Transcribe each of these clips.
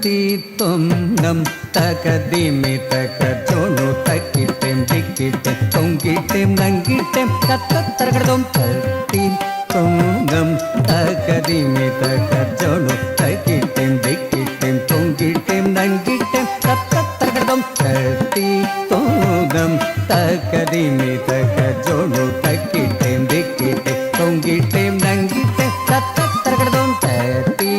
தொங்கம் தகதிமி தக ஜோனு தக்கிட்டேம் திக்கிட்டேம் தொங்கிட்டேம் நங்கிட்டேம் தத்தரகடதோம் தத்தி தொங்கம் தகதிமி தக ஜோனு தக்கிட்டேம் திக்கிட்டேம் தொங்கிட்டேம் நங்கிட்டேம் தத்தரகடதோம் தத்தி தொங்கம் தகதிமி தக ஜோனு தக்கிட்டேம் திக்கிட்டேம் தொங்கிட்டேம் நங்கிட்டேம் தத்தரகடதோம் தத்தி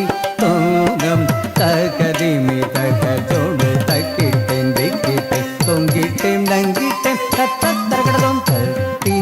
தொங்கம் தகதிமி தக ஜோடு தக்கிட்டேன் திக்கிட்டேன் தொங்கிட்டேன் நங்கிட்டேன் தத்தரகடதோம் தத்தி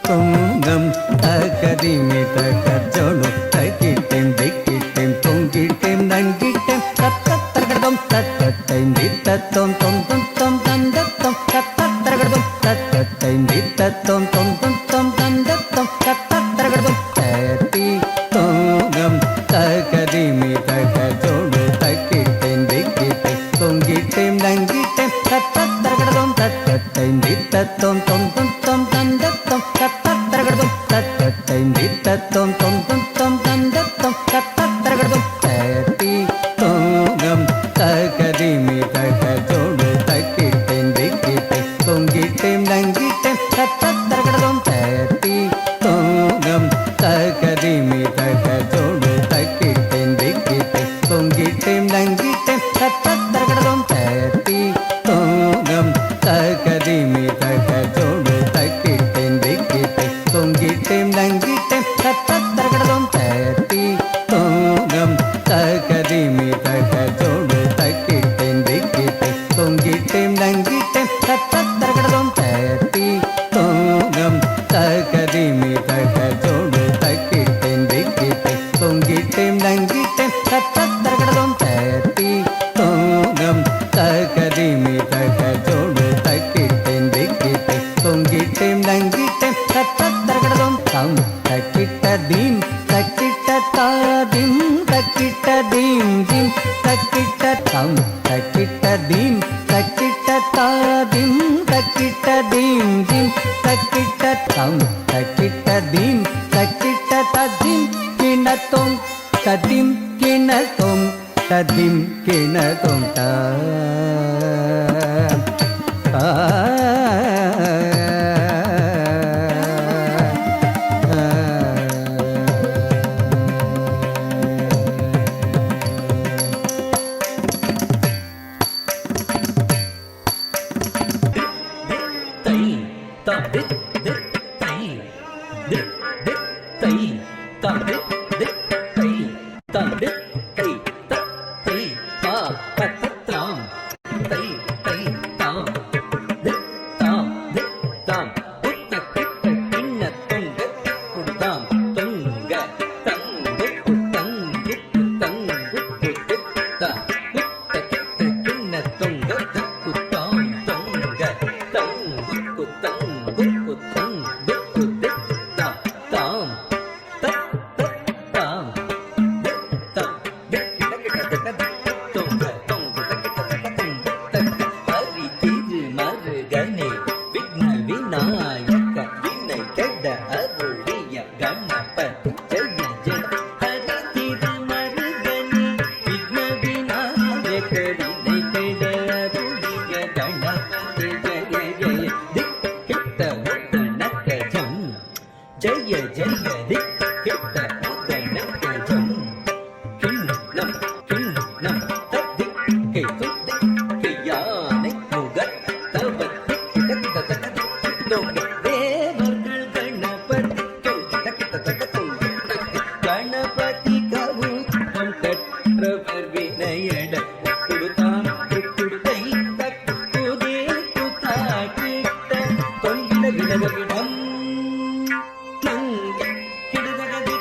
தொங்கம் தகதிமி தக ஜோடு தக்கிட்டேன் திக்கிட்டேன் தொங்கிட்டேன் நங்கிட்டேன் தத்தரகடதோம் தத்தத்தைம் தித்தத்தோம் தொம் தொம் தொம் தந்தத்தோம் தத்தரகடதோம் தத்தத்தைம் தித்தத்தோம் தொம் தொம் தொம் தந்தத்தோம் தத்தரகடதோம் தத்தி தொங்கம் தகதிமி தக ஜோடு தக்கிட்டேன் திக்கிட்டேன் தொங்கிட்டேன் நங்கிட்டேன் தத்தரகடதோம் தத்தத்தைம் தித்தத்தோம் தொம் தொம் தொம் தந்தத்தோம் தத்தரகடதோம் தத்தத்தைம் தித்தத்தோம் தொம் தொம் தொம் தந்தத்தோம் தத்தரகடதோம் தத்தி தொங்கம் தகதிமி தக ஜோடு தக்கிட்டேன் திக்கிட்டேன் தொங்கிட்டேன் நங்கிட்டேன் தத்தரகடதோம் தத்தி தொங்கம் தகதிமி தக ஜோடு தக்கிட்டேன் திக்கிட்டேன் தொங்கிட்டேன் நங்கிட்டேன் தத்தரகடதோம் தத்தி தொங்கம் தகதிமி தக ஜோடு தக்கிட்டேன் திக்கிட்டேன் தொங்கிட்டேன் நங்கிட்டேன் தத்தரகடதோம் தத்தி தொங்கம் தகதிமி தக ஜோடு தக்கிட்டேன் திக்கிட்டேன் தொங்கிட்டேன் நங்கிட்டேன் தத்தரகடதோம் தத்தி தொங்கம் தகதிமி தக ஜோடு தக்கிட்டேன் திக்கிட்டேன் தொங்கிட்டேன் நங்கிட்டேன் தத்தரகடதோம் தத்தி தொங்கம் தகதிமி தக ஜோடு தக்கிட்டேன் திக்கிட்டேன் தொங்கிட்டேன் நங்கிட்டேன் தத்தரகடதோம் தம் தக்கிட்ட தீம் தக்கிட்ட தாதிம் தக்கிட்ட தீம் தீம் தக்கிட்ட தம் தக்கிட்ட தீம் தக்கிட்ட தாதிம் தக்கிட்ட தீம் தீம் தக்கிட்ட தம் தக்கிட்ட தீம் தக்கிட்ட ததிம் கிணத்தோம் ததிம் கிணத்தோம் ததிம் கிணத்தோம் தா கிடதகதி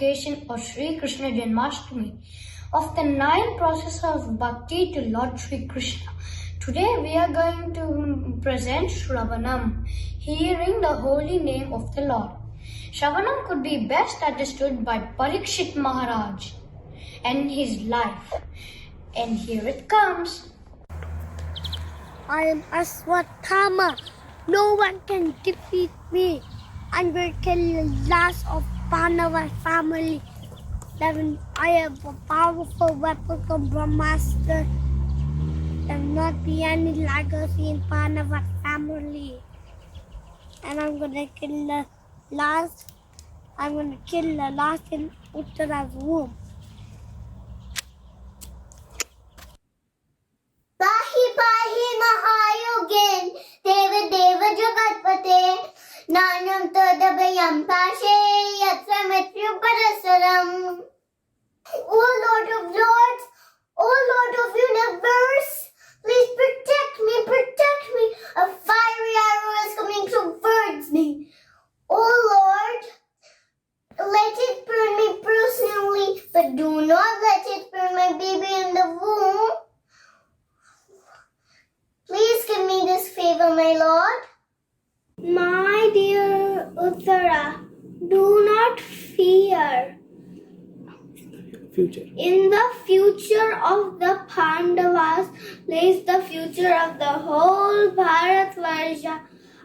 occasion of Sri Krishna Janmastami, of the 9 processes of Bhakti to Lord Sri Krishna. Today we are going to present Shravanam, hearing the holy name of the Lord. Shravanam could be best understood by Parikshit Maharaj and his life. And here it comes. I am Aswathama. No one can defeat me. I will kill the last of Pandava family. Then I have a powerful weapon from Brahmastra. There will not be any legacy in Pandava family. And I'm gonna kill the last. I'm gonna kill the last in Uttara's womb. Pahi pahi mahayogin, deva deva jagatpate, nanam tadabhayam pashe, yatramatru parasaram. O Lord of Lords, O Lord of Universe, please protect me. A fiery arrow is coming towards me. O Lord, let it burn me personally, but do not let it burn my baby in the womb. Please give me this favor, my Lord. My dear Uttara, do not fear. In the future of the Pandavas lays the future of the whole Bharatvarsha.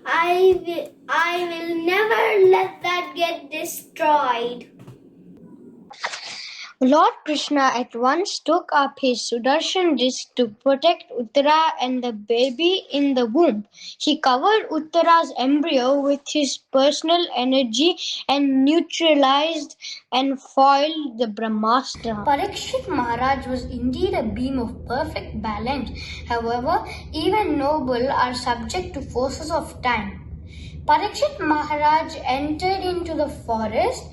I will never let that get destroyed. Lord Krishna at once took up his Sudarshan disc to protect Uttara and the baby in the womb. He covered Uttara's embryo with his personal energy and neutralized and foiled the Brahmastra. Parikshit Maharaj was indeed a beam of perfect balance. However, even noble are subject to forces of time. Parikshit Maharaj entered into the forest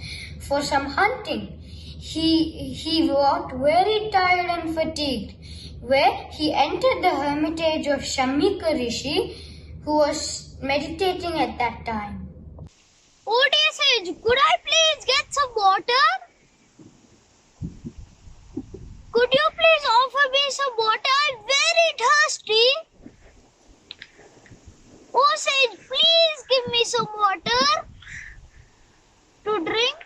for some hunting. He walked very tired and fatigued, where he entered the hermitage of Shamika Rishi, who was meditating at that time. Oh dear sage, could I please get some water? Could you please offer me some water? I'm very thirsty. Oh sage, please give me some water to drink.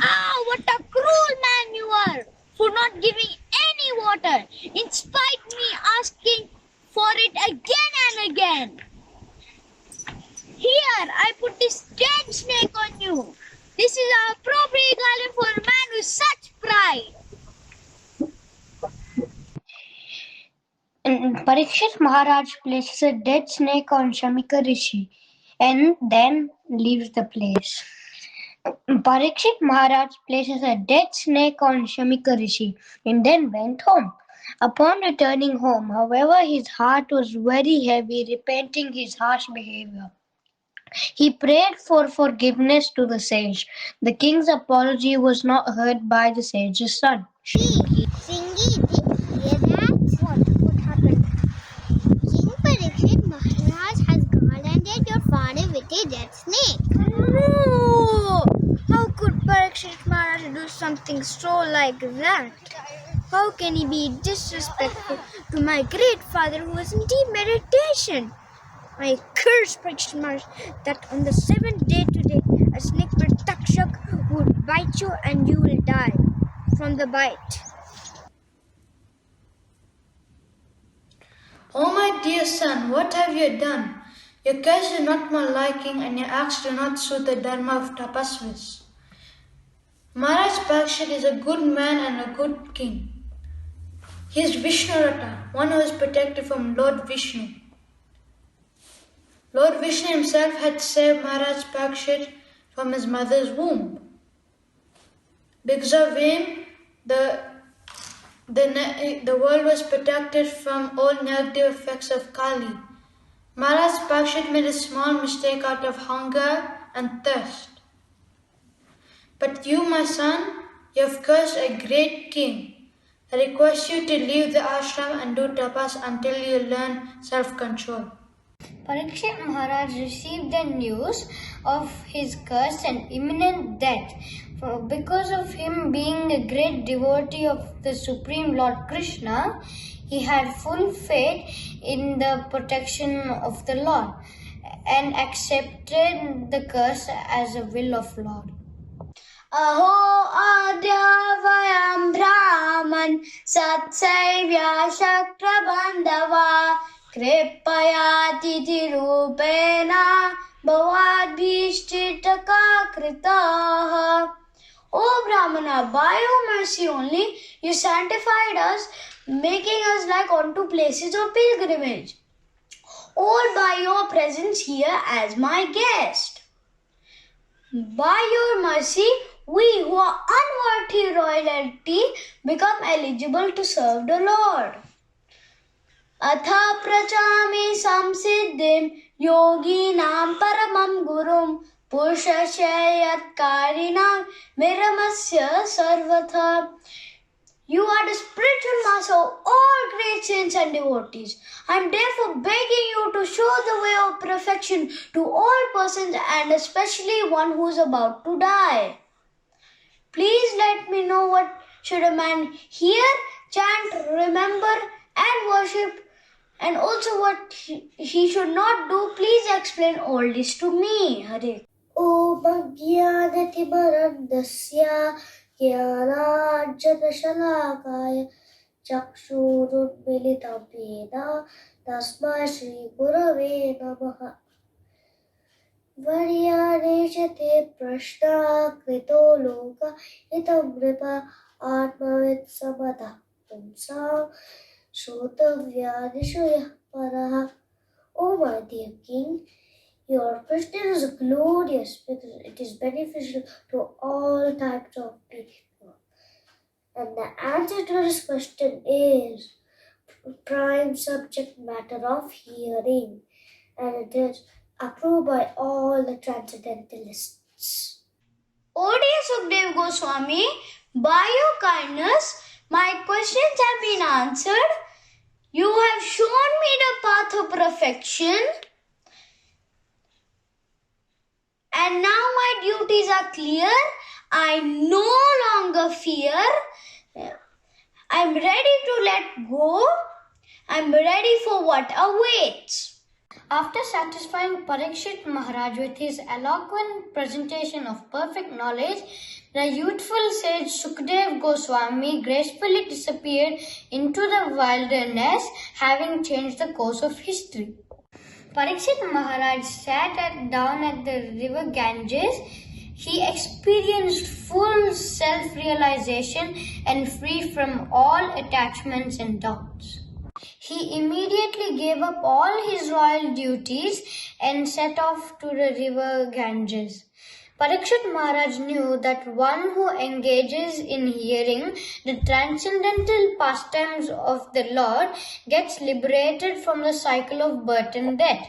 Ah, what a cruel man you are for not giving any water, in spite me asking for it again and again. Here, I put this dead snake on you. This is appropriate garland for a man with such pride. And Parikshit Maharaj places a dead snake on Shamika Rishi and then leaves the place. Parikshit Maharaj places a dead snake on Shamika Rishi and then went home. Upon returning home, however, his heart was very heavy, repenting his harsh behavior. He prayed for forgiveness to the sage. The king's apology was not heard by the sage's son. That's what happened. King Parikshit Maharaj has garlanded your father with a dead snake. No! How could Parikshit Maharaj do something so like that? How can he be disrespectful to my great father who was in deep meditation? I curse Parikshit Maharaj that on the 7th day today a snake Pratakshak would bite you and you will die from the bite. Oh my dear son, what have you done? Your case is not my liking and your acts do not suit the dharma of tapasvis. Maharaj Parikshit is a good man and a good king. He is Vishnurata, one who is protected from Lord Vishnu. Lord Vishnu himself had saved Maharaj Parikshit from his mother's womb. Because of him, the world was protected from all negative effects of Kali. Maharaj Parikshit made a small mistake out of hunger and thirst. But you, my son, you have cursed a great king. I request you to leave the ashram and do tapas until you learn self-control. Parikshit Maharaj received the news of his curse and imminent death. Because of him being a great devotee of the Supreme Lord Krishna, he had full faith in the protection of the Lord and accepted the curse as a will of Lord. Aho adhyavayam brahman satsavya shakra bandhava kripayati rupena bhavadbhishtitaka kritaha. O Brahmana, by your mercy only, you sanctified us, making us like unto places of pilgrimage, or by your presence here as my guest. By your mercy, we who are unworthy royalty become eligible to serve the Lord. Atha prachami samsiddhim yoginam paramam gurum pushashayatkarinam miramasya sarvatha. You are the spiritual master of all great saints and devotees. I am therefore begging you to show the way of perfection to all persons and especially one who is about to die. Please let me know what should a man hear, chant, remember and worship, and also what he should not do. Please explain all this to me. Hare. O Bhagyanatimaram Dasya Jnananjana-shalakaya Chakshurunmilitam Yena Tasmai Shri Gurave Namaha. Varyaneshate Prashna Krito Loka Itam Nripa Atmavit Samata Pumsam Shrotavyadishu Paraha. O my dear King, your question is glorious because it is beneficial to all types of people. And the answer to this question is prime subject matter of hearing, and it is approved by all the transcendentalists. O dear Sukdev Goswami, by your kindness, my questions have been answered. You have shown me the path of perfection. And now my duties are clear. I no longer fear. I'm ready to let go. I'm ready for what awaits. After satisfying Parikshit Maharaj with his eloquent presentation of perfect knowledge, the youthful sage Sukdev Goswami gracefully disappeared into the wilderness, having changed the course of history. Parikshit Maharaj sat down at the river Ganges. He experienced full self-realization and free from all attachments and doubts. He immediately gave up all his royal duties and set off to the river Ganges. Parikshit Maharaj knew that one who engages in hearing the transcendental pastimes of the Lord gets liberated from the cycle of birth and death.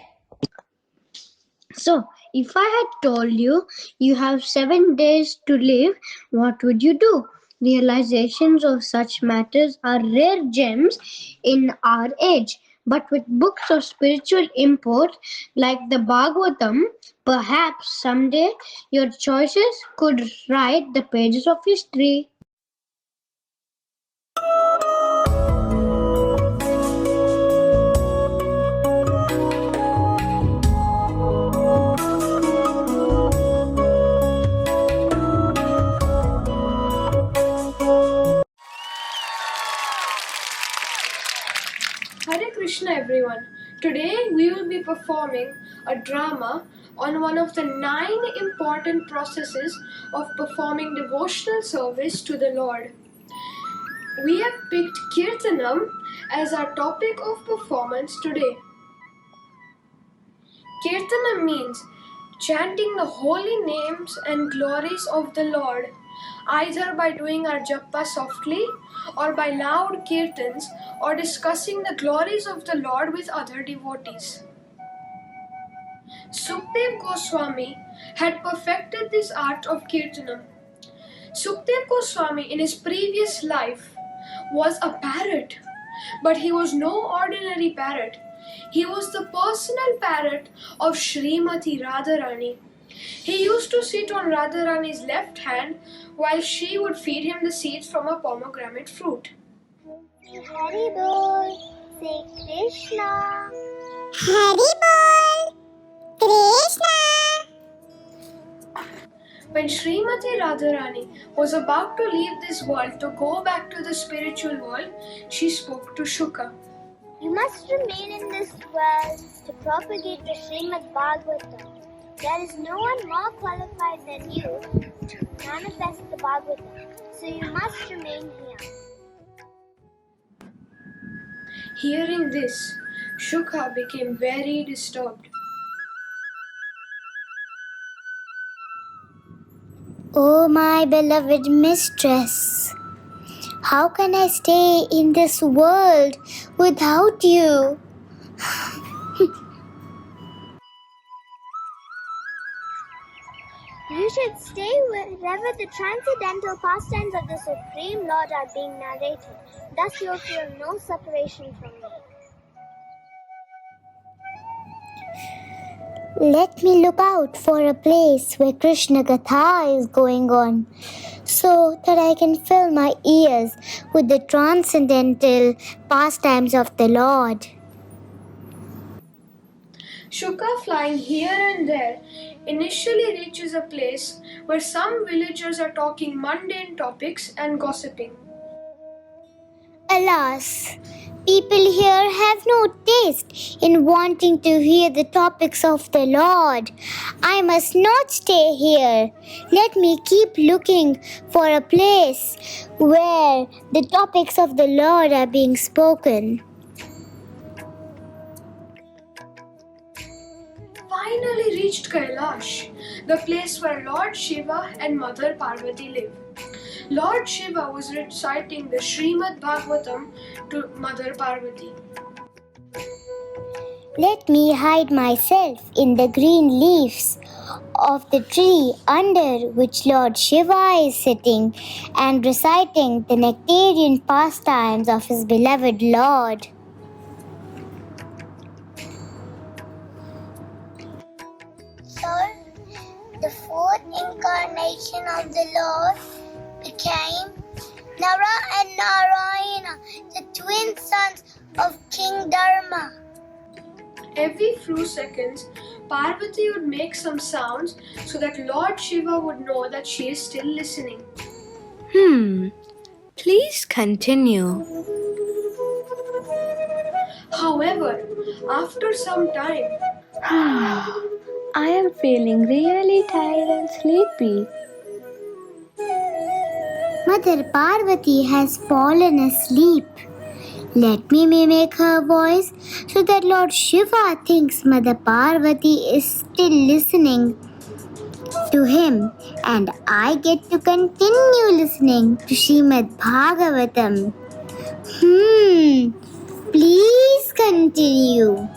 So, if I had told you you have 7 days to live, what would you do? Realizations of such matters are rare gems in our age. But with books of spiritual import like the Bhagavatam, perhaps someday your choices could write the pages of history. Hare Krishna everyone. Today we will be performing a drama on one of the 9 important processes of performing devotional service to the Lord. We have picked Kirtanam as our topic of performance today. Kirtanam means chanting the holy names and glories of the Lord, either by doing our japa softly or by loud kirtans or discussing the glories of the Lord with other devotees. Sukdev Goswami had perfected this art of Kirtanam. Sukdev Goswami in his previous life was a parrot, but he was no ordinary parrot. He was the personal parrot of Srimati Radharani. He used to sit on Radharani's left hand while she would feed him the seeds from a pomegranate fruit. Hare Bol, say Krishna. Hare Bol, Krishna. When Srimati Radharani was about to leave this world to go back to the spiritual world, she spoke to Shuka. You must remain in this world to propagate the Srimad Bhagavatam. There is no one more qualified than you to manifest the Bhagavatam, so you must remain here. Hearing this, Shuka became very disturbed. Oh, my beloved mistress, how can I stay in this world without you? You should stay wherever the transcendental pastimes of the Supreme Lord are being narrated. Thus you will feel no separation from me. Let me look out for a place where Krishna Katha is going on, so that I can fill my ears with the transcendental pastimes of the Lord. Shuka, flying here and there, initially reaches a place where some villagers are talking mundane topics and gossiping. Alas, people here have no taste in wanting to hear the topics of the Lord. I must not stay here. Let me keep looking for a place where the topics of the Lord are being spoken. Finally reached Kailash, the place where Lord Shiva and Mother Parvati live. Lord Shiva was reciting the Srimad Bhagavatam to Mother Parvati. Let me hide myself in the green leaves of the tree under which Lord Shiva is sitting and reciting the nectarian pastimes of his beloved Lord. Sir, the fourth incarnation of the Lord became Nara and Narayana, the twin sons of King Dharma. Every few seconds, Parvati would make some sounds so that Lord Shiva would know that she is still listening. Please continue. However, after some time, I am feeling really tired and sleepy. Mother Parvati has fallen asleep. Let me mimic her voice so that Lord Shiva thinks Mother Parvati is still listening to him and I get to continue listening to Srimad Bhagavatam. Please continue.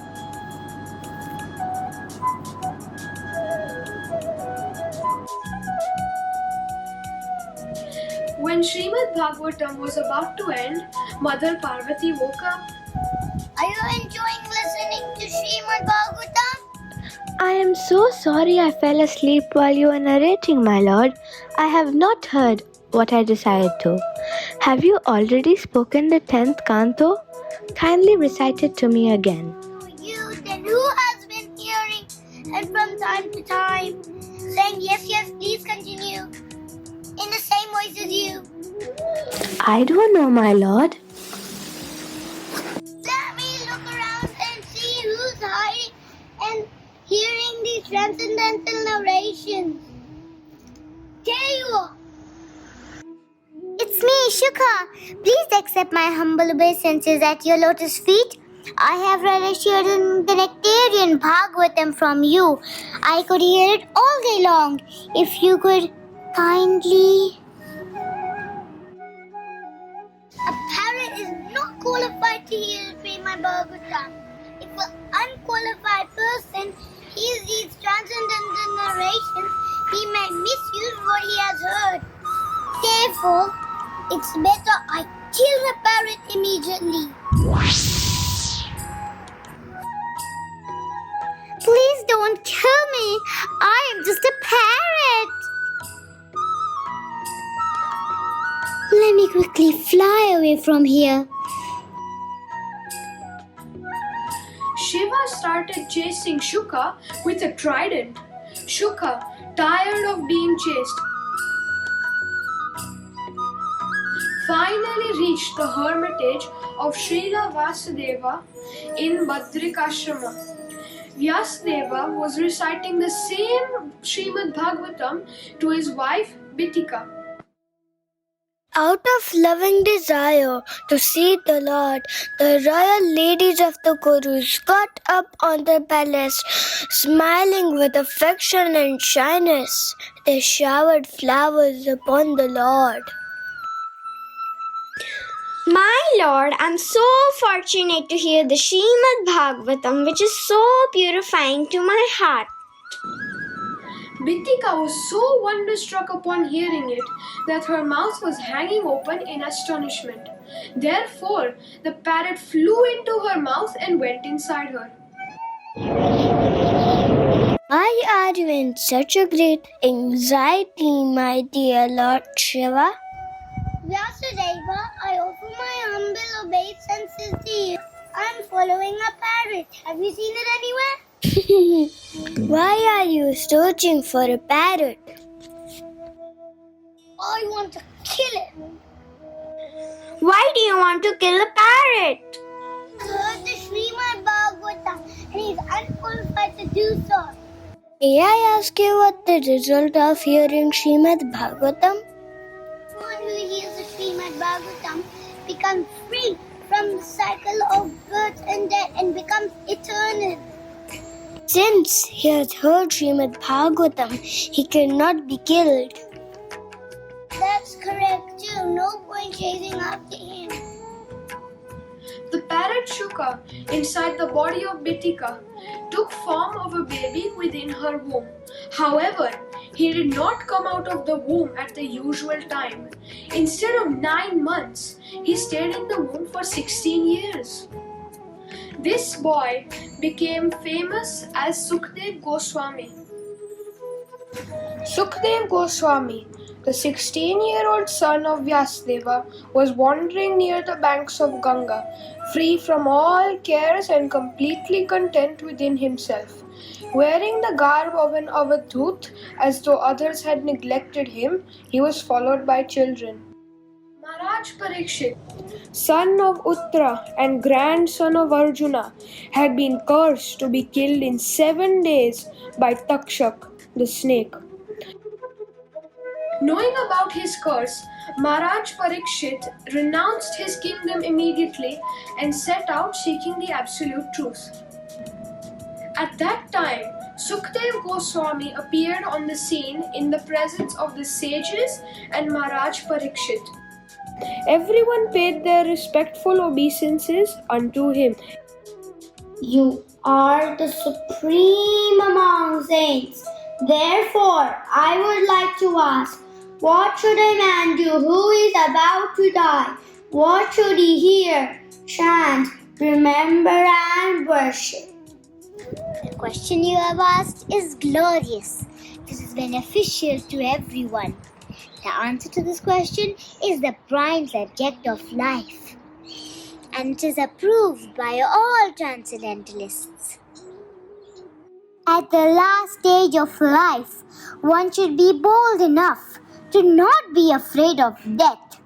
when Srimad Bhagavatam was about to end, Mother Parvati woke up. Are you enjoying listening to Srimad Bhagavatam? I am so sorry I fell asleep while you were narrating, my lord. I have not heard what I decided to. Have you already spoken the 10th canto? Kindly recite it to me again. You, then who has been hearing and from time to time saying yes, please continue in the same voice as you? I don't know, my lord. Let me look around and see who's hiding and hearing these transcendental narrations. There you are. It's me, Shukha. Please accept my humble obeisances at your lotus feet. I have relished hearing the nectarian Bhagavatam from you. I could hear it all day long. If you could kindly... A parrot is not qualified to hear my Bhagavatam. If an unqualified person hears these transcendental narrations, he may misuse what he has heard. Therefore, it's better I kill the parrot immediately. I am just a parrot. Let me quickly fly away from here. Shiva started chasing Shuka with a trident. Shuka, tired of being chased, finally reached the hermitage of Srila Vasudeva in Badrikashrama. Vyasadeva was reciting the same Srimad Bhagavatam to his wife Bitika. Out of loving desire to see the Lord, the royal ladies of the Kurus got up on their pedestals, smiling with affection and shyness. They showered flowers upon the Lord. My Lord, I'm so fortunate to hear the Srimad Bhagavatam, which is so purifying to my heart. Bitika was so wonderstruck upon hearing it that her mouth was hanging open in astonishment. Therefore, the parrot flew into her mouth and went inside her. Why are you in such a great anxiety, my dear Lord Shiva? Vyasadeva, I offer my humble obeisances to you. I'm following a parrot. Have you seen it anywhere? Why are you searching for a parrot? I want to kill it. Why do you want to kill a parrot? I heard the Srimad Bhagavatam and he's unqualified to do so. May I ask you what the result of hearing Srimad Bhagavatam? One who hears the Srimad Bhagavatam becomes free from the cycle of birth and death and becomes eternal. Since he has heard Srimad Bhagavatam, he cannot be killed. That's correct too. No point chasing after him. The parrot Shuka, inside the body of Bitika, took form of a baby within her womb. However, he did not come out of the womb at the usual time. Instead of 9 months, he stayed in the womb for 16 years. This boy became famous as Sukdev Goswami. Sukdev Goswami, the 16-year-old son of Vyasadeva, was wandering near the banks of Ganga, free from all cares and completely content within himself. Wearing the garb of an avadhut, as though others had neglected him, he was followed by children. Maharaj Parikshit, son of Uttara and grandson of Arjuna, had been cursed to be killed in 7 days by Takshak, the snake. Knowing about his curse, Maharaj Parikshit renounced his kingdom immediately and set out seeking the absolute truth. At that time, Sukdev Goswami appeared on the scene in the presence of the sages and Maharaj Parikshit. Everyone paid their respectful obeisances unto him. You are the supreme among saints. Therefore, I would like to ask, what should a man do who is about to die? What should he hear, chant, remember and worship? The question you have asked is glorious. This is beneficial to everyone. The answer to this question is the prime subject of life, and it is approved by all transcendentalists. At the last stage of life, one should be bold enough to not be afraid of death,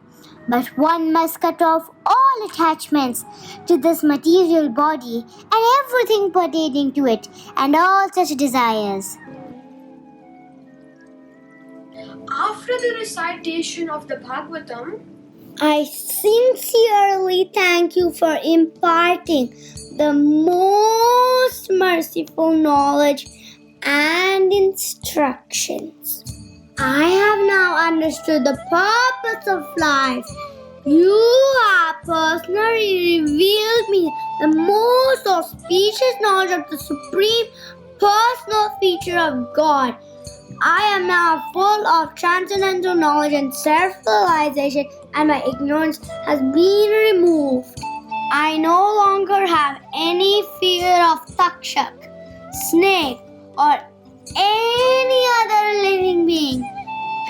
but one must cut off all attachments to this material body and everything pertaining to it, and all such desires. After the recitation of the Bhagavatam, I sincerely thank you for imparting the most merciful knowledge and instructions. I have now understood the purpose of life. You have personally revealed me the most auspicious knowledge of the supreme personal feature of God. I am now full of transcendental knowledge and self-realization, and my ignorance has been removed. I no longer have any fear of Takshak, snake, or any other living being,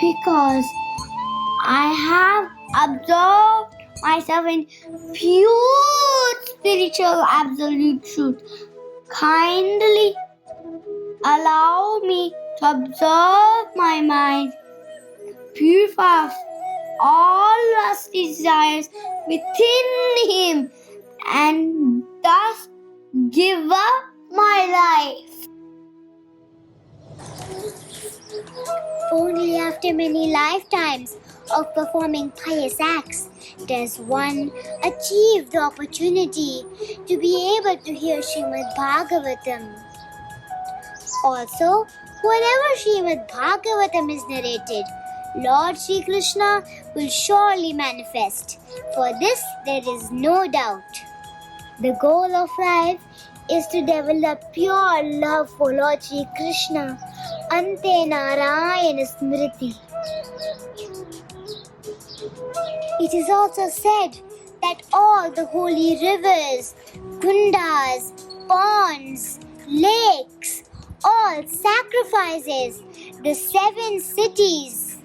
because I have absorbed myself in pure spiritual absolute truth. Kindly allow me to observe my mind, purify all lusty desires within him, and thus give up my life. Only after many lifetimes of performing pious acts does one achieve the opportunity to be able to hear Srimad Bhagavatam. Also, whenever Srimad Bhagavatam is narrated, Lord Shri Krishna will surely manifest. For this, there is no doubt. The goal of life is to develop pure love for Lord Shri Krishna. Ante Narayana Smriti. It is also said that all the holy rivers, kundas, ponds, lakes, all sacrifices, the 7 cities,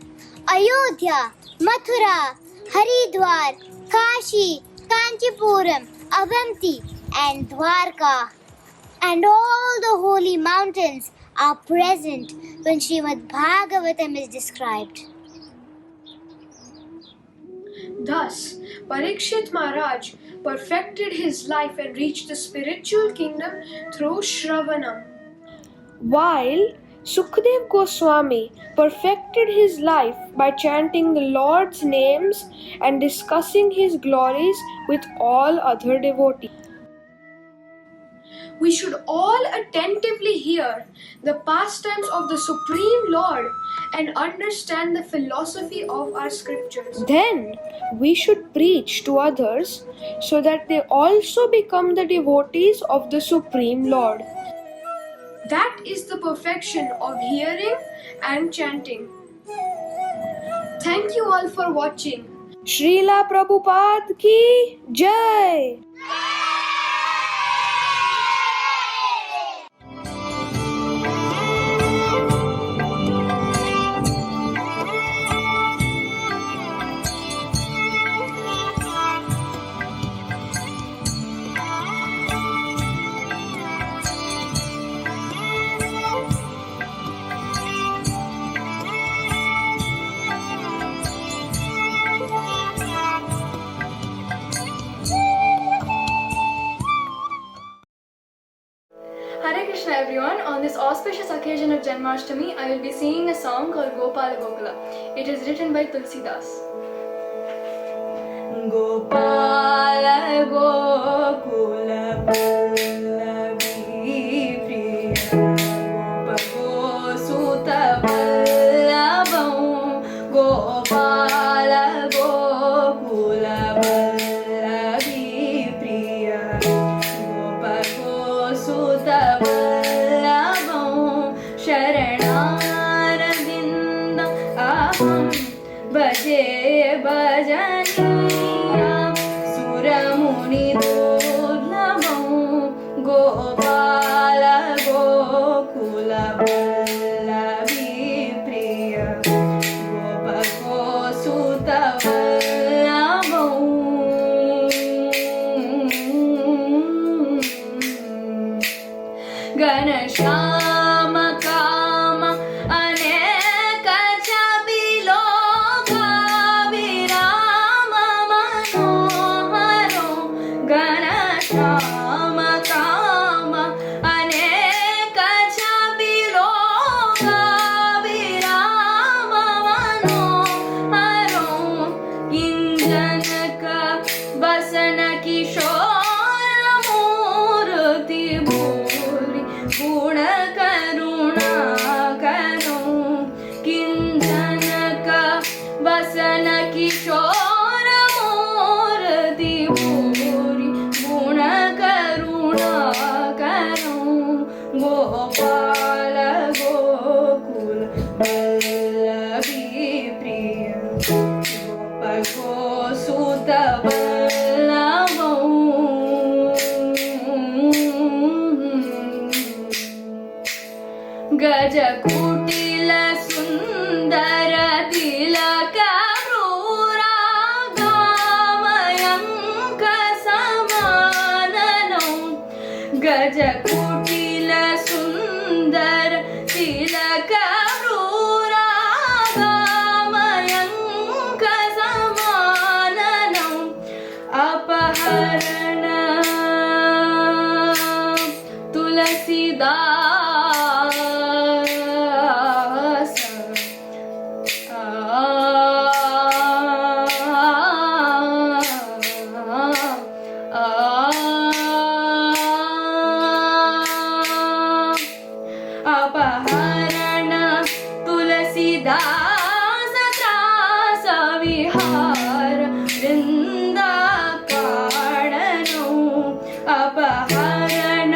Ayodhya, Mathura, Haridwar, Kashi, Kanchipuram, Avanti and Dwarka, and all the holy mountains are present when Srimad Bhagavatam is described. Thus, Parikshit Maharaj perfected his life and reached the spiritual kingdom through Shravanam, while Sukdev Goswami perfected his life by chanting the Lord's names and discussing his glories with all other devotees. We should all attentively hear the pastimes of the Supreme Lord and understand the philosophy of our scriptures. Then we should preach to others so that they also become the devotees of the Supreme Lord. That is the perfection of hearing and chanting. Thank you all for watching. Srila Prabhupada ki Jai! Hare Krishna everyone. On this auspicious occasion of Janmastami, I will be singing a song called Gopala Gokula. It is written by Tulsidas. Gopala Gokula Vallavi Priya Gopa Gosuta Vallabham Gopala Gokula Vallavi Priya Gopa Gosuta Vallabham Sharanaravinda Aham Bhaje Bhajaniya Suramuni Durlabham Gopala Gokula Vallavi Priya Gopa Gosuta Vallabham Ganesha Gopala Gokula Vallavi Priya Gopa Gosuta Vallabham Ganesha गजकुटिल सुन्दर तिलक क्रूरागामयङ्क समाननौ गजकुटिल सुन्दर तिलक क्रूरागामयङ्क समाननौ अपहरण तुलसीदास अपहरण तुलसीदास त्रास विहार वृन्दाकारणौ अपहरण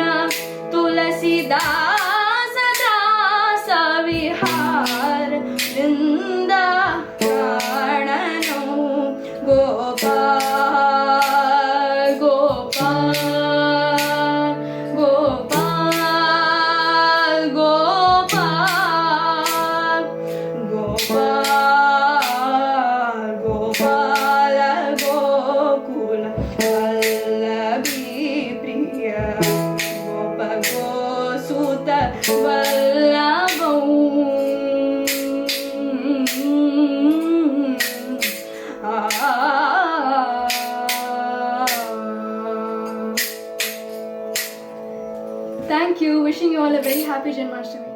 तुलसीदास त्रास विहार वृन्दाकारणौ गोपाल गोपाल गोपाल गोपाल गोपाल गोपाल गोकुल वल्लभी प्रिय गोप गोसुत वल्लभौ Thank you. Wishing you all a very happy Janmashtami.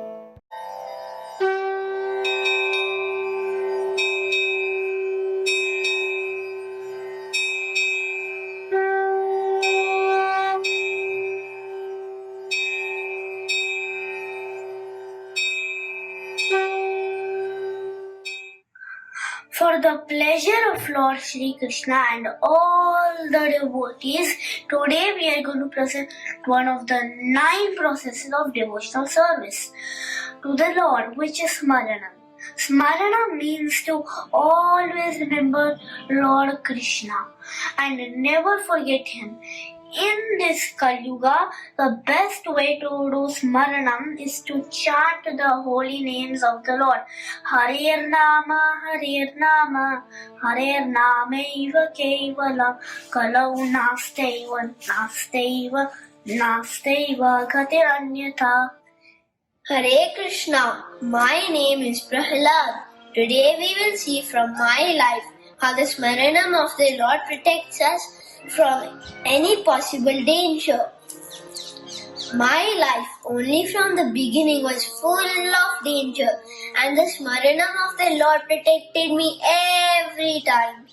For the pleasure of Lord Shri Krishna and all the devotees, today we are going to present one of the 9 processes of devotional service to the Lord, which is Smaranam. Smaranam means to always remember Lord Krishna and never forget him. In this Kali Yuga, the best way to do Smaranam is to chant the holy names of the Lord. Hare Nama, Hare Nama, Hare Namaiva Kevalam, Kalau Nastaiva, Nastaiva, Nastaiva Gatiranyata. Hare Krishna, my name is Prahlad. Today we will see from my life how the Smaranam of the Lord protects us from any possible danger. My life only from the beginning was full of danger, and the Smaranam of the Lord protected me every time.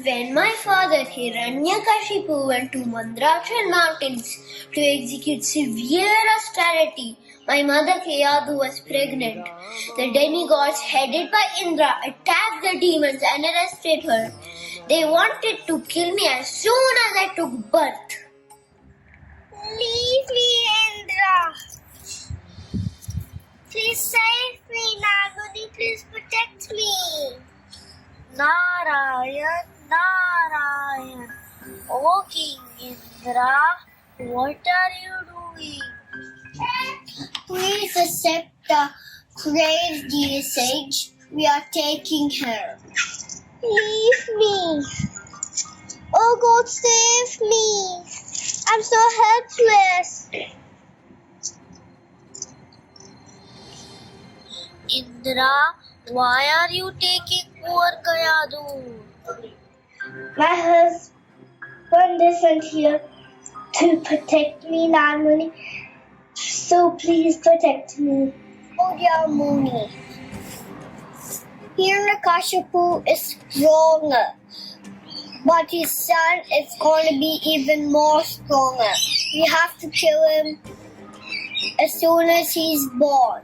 When my father Hiranyakashipu went to Mandrachal mountains to execute severe austerity, my mother Kayadu was pregnant. The demigods headed by Indra attacked the demons and arrested her. They wanted to kill me as soon as I took birth. Leave me, Indra. Please save me, Naguni. Please protect me. Narayan, Narayan. O King Indra, what are you doing? Please accept the grave, dear sage. We are taking her. Leave me. Oh God, save me. I'm so helpless. Indra, why are you taking poor Kayadu? My husband isn't here to protect me, Naguni. So please protect me. Oh dear Muni. Hiranyakashipu is stronger, but his son is going to be even more stronger. We have to kill him as soon as he's born.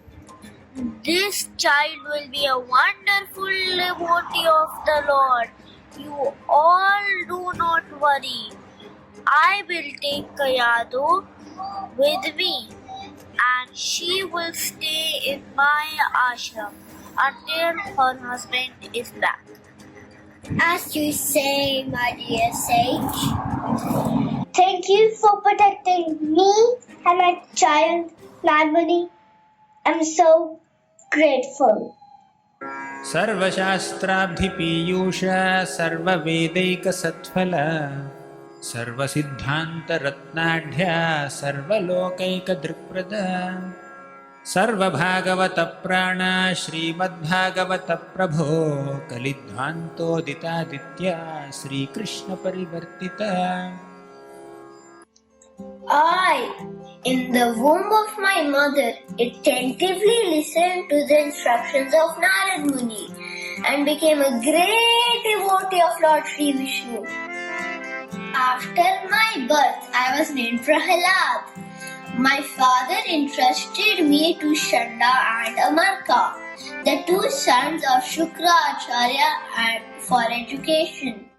This child will be a wonderful devotee of the Lord. You all do not worry. I will take Kayadu with me, and she will stay in my ashram until her husband is back. As you say, my dear sage. Thank you for protecting me and my child, Naguni. I'm so grateful. सर्वशास्त्राब्धिपीयूष सर्ववेदैकसत्फल सर्वसिद्धान्तरत्नाढ्य सर्वलोकैकदृक्प्रद सर्वभागवतप्राण श्रीमद्भागवतप्रभो कलिध्वान्तोदितादित्य श्रीकृष्णपरिवर्तित I, in the womb of my mother, attentively listened to the instructions of Narad Muni and became a great devotee of Lord Sri Vishnu. After my birth, I was named Prahalad. My father entrusted me to Shanda and Amarka, the two sons of Shukracharya, for education.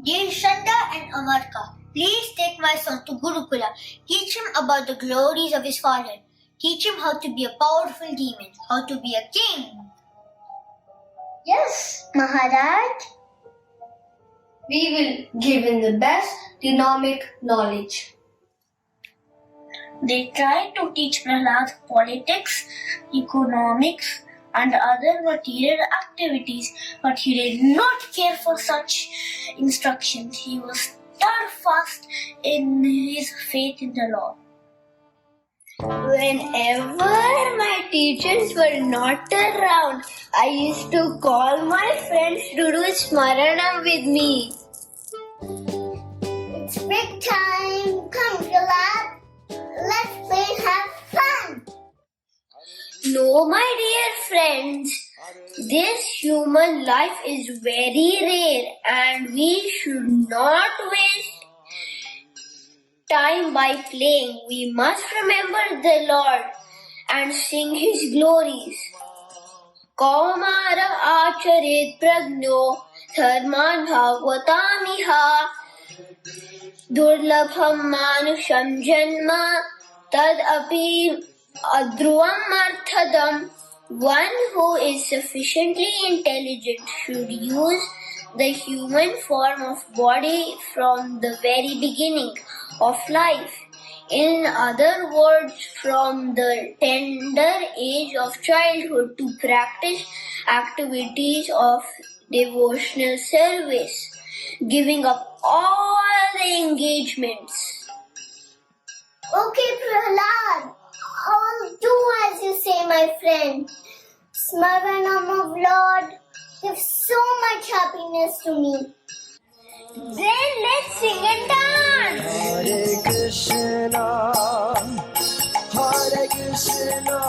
Dear Shanda and Amarka, please take my son to Gurukula. Teach him about the glories of his father. Teach him how to be a powerful demon, how to be a king. Yes, Maharaj. We will give him the best demonic knowledge. They tried to teach Prahlad politics, economics, and other material activities, but he did not care for such instructions. He was steadfast in his faith in the Lord. Whenever my teachers were not around, I used to call my friends to do Smaranam with me. It's big time. Come, Prahlad. Let's play and have fun. No, my dear friends, this human life is very rare and we should not waste time by playing. We must remember the Lord and sing His glories. Kaumara acharit pragno dharman bhagvatamiha durlabham manusham janma tad api adruvam arthadam. One who is sufficiently intelligent should use the human form of body from the very beginning of life. In other words, from the tender age of childhood to practice activities of devotional service, giving up all the engagements. Okay, Prahlad. I'll do as you say, my friend. Smaranam of Lord gives so much happiness to me. Then let's sing and dance. Hare Krishna,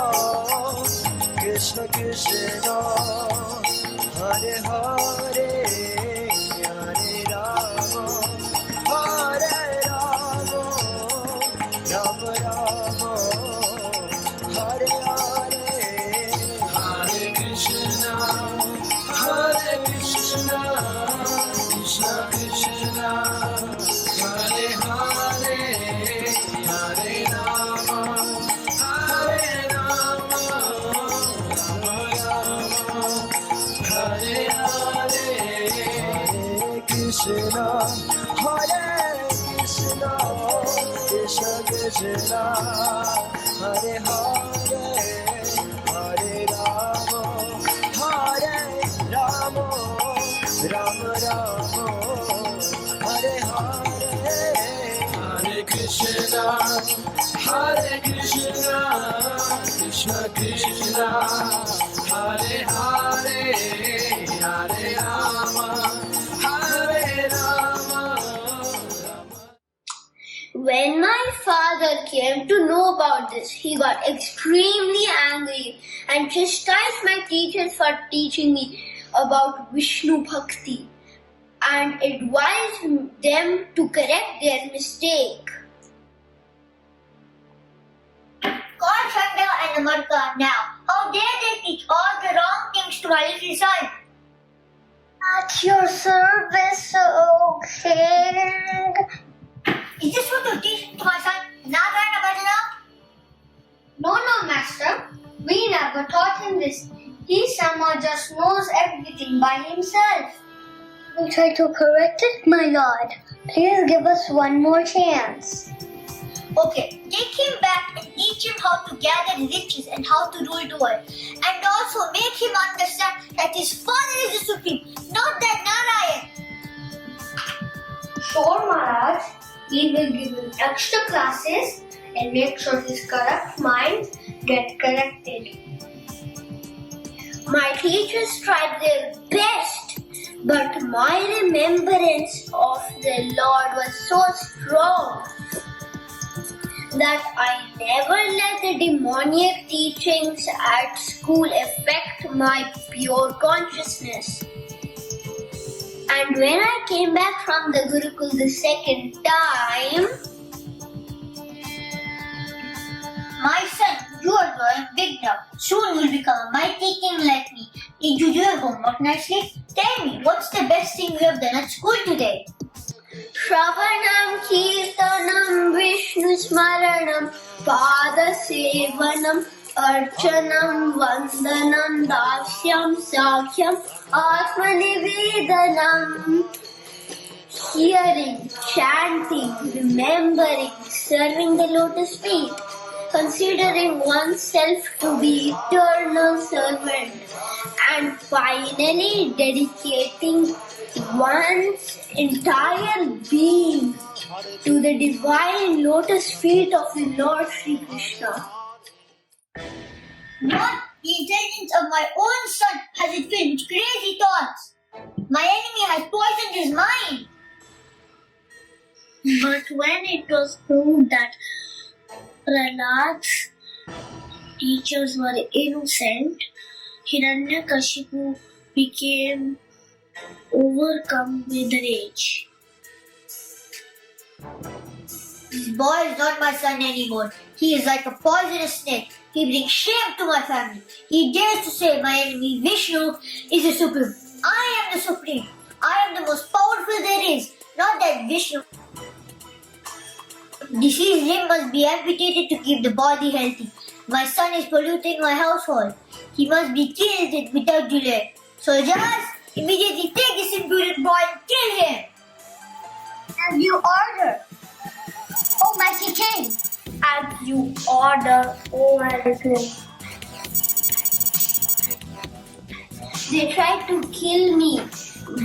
Krishna Krishna, Hare Hare, Hare Rama, Hare Rama, Rama Rama, Hare Hare, Hare Krishna, Krishna Krishna, Hare Hare, Hare Rama, Hare Rama, Rama Rama, Hare Hare, Hare Krishna, Krishna Krishna, Hare Hare, Hare Rama, Rama Rama, Hare Hare, Hare Krishna, Krishna Krishna, Hare Hare, Hare Rama, Rama. When my father came to know about this, he got extremely angry and chastised my teachers for teaching me about Vishnu Bhakti and advised them to correct their mistake. God Shanda and Amarka now. How dare they teach all the wrong things to my little son? At your service, O King. Is this what you teach to my son? Narayana Bhajana? No, Master. We never taught him this. He somehow just knows everything by himself. We'll try to correct it, my lord. Please give us one more chance. Okay, take him back and teach him how to gather riches and how to rule the world. And also make him understand that his father is the supreme, not that Narayan. Sure, Maharaj. We will give him extra classes and make sure his corrupt mind get corrected. My teachers tried their best, but my remembrance of the Lord was so strong that I never let the demoniac teachings at school affect my pure consciousness. And when I came back from the Gurukul the second time, My son, you are growing big now. Soon you will become a mighty king like me. Did you do your homework nicely? Tell me, what's the best thing you have done at school today? Shravanam, Kirtanam, Vishnu Smaranam, Pada Sevanam, Arcanam, Vandanam, Dasyam, Sakhyam, Atma, Nivedanam. Hearing, chanting, remembering, serving the lotus feet, considering oneself to be eternal servant, and finally dedicating one's entire being to the divine lotus feet of the Lord Sri Krishna. Not the intelligence of my own son has it filled with crazy thoughts. My enemy has poisoned his mind. But when it was proved that Prahlad's teachers were innocent, Hiranyakashipu became overcome with rage. This boy is not my son anymore. He is like a poisonous snake. He brings shame to my family. He dares to say my enemy Vishnu is the supreme. I am the supreme. I am the most powerful there is, not that Vishnu. Diseased limb must be amputated to keep the body healthy. My son is polluting my household. He must be killed without delay. Soldiers, immediately take this impudent boy and kill him. As you order, Oh, mighty king. as you order, O King. They tried to kill me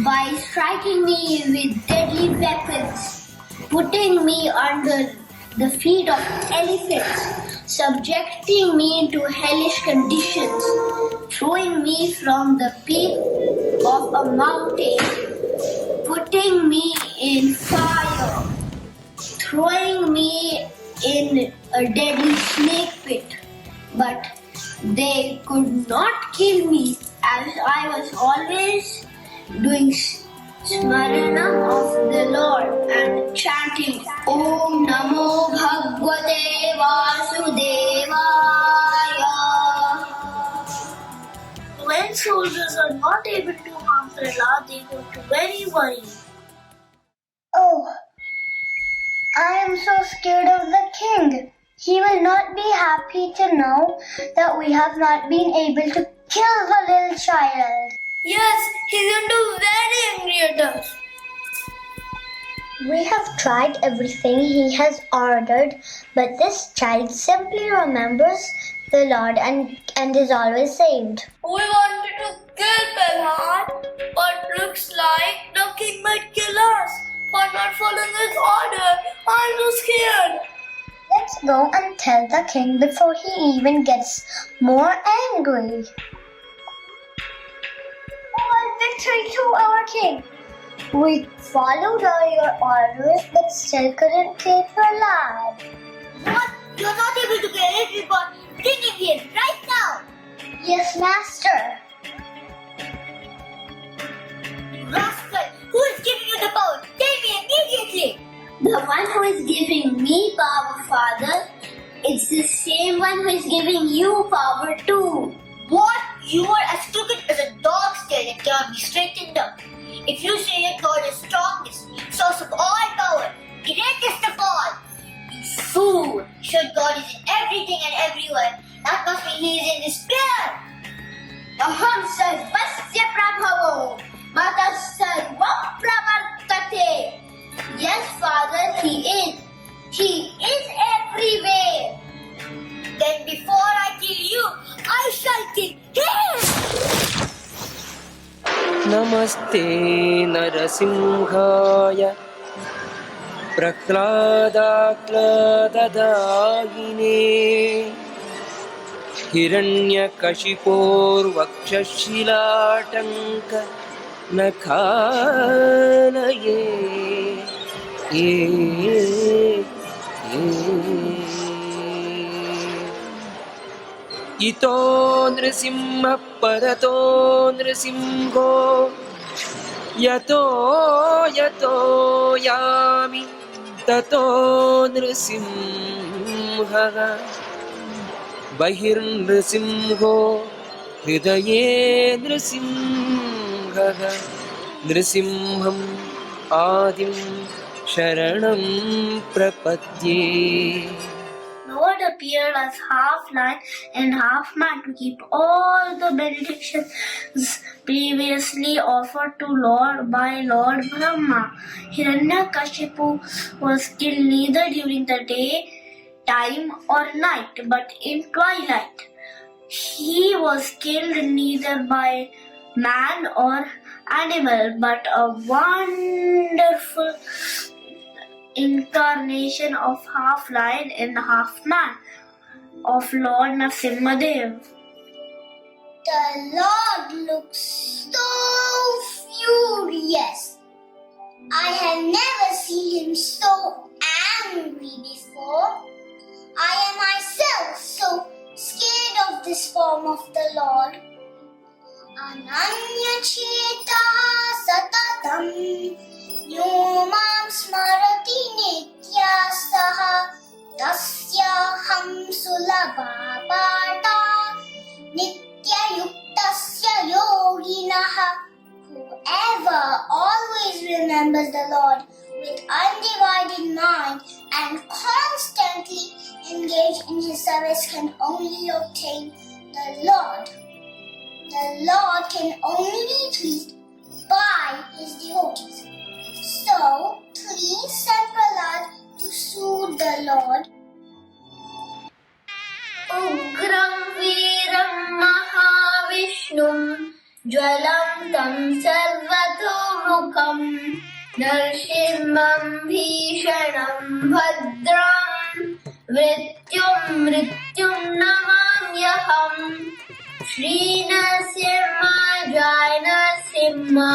by striking me with deadly weapons, putting me under the feet of elephants, subjecting me to hellish conditions, throwing me from the peak of a mountain, putting me in fire, throwing me in a deadly snake pit. But they could not kill me, as I was always doing Smaranam of the Lord and chanting Om Namo Bhagavate Vasudevaya. When soldiers are not able to harm Prahlad, they go to very worried. Oh, I am so scared of the king. He will not be happy to know that we have not been able to kill the little child. Yes, he's going to be very angry at us. We have tried everything he has ordered, but this child simply remembers the Lord and is always saved. We wanted to kill Prahlad, but looks like the king might kill us for not following his order. I'm so scared. Let's go and tell the king before he even gets more angry. All victory to our king. We followed all your orders but still couldn't kill Prahlad. What? You are not able to kill everyone. Bring him here right now. Yes, master. Rascal, who is giving you the power? Tell me immediately. The one who is giving me power, Father, it's the same one who is giving you power too. What? You are as crooked as a dog's tail and cannot be straightened up. If you say your God is strongest, source of all power, greatest of all, you fool! Sure, God is in everything and everywhere. That must mean He is in despair. Aham sarvasya prabhavo, mata sarvam pravartate. Yes, Father, He is. He is नमस्ते नरसिंहाय प्रह्लादाक्लददायिने हिरण्यकशिपोर्वक्षशिलाटङ्क नखानये इतो नृसिंहः परतो नृसिंहो यतो यतो यामि ततो नृसिंहः बहिर्नृसिंहो हृदये नृसिंहः नृसिंहम् आदिं शरणं प्रपद्ये. Lord appeared as half lion and half man to keep all the benedictions previously offered to Lord by Lord Brahma. Hiranyakashipu was killed neither during the day time or night, but in twilight. He was killed neither by man or animal, but a wonderful incarnation of half lion and half man of Lord Narasimhadev. The Lord looks so furious. I have never seen him so angry before. I am myself so scared of this form of the Lord. Ananya cheta satatam Yomam smarati nitya saha Dasyam sulabhabata Nitya yuktasya yoginaha. Whoever always remembers the Lord with undivided mind and constantly engaged in his service can only obtain the Lord. The Lord can only be pleased by his devotees. So, please send Prahlad to soothe the Lord. Ugram Veeram Mahavishnum Jwalam Tam Sarvatomukam Narsimham Bhishanam Bhadram Mrityum Namamyaham Shree Narasimha Jai Narasimha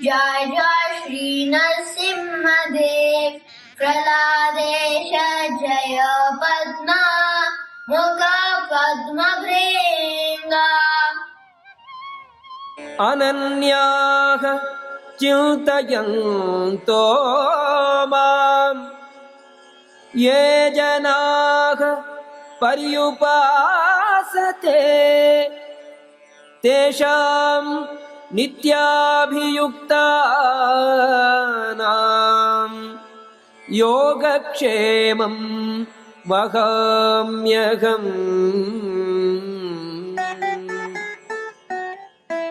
Jai Jai Shree Narasimha Dev Prahladesha Jaya Padma Mukha Padma Bhringa. अनन्याः चिन्तयन्तो मां ये जनाः पर्युपासते तेषां नित्याभियुक्तानां योगक्षेमं वहाम्यहम्.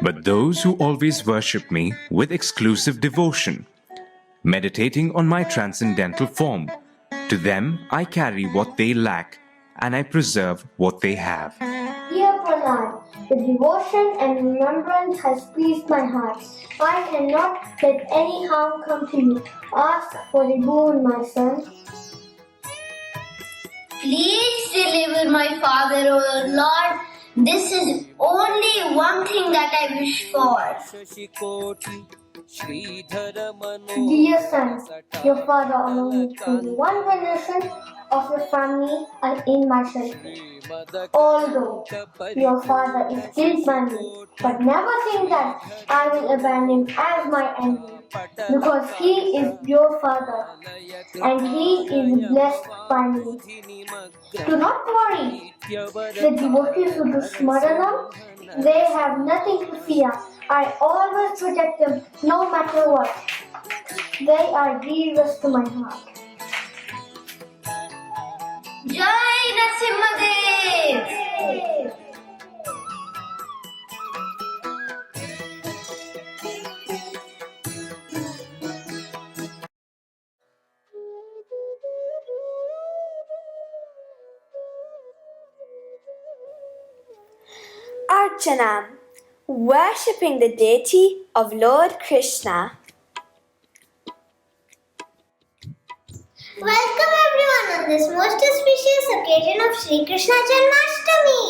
But those who always worship me with exclusive devotion, meditating on my transcendental form, to them I carry what they lack and I preserve what they have. Dear Prahlad, the devotion and remembrance has pleased my heart. I cannot let any harm come to you. Ask for the boon, my son. Please deliver my father, O Lord. This is only one thing that I wish for. Dear son, your father alone with only one relation of your family are in myself. Although your father is killed by me, but never think that I will abandon him as my enemy, because he is your father and he is blessed by me. Do not worry. The devotees who do Smaranam, they have nothing to fear. I always protect them no matter what. They are dearest to my heart. Jai Narasimhadev! Arcanam, worshipping the deity of Lord Krishna. Welcome everyone on this most auspicious occasion of Shri Krishna Janmastami.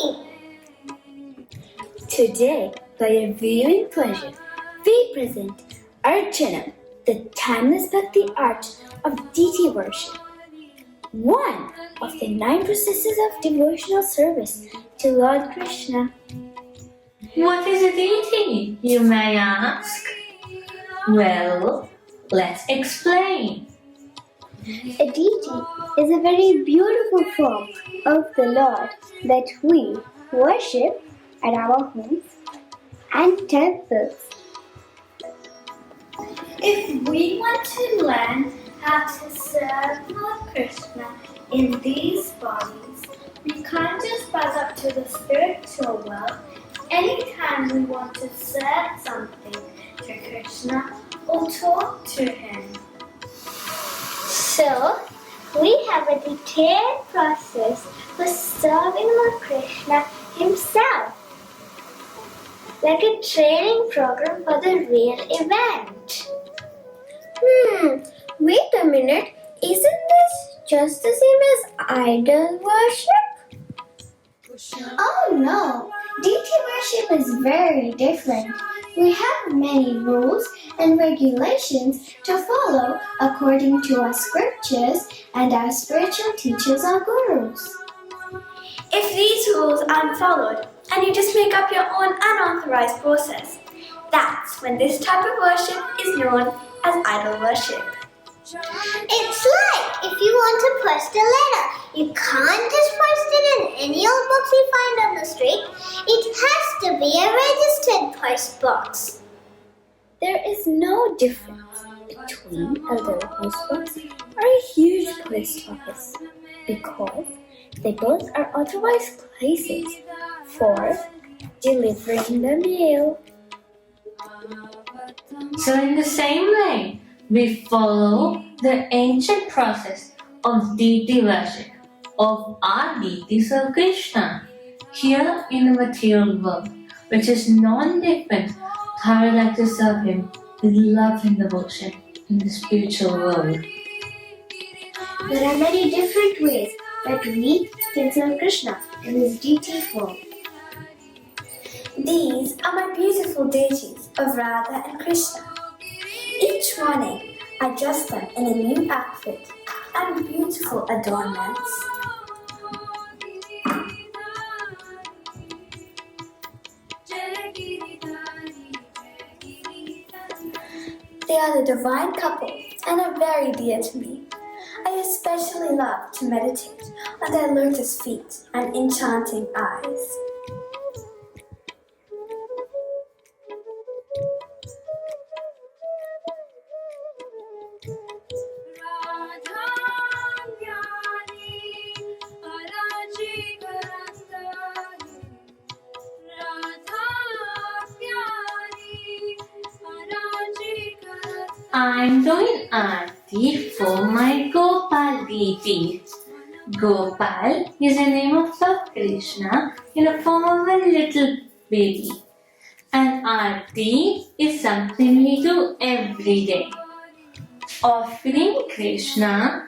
Today, by your viewing pleasure, we present Arcanam, the timeless bhakti art of deity worship. One of the 9 processes of devotional service to Lord Krishna. What is a deity, you may ask? Well, let's explain. A deity is a very beautiful form of the Lord that we worship at our homes and temples. If we want to learn how to serve Lord Krishna in these bodies, we can't just buzz up to the spiritual world anytime we want to serve something to Krishna or talk to him. So, we have a detailed process for serving Lord Krishna himself, like a training program for the real event. Wait a minute, isn't this just the same as idol worship? Oh no, deity worship is very different. We have many rules and regulations to follow according to our scriptures and our spiritual teachers or gurus. If these rules aren't followed and you just make up your own unauthorized process, that's when this type of worship is known as idol worship. It's like if you want to post a letter, you can't just post it in any old box you find on the street. It has to be a registered post box. There is no difference between a little post box or a huge post office because they both are authorized places for delivering the mail. So in the same way, we follow the ancient process of deity worship of our deity Sir Krishna here in the material world, which is non-different how we like to serve him with love and devotion in the spiritual world. There are many different ways that we can serve Krishna in his deity form. These are my beautiful deities of Radha and Krishna. Each morning, I dress them in a new outfit and beautiful adornments. They are the divine couple and are very dear to me. I especially love to meditate on their lotus feet and enchanting eyes. I'm doing Aarti for my Gopal deity. Gopal is the name of Lord Krishna in the form of a little baby. And Aarti is something we do every day. Offering Krishna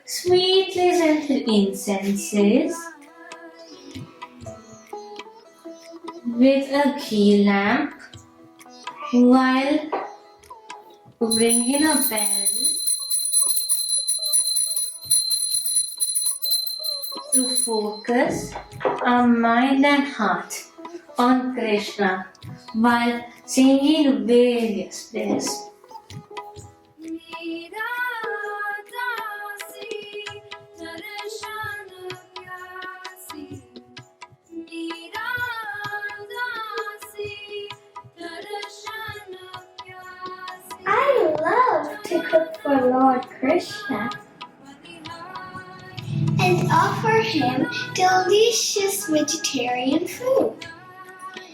sweetly scented incenses with a ghee lamp while ringing a bell to focus our mind and heart on Krishna while singing various prayers. I love to cook for Lord Krishna and offer him delicious vegetarian food.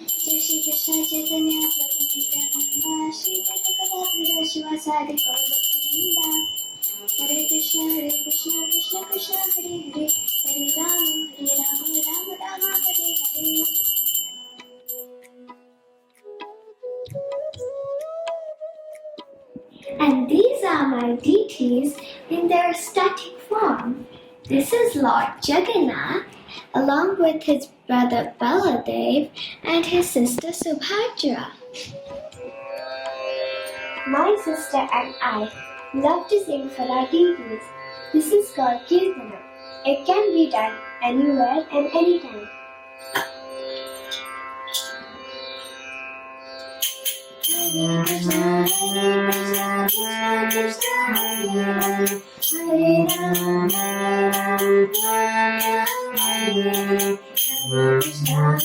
Shri Krishna Chaitanya Prabhu Nityananda Shri Advaita Shiva Sadi Gaura Hare Krishna Krishna Krishna Hare Hare Hare Rama Rama Hare Hare. And these are my deities in their static form. This is Lord Jagannath, along with his brother Baladev and his sister Subhadra. My sister and I love to sing for our deities. This is called Kirtanam. It can be done anywhere and anytime. Hare Krishna, Krishna Krishna, Hare Rama, Hare Rama, Hare Krishna,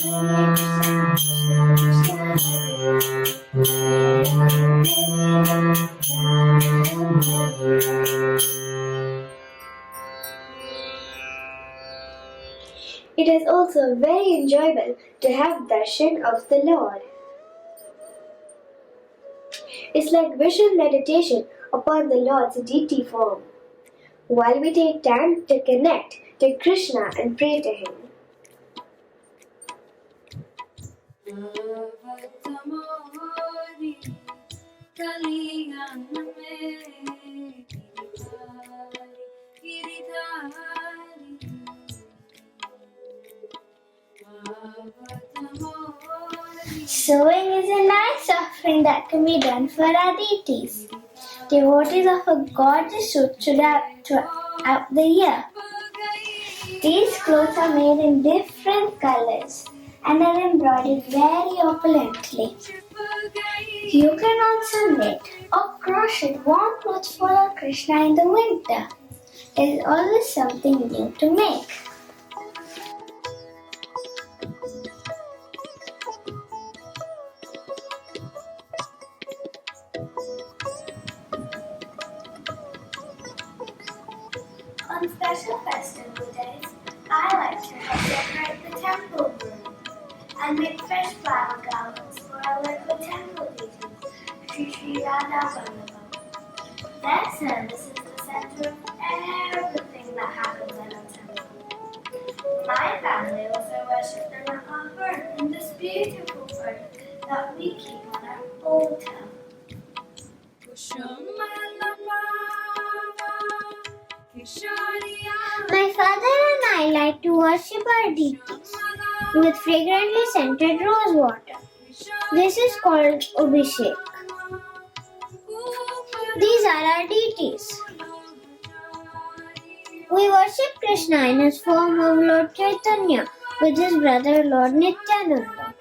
It is also very enjoyable to have darshan of the Lord. It's like visual meditation upon the Lord's deity form, while we take time to connect to Krishna and pray to Him. Sowing is a nice offering that can be done for our deities. Devotees offer gorgeous suits throughout the year. These clothes are made in different colors and are embroidered very opulently. You can also knit or crochet warm clothes for Lord Krishna in the winter. There is always something new to make. On special festival days, I like to help decorate the temple room and make fresh flower garlands for our local temple deities, Shree Radha Vandanam. Their service is the center of everything that happens at our temple. My family also worships them at our home in this beautiful fort that we keep on our altar. My father and I like to worship our deities with fragrantly scented rose water. This is called Abhishek. These are our deities. We worship Krishna in his form of Lord Chaitanya with his brother Lord Nityananda.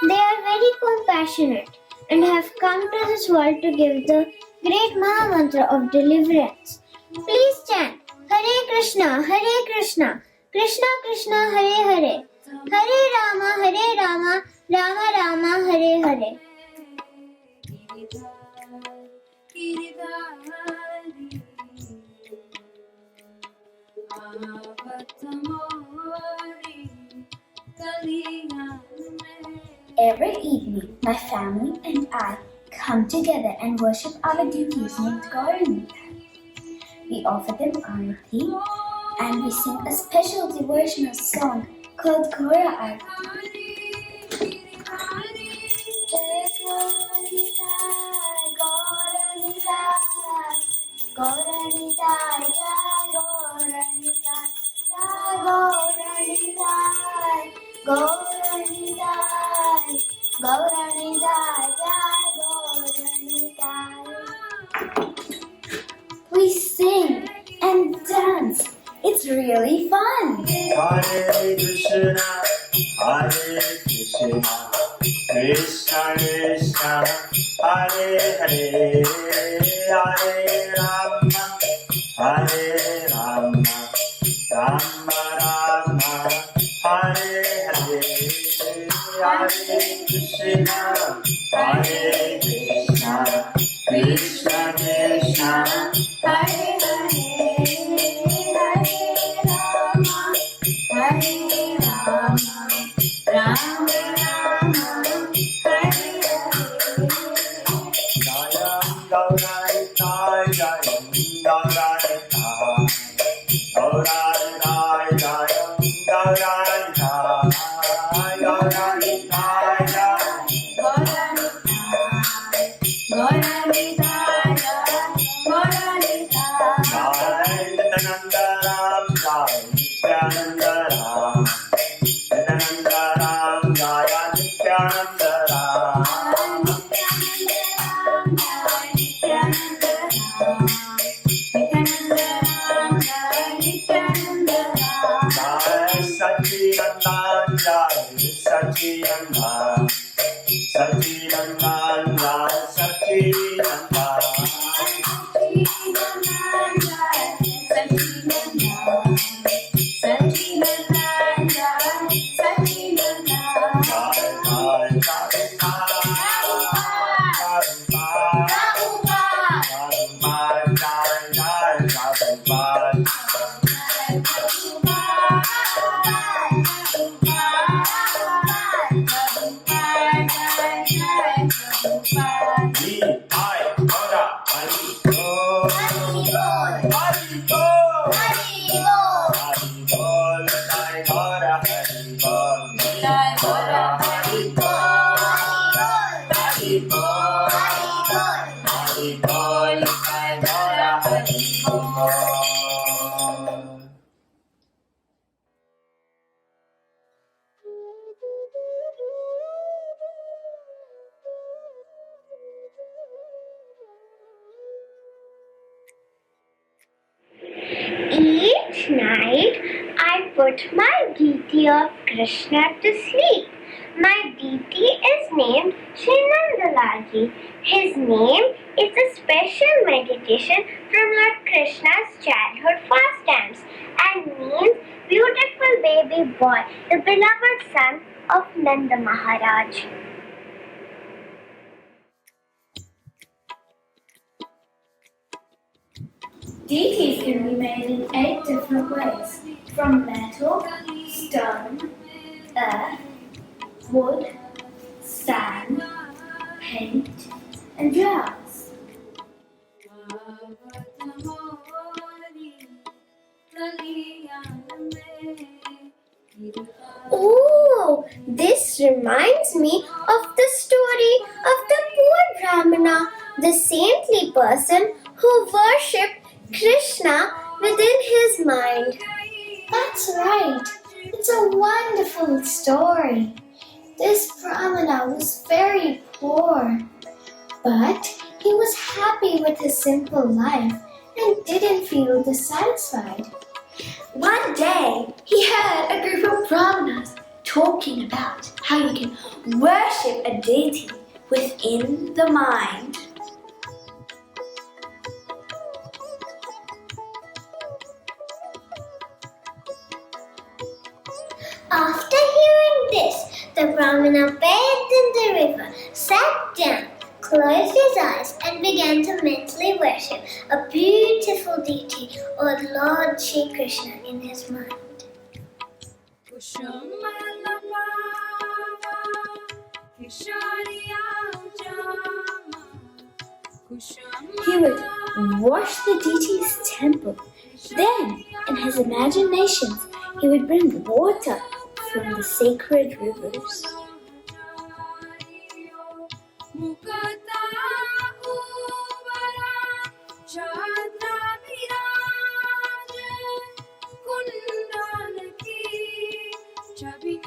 They are very compassionate and have come to this world to give the great Maha Mantra of deliverance. Please chant Hare Krishna, Krishna Krishna, Hare Hare, Hare Rama, Rama Rama, Hare Hare. Every evening, my family and I come together and worship our deities named Ganesha. We offer them Aaradhya and we sing a special devotional song called Gora Arti. We sing and dance. It's really fun. Hare Krishna, Krishna Krishna, Hare Hare, Hare Rama, Rama Rama, Hare Hare, Hare Krishna, Krishna Krishna, Hare Each night I put my deity of Krishna to sleep. My deity is named Srinandalaji. His name is a special meditation from Lord Krishna's childhood pastimes and means beautiful baby boy, the beloved son of Nanda Maharaj. Deities can be made in 8 different ways, from metal, stone, earth, wood, sand, paint, and glass. Oh, this reminds me of the story of the poor Brahmana, the saintly person who worshipped Krishna within his mind. That's right. It's a wonderful story. This Brahmana was very poor, but he was happy with his simple life and didn't feel dissatisfied. One day, he heard a group of Brahmanas talking about how you can worship a deity within the mind. After hearing this, the Brahmana bathed in the river, sat down, closed his eyes, and began to mentally worship a beautiful deity or Lord Shri Krishna in his mind. He would wash the deity's temple. Then, in his imaginations, he would bring water from the sacred rivers.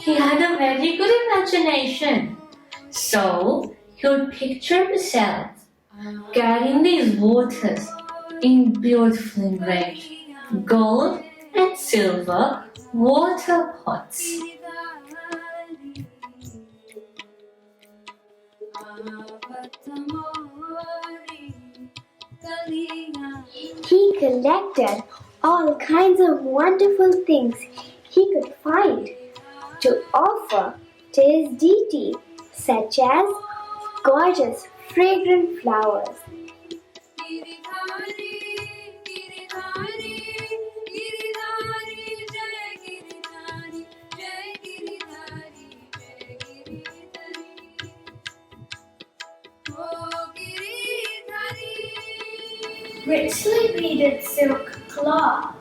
He had a very good imagination. So he would picture himself carrying these waters in beautiful engraved gold and silver water pots. He collected all kinds of wonderful things he could find to offer to his deity, such as gorgeous, fragrant flowers. Richly beaded silk cloth,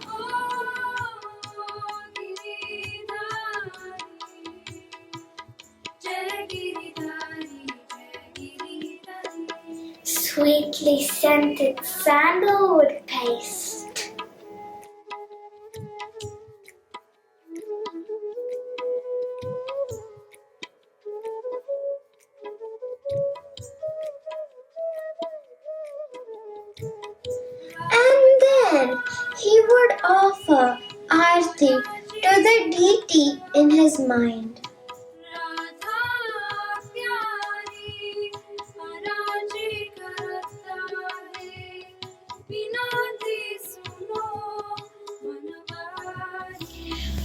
Sweetly scented sandalwood paste. And then he would offer Aarti to the deity in his mind.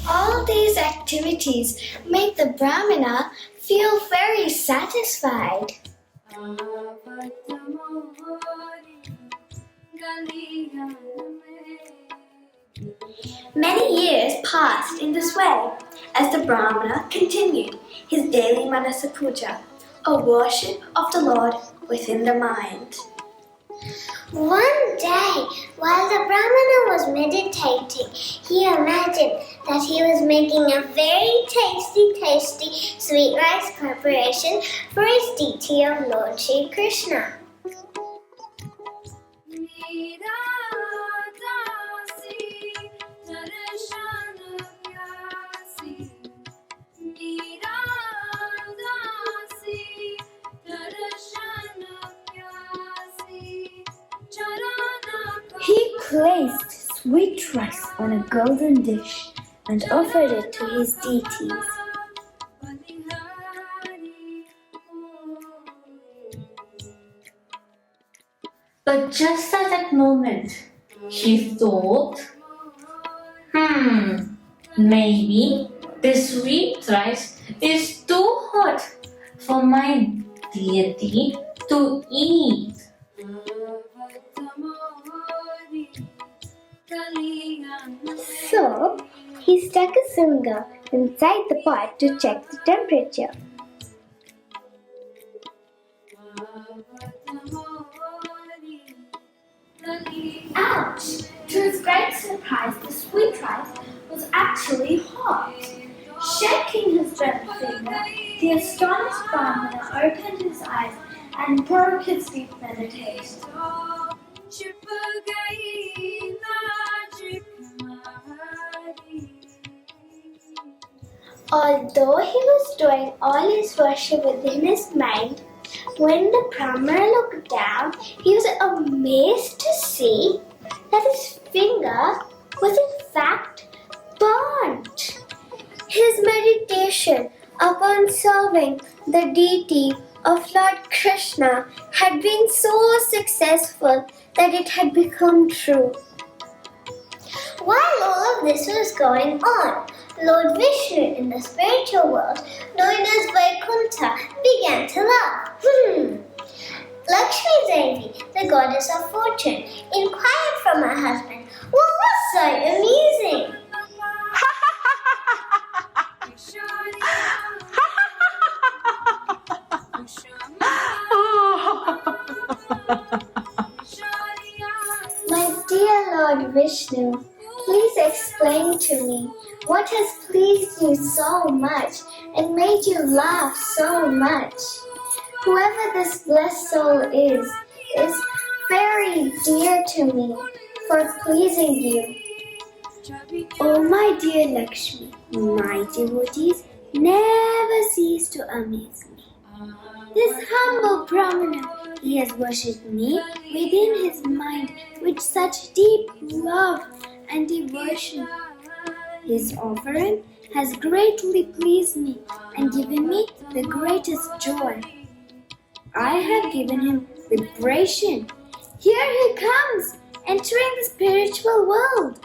All these activities made the Brahmana feel very satisfied. Many years passed in this way as the Brahmana continued his daily Manasa Puja, a worship of the Lord within the mind. One day, while the Brahmana was meditating, he imagined that he was making a very tasty sweet rice preparation for his deity of Lord Shri Krishna. He placed sweet rice on a golden dish and offered it to his deities. But just at that moment, he thought, maybe this sweet rice is too hot for my deity to eat. So, he stuck his finger inside the pot to check the temperature. Ouch! To his great surprise, the sweet rice was actually hot. Shaking his dreaded finger, the astonished Brahmana opened his eyes and broke his deep meditation. Although he was doing all his worship within his mind, when the Brahmana looked down, he was amazed to see that his finger was in fact burnt. His meditation upon serving the deity of Lord Krishna had been so successful that it had become true. While all of this was going on, Lord Vishnu in the spiritual world, known as Vaikuntha, began to laugh. Lakshmi Devi, the goddess of fortune, inquired from her husband, "What was so amusing?" My dear Lord Vishnu, please explain to me what has pleased you so much and made you laugh so much. Whoever this blessed soul is very dear to me for pleasing you. Oh my dear Lakshmi, my devotees never cease to amaze me. This humble Brahmana, he has worshipped me within his mind with such deep love and devotion. His offering has greatly pleased me and given me the greatest joy. I have given him liberation. Here he comes, entering the spiritual world.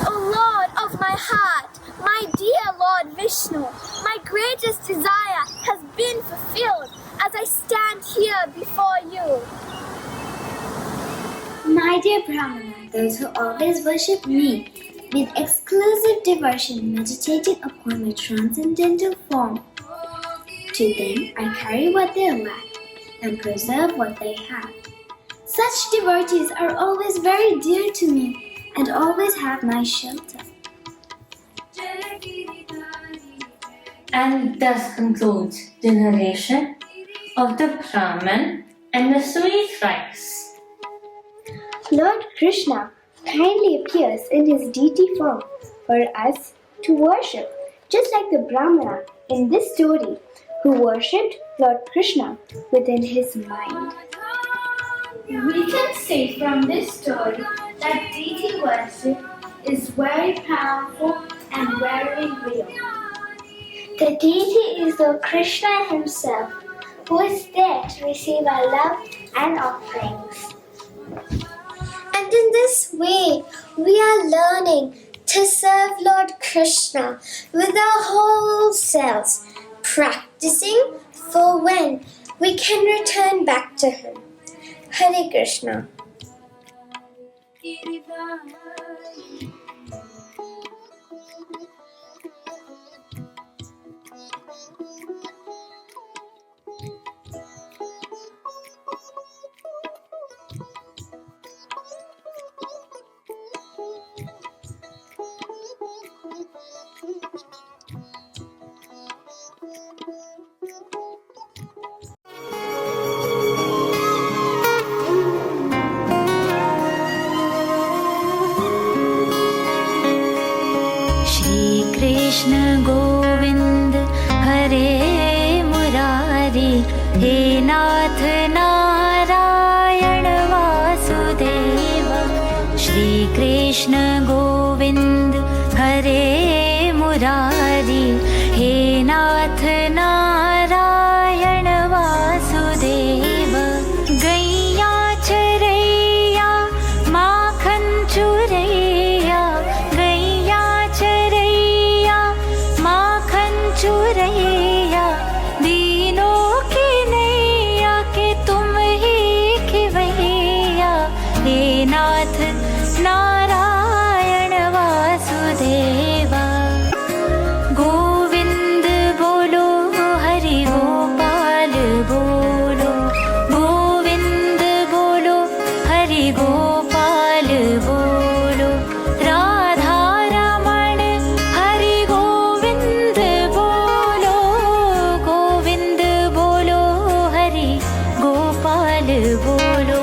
O Lord of my heart, my dear Lord Vishnu, my greatest desire has been fulfilled as I stand here before you. My dear Brahmana, those who always worship me with exclusive devotion, meditating upon my transcendental form, to them I carry what they lack and preserve what they have. Such devotees are always very dear to me and always have my shelter. And thus concludes the narration of the Brahman and the sweet rice. Lord Krishna kindly appears in his deity form for us to worship, just like the Brahmana in this story who worshipped Lord Krishna within his mind. We can see from this story that deity worship is very powerful and very real. The deity is Lord Krishna himself, who is there to receive our love and offerings. And in this way, we are learning to serve Lord Krishna with our whole selves, practicing for when we can return back to him. Hare Krishna. Krishna Govind हरे मुरारी हे नाथ नारायण वासुदेव श्री कृष्ण गोविंद हरे मुरारी, हे नाथ नारायण वासुदेव। गैया चरैया माखन चुरैया, गैया चरैया माखन चुरैया, दीनों की नैया के तुम ही खिवैया, हे नाथ नारायण वासुदेवा। गोविंद बोलो हरि गोपाल बोलो, गोविंद बोलो हरि गोपाल बोलो, राधा रमण हरि गोविंद बोलो, गोविंद बोलो हरि गोपाल बोलो।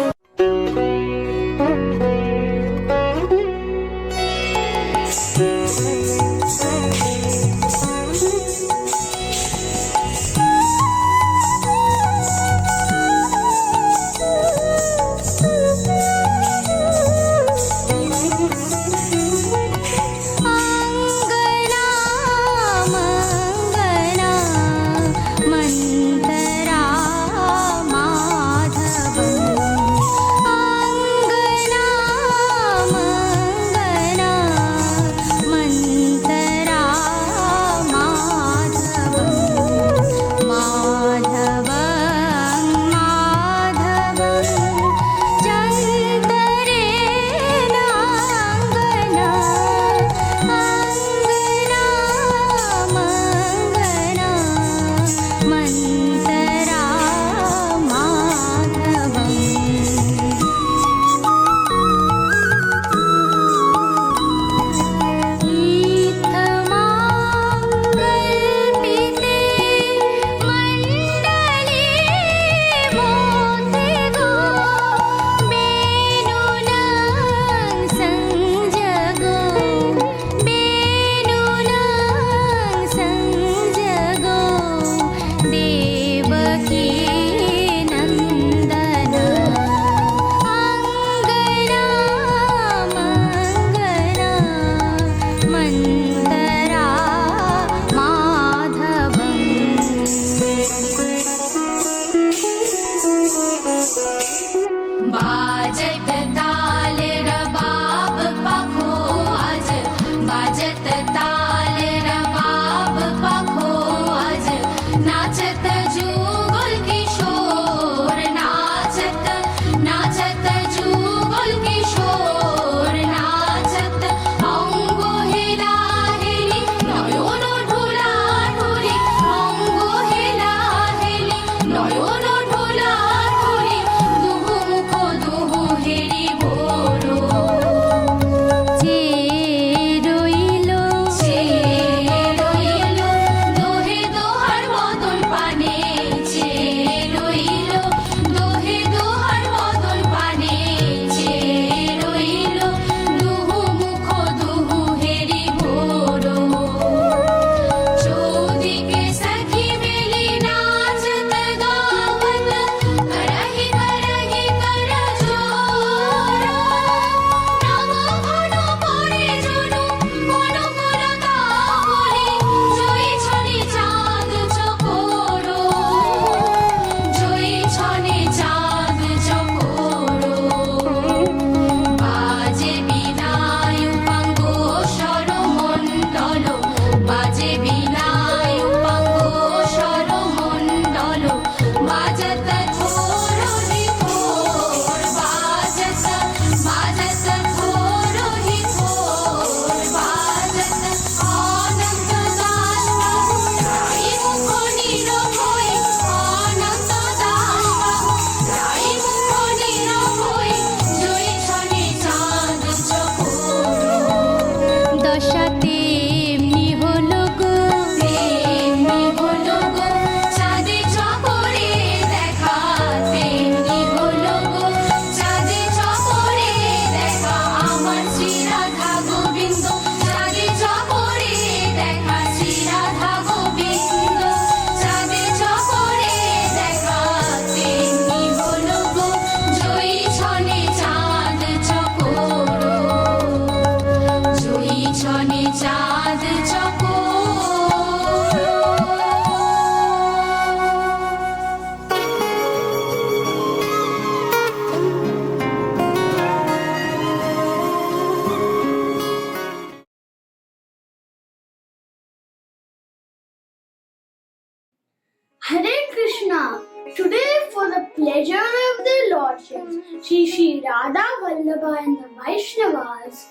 Shri Radha Vallabha and the Vaishnavas,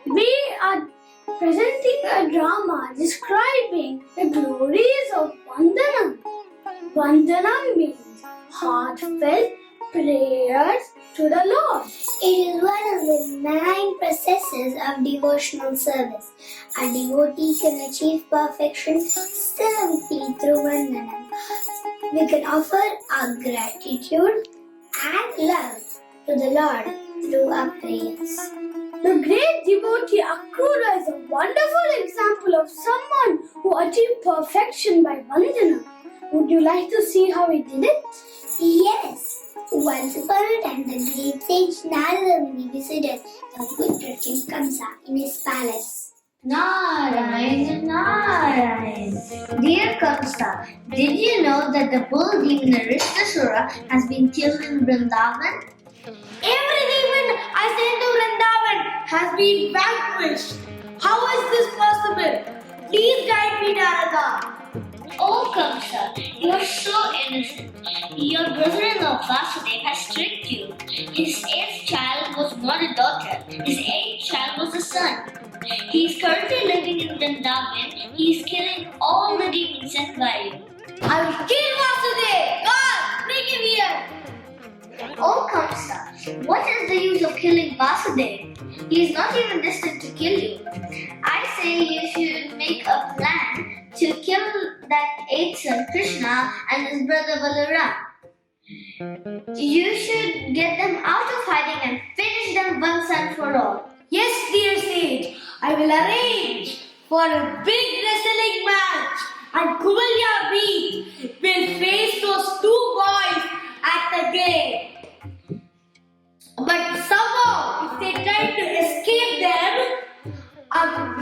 we are presenting a drama describing the glories of Vandanam. Vandanam means heartfelt prayers to the Lord. It is one of the 9 processes of devotional service. A devotee can achieve perfection simply through Vandanam. We can offer our gratitude and love to the Lord through our prayers. The great devotee Akrura is a wonderful example of someone who achieved perfection by Vandanam. Would you like to see how he did it? Yes. Once upon a time, the great sage Narada visited the good king Kamsa in his palace. Narayan, Narayan. Dear Kamsa, did you know that the bull demon Aristasura has been killed in Vrindavan? Every demon I sent to Vrindavan has been vanquished. How is this possible? Please guide me, Narada. Oh Kamsa, you are so innocent. Your brother-in-law Vasudev has tricked you. His 8th child was not a daughter. His 8th child was a son. He is currently living in Vrindavan. He is killing all the demons sent by you. I will kill Vasudev. God, bring him here. Oh Kamsa, what is the use of killing Vasudev? He is not even destined to kill you. I say you should make a plan to kill that 8th son Krishna and his brother Balaram. You should get them out of hiding and finish them once and for all. Yes, dear sage, I will arrange for a big wrestling match and Kubalya Beat will face those 2 boys at the gate. But somehow, if they try to escape them,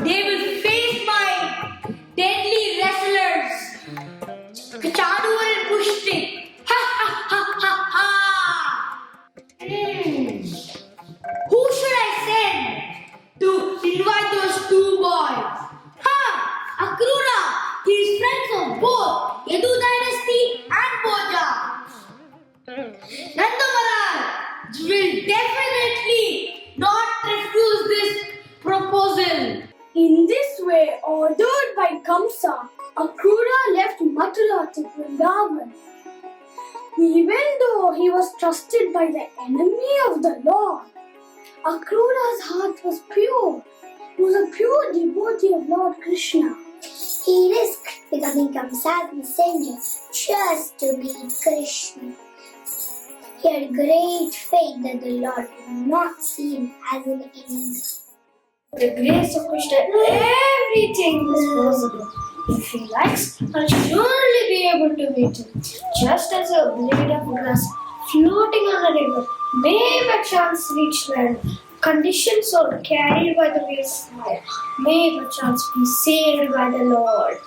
they will face my deadly wrestlers, Kachanu and Pushti. Ha ha ha ha ha! Who should I send to invite those 2 boys? Akrura! He is friends of both Yadu dynasty and Bhajan. Nandavaraj will definitely not refuse this proposal. In this way, ordered by Kamsa, Akrura left Mathura to Vrindavan. Even though he was trusted by the enemy of the Lord, Akrura's heart was pure. He was a pure devotee of Lord Krishna. He risked becoming Kamsa's messenger just to meet Krishna. He had great faith that the Lord would not see him as an enemy. With the grace of Krishna, everything is possible. If he likes, I'll surely be able to meet him. Just as a blade of grass floating on the river may by chance reach land, conditioned soul carried by the waves may by chance be saved by the Lord.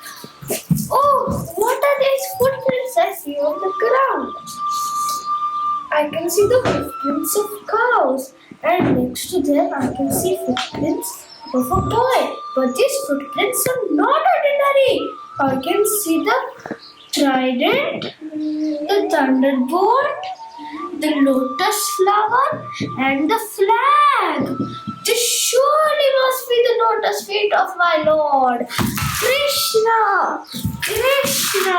Oh, what are these footprints I see on the ground? I can see the footprints of cows, and next to them I can see footprints of a boy. But these footprints are not ordinary. I can see the trident, the thunderbolt, the lotus flower, and the flag. This surely must be the lotus feet of my Lord. Krishna! Krishna!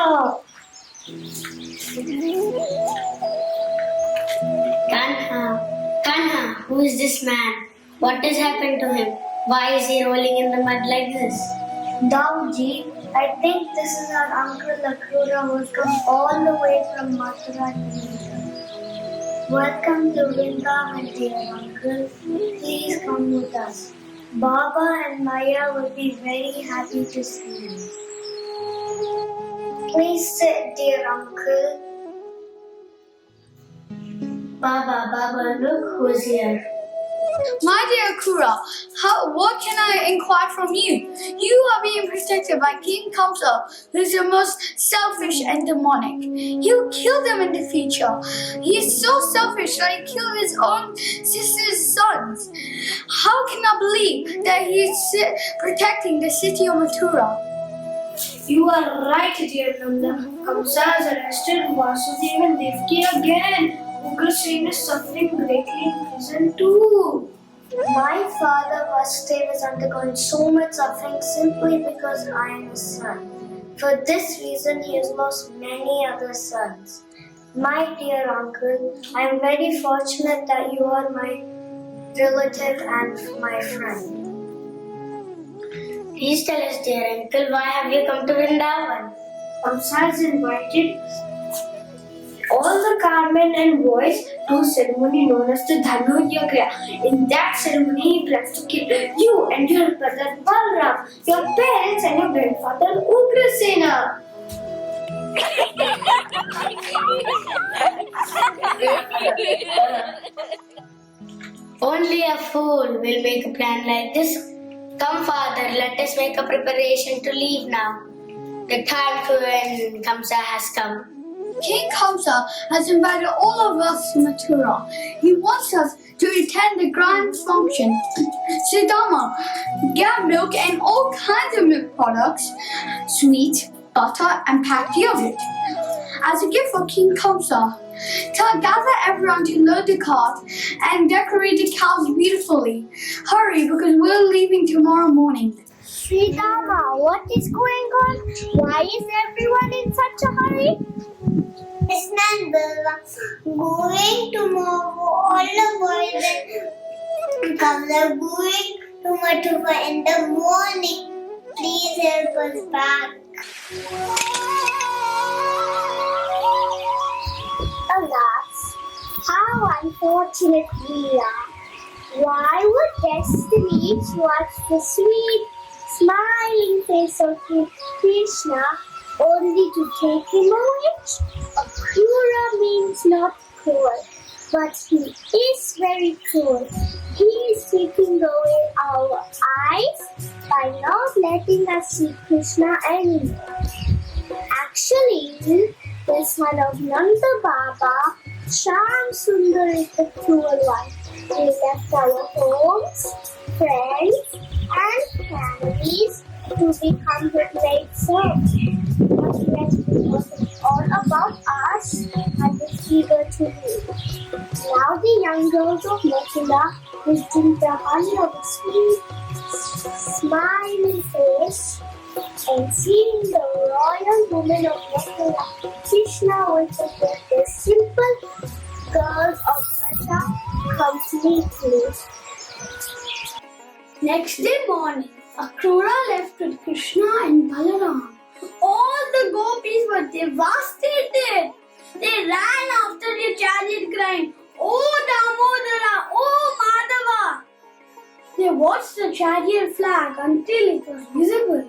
Kanha, who is this man? What has happened to him? Why is he rolling in the mud like this? Dauji, I think this is our uncle Akrura who has come all the way from Mathura to Vrindavan. Welcome to Vrindavan, dear uncle. Please come with us. Baba and Maya will be very happy to see you. Please sit, dear uncle. Baba, look who's here. My dear Kura, what can I inquire from you? You are being protected by King Kamsa, who is the most selfish and demonic. He'll kill them in the future. He is so selfish that he killed his own sister's sons. How can I believe that he is protecting the city of Mathura? You are right, dear Nanda. Kamsa has arrested Vasudev and Devaki again. Ugrasena is suffering greatly in prison too. My father Vasudeva is undergoing so much suffering simply because I am his son. For this reason, he has lost many other sons. My dear uncle, I am very fortunate that you are my relative and my friend. Please tell us, dear uncle, why have you come to Vrindavan? Kamsa has invited all the carmen and boys to a ceremony known as the Dhanu Yagya. In that ceremony, he plans to kill you and your brother Balram, your parents and your grandfather Ugrasena. Only a fool will make a plan like this. Come, father, let us make a preparation to leave now. The time to end Kamsa has come. King Kamsa has invited all of us to Mathura. He wants us to attend the grand function. Siddharma gave milk and all kinds of milk products, sweet, butter, and packed yogurt. As a gift for King Kamsa, gather everyone to load the cart and decorate the cows beautifully. Hurry, because we're leaving tomorrow morning. Sridhama, what is going on? Why is everyone in such a hurry? Going tomorrow, all the boys and girls are going to Mathura in the morning. Please help us back. Alas, how unfortunate we are. Why would destiny watch the sweet, smiling face of Krishna only to take him away? Akrura means not cruel, but he is very cruel. He is taking away our eyes by not letting us see Krishna anymore. Actually, the son of Nanda Baba, Shyam Sundar is the cruel one. We left our homes, friends, and families to become the great saints. But yet it wasn't all about us and the eager to live. Now the young girls of Mathura will drink the honey of a sweet, smiling face, and seeing the royal woman of Mathura, Krishna will forget the simple girls of Vraja completely. Next day morning, Akrura left with Krishna and Balaram. All the gopis were devastated. They ran after their chariot crying, "Oh Damodara, oh Madhava!" They watched the chariot flag until it was visible.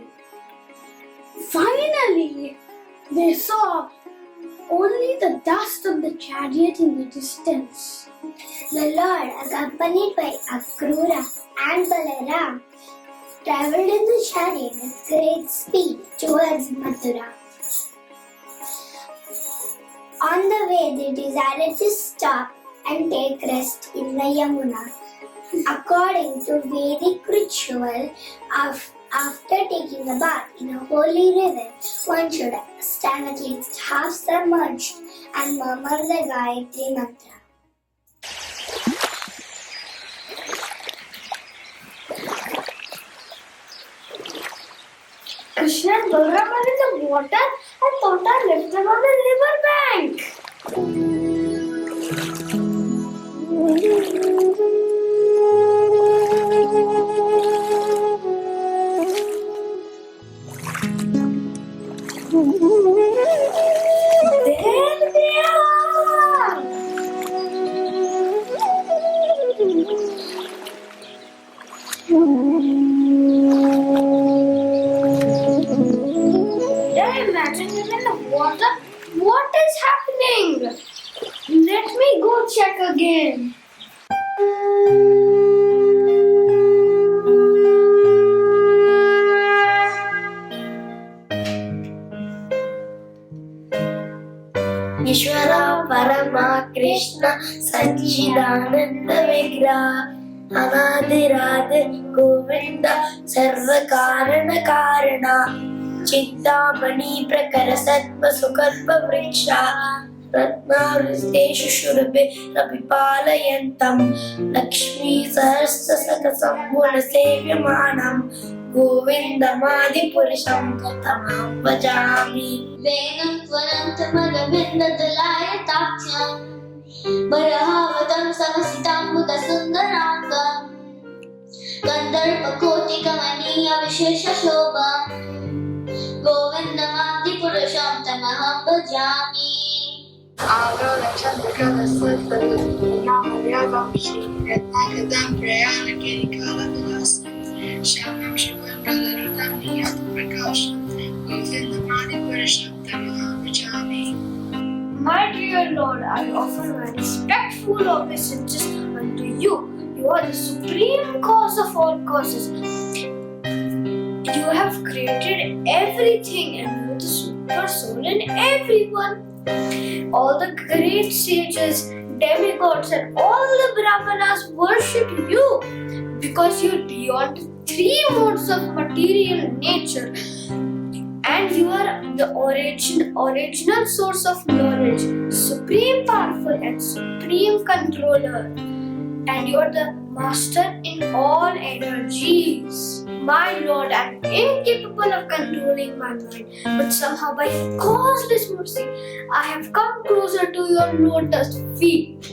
Finally, they saw only the dust of the chariot in the distance. The Lord, accompanied by Akrura and Balaram, travelled in the chariot with great speed towards Mathura. On the way, they decided to stop and take rest in the Yamuna. According to Vedic ritual, after taking a bath in a holy river, one should stand at least half submerged and murmur the Gayatri mantra. Krishna and Balaram are in the water. I thought I left them on the river bank. There they are! Did I imagine them in the water? What is happening? Let me go check again. Ishvara Parama Krishna Satchidananda Vigraha Anadirade Govinda Sarva Karana Karana Chintamani Prakara Satma Sukarpa Vriksha रत्नावृतेषु शुरभिरभिपालयन्तं Lakshmi सहस्रशतसम्पूर्णसेव्यमानं गोविन्दमादिपुरुषं तमहं भजामि वेणं त्वनन्तमदभिन्ददलायताख्यम् बरहावतं समसिताम्बुदसुन्दराङ्गम् गन्धर्वकोटिकमनीयविशेषशोभम् गोविन्दमादिपुरुषं तमहं भजामि Shyamam Shivam Radharatam Niyat Prakasham Govindamadipurusham Tamaham Bhajami. My dear Lord, I offer my respectful obeisances unto you. You are the supreme cause of all causes. You have created everything and you are the super soul in everyone. All the great sages, demigods and all the brahmanas worship you because you are beyond the three modes of material nature. And you are the original source of knowledge, supreme powerful and supreme controller. And you are the master in all energies. My Lord, I am incapable of controlling my mind, but somehow by your causeless mercy, I have come closer to your lotus feet.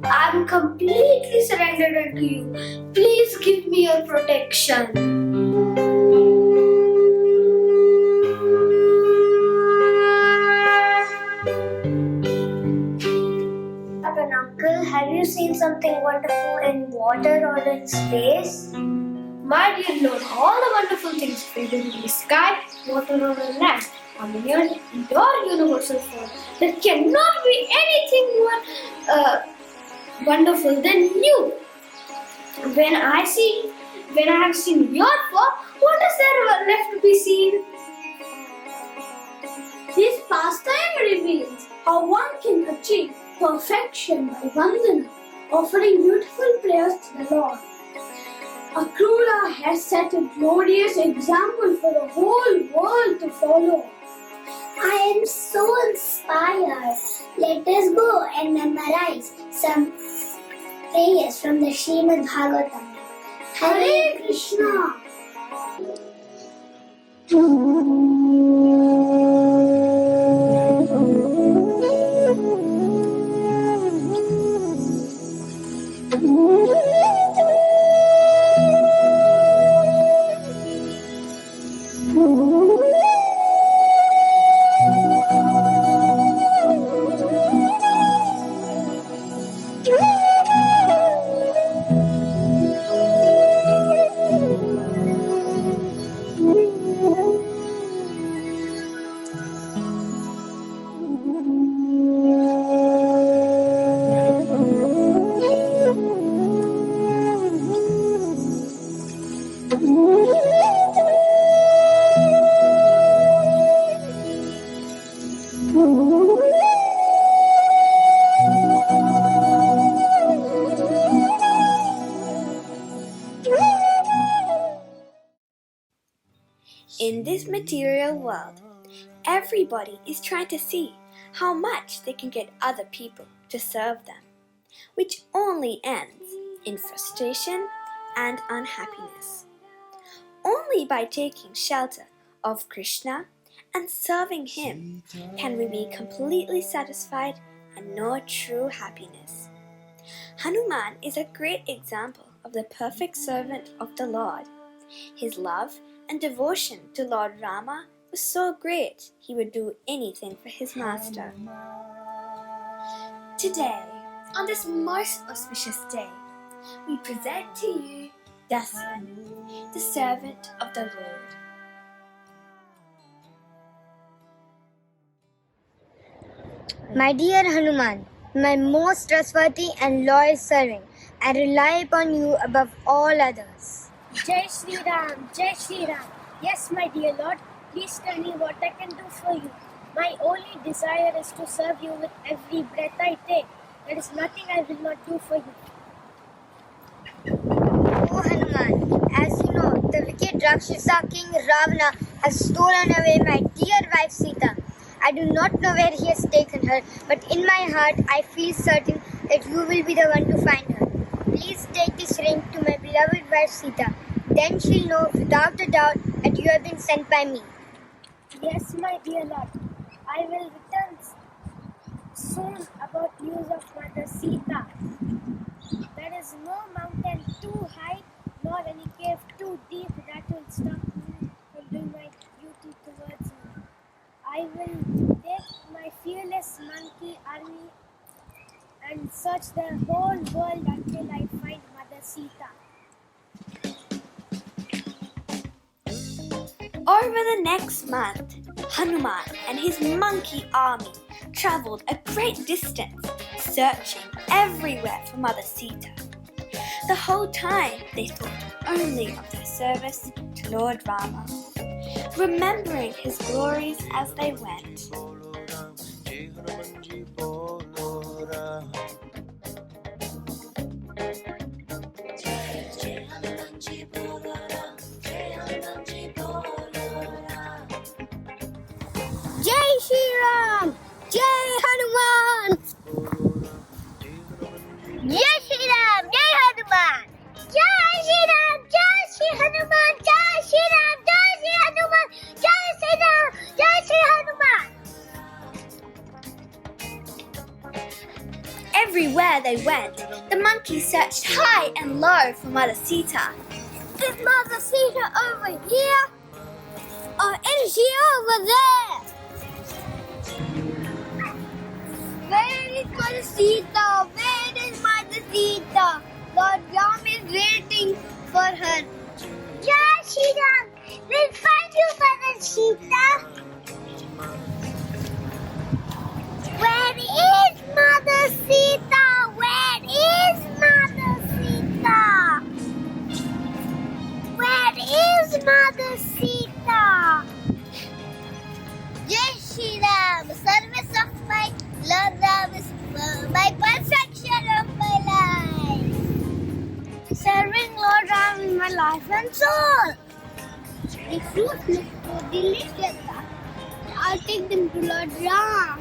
I am completely surrendered unto you. Please give me your protection. Uncle, have you seen something wonderful in water or in space? My dear Lord, all the wonderful things created in the sky, water, or on land are near your universal form. There cannot be anything more wonderful than you. When I have seen your form, what is there left to be seen? This pastime reveals how one can achieve perfection by Vandanam, offering beautiful prayers to the Lord. Akrura has set a glorious example for the whole world to follow. I am so inspired. Let us go and memorize some prayers from the Srimad Bhagavatam. Hare Krishna. In this material world, everybody is trying to see how much they can get other people to serve them, which only ends in frustration and unhappiness. Only by taking shelter of Krishna and serving him can we be completely satisfied and know true happiness. Hanuman is a great example of the perfect servant of the Lord. His love and devotion to Lord Rama was so great he would do anything for his master. Today, on this most auspicious day, we present to you Dasyam, the servant of the Lord. My dear Hanuman, my most trustworthy and loyal servant, I rely upon you above all others. Jai Shri Ram, Jai Shri Ram. Yes, my dear Lord, please tell me what I can do for you. My only desire is to serve you with every breath I take. There is nothing I will not do for you. Oh Hanuman, as you know, the wicked Rakshasa King Ravana has stolen away my dear wife Sita. I do not know where he has taken her, but in my heart I feel certain that you will be the one to find her. Please take this ring to my beloved wife Sita. Then she'll know without a doubt that you have been sent by me. Yes, my dear Lord. I will return soon about news of Mother Sita. There is no mountain too high nor any cave too deep that will stop me from doing my duty towards you. I will take my fearless monkey army and search the whole world until I find Mother Sita. Over the next month, Hanuman and his monkey army traveled a great distance, searching everywhere for Mother Sita. The whole time they thought only of their service to Lord Rama, remembering his glories as they went. Jai Shri Ram! Jai Hanuman! Jai Shri Ram! Jai Hanuman! Jai Shri Ram! Jai Shri Hanuman! Jai Shri Ram! Jai Shri Hanuman! Jai Shri Ram! Jai Shri Hanuman! Everywhere they went, the monkeys searched high and low for Mother Sita. Is Mother Sita over here? Or is she over there? Where is Mother Sita? Where is Mother Sita? Lord Ram is waiting for her. Jai Shri Ram! We'll find you, Mother Sita. Where is Mother Sita? Where is Mother Sita? Where is Mother Sita? Jai Shri Ram, service of my Lord Ram is my perfection of my life. Serving Lord Ram is my life and soul. The fruit looks so delicious. I'll take them to Lord Ram.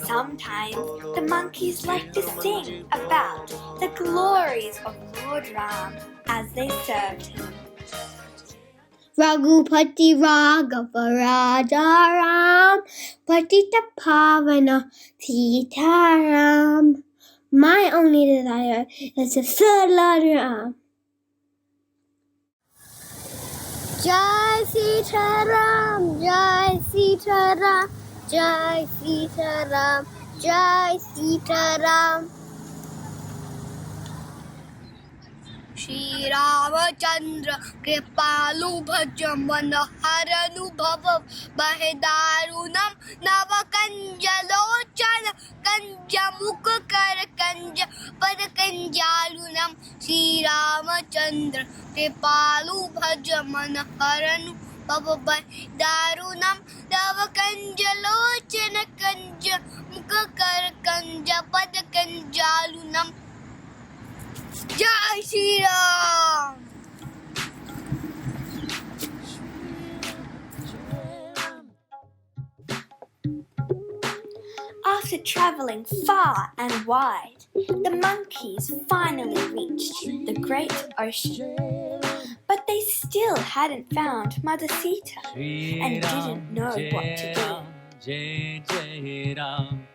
Sometimes the monkeys like to sing about the glories of Lord Ram as they served him. Raghupati Raghava Raja Ram Patita Pavana Sita Ram. My only desire is to serve Lord Ram. Jai Sita Ram, Jai Sita Ram, Jai Sita Ram, Jai Sita Ram. Shri Ramachandra Kripalu Bhajamana Haranu Bhav Bahedarunam Navakanjalochana Kanjamukha Kar Kanja Padakanjalunam Shri Ramachandra Kripalu Bhajamana Haranu Bhav Bahedarunam Navakanjalochana Kanjamukha Kar Kanja Padakanjalunam. Jai Shri Ram! After traveling far and wide, the monkeys finally reached the great ocean. But they still hadn't found Mother Sita and didn't know what to do. Jai Jai Ram,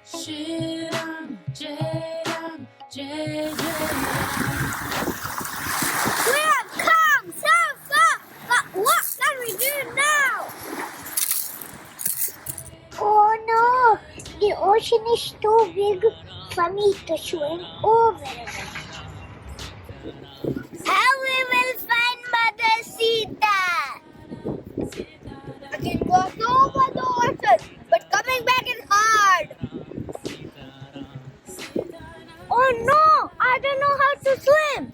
Shri Ram, Jai Ram, Jai Jai Ram. We have come so far, but what can we do now? Oh no, the ocean is too big for me to swim over it. How we will find Mother Sita? I can cross over the ocean, but coming back is hard. Oh no, I don't know how to swim.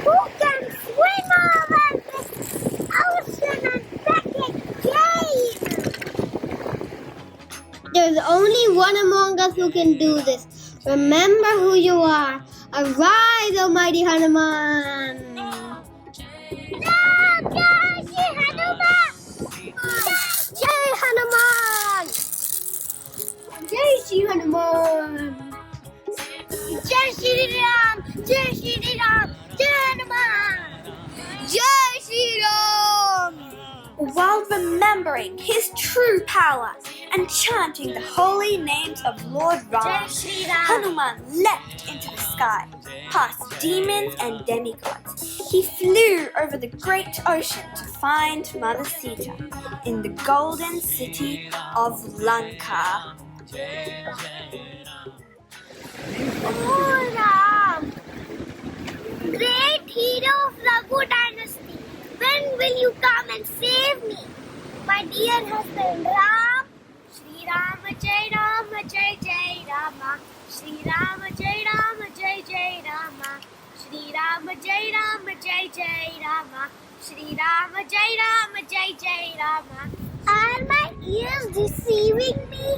Who can swim over the ocean and back again? There's only one among us who can do this. Remember who you are. Arise, Almighty Hanuman. remembering his true power and chanting the holy names of Lord Ram, Hanuman leapt into the sky, past demons and demigods. He flew over the great ocean to find Mother Sita in the golden city of Lanka. Oh Ram, great hero of Raghu dynasty, when will you come and save me? My dear husband Ram, Shri Rama Jai Rama Jai Jai Rama, Shri Rama Jai Rama Jai Jai Rama, Shri Rama Jai Rama Jai Jai Rama, Shri Rama Jai Rama Jai Jai Rama. Are my ears deceiving me?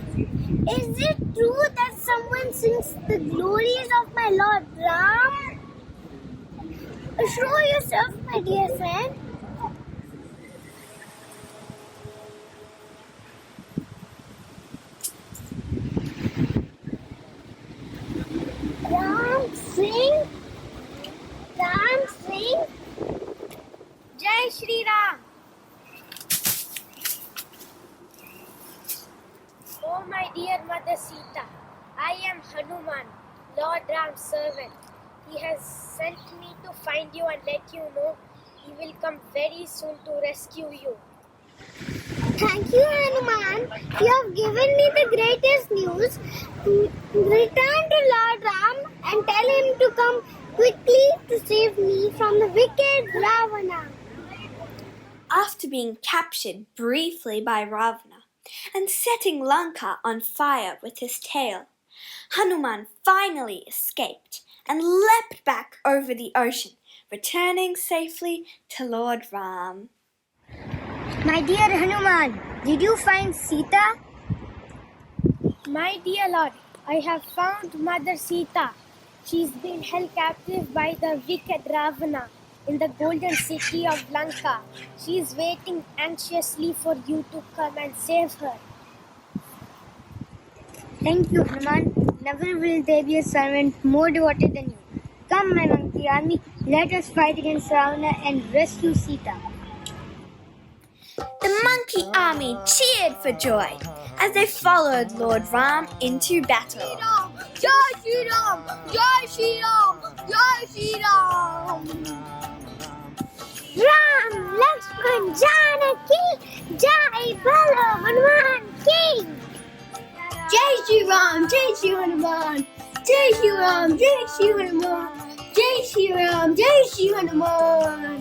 Is it true that someone sings the glories of my Lord Ram? Show yourself, my dear friend. Ram, sing. Ram, sing. Jai Shri Ram. Oh, my dear Mother Sita, I am Hanuman, Lord Ram's servant. He has sent me to find you and let you know he will come very soon to rescue you. Thank you, Hanuman. You have given me the greatest news. Return to Lord Ram and tell him to come quickly to save me from the wicked Ravana. After being captured briefly by Ravana and setting Lanka on fire with his tail, Hanuman finally escaped and leapt back over the ocean, returning safely to Lord Ram. My dear Hanuman, did you find Sita? My dear Lord, I have found Mother Sita. She's been held captive by the wicked Ravana in the golden city of Lanka. She is waiting anxiously for you to come and save her. Thank you, Hanuman. Never will there be a servant more devoted than you. Come, my monkey army, let us fight against Ravana and rescue Sita. The monkey army cheered for joy as they followed Lord Ram into battle. Jai Shri Ram! Jai Shri Ram! Jai Shri Ram! Ram, Lakshman, Janaki, Jai Bala, Hanuman King! Jai Shri Ram! Jai Shri Hanuman! Jai Shri Ram! Jai Shri Hanuman! Jai Shri Ram! Jai Shri Hanuman!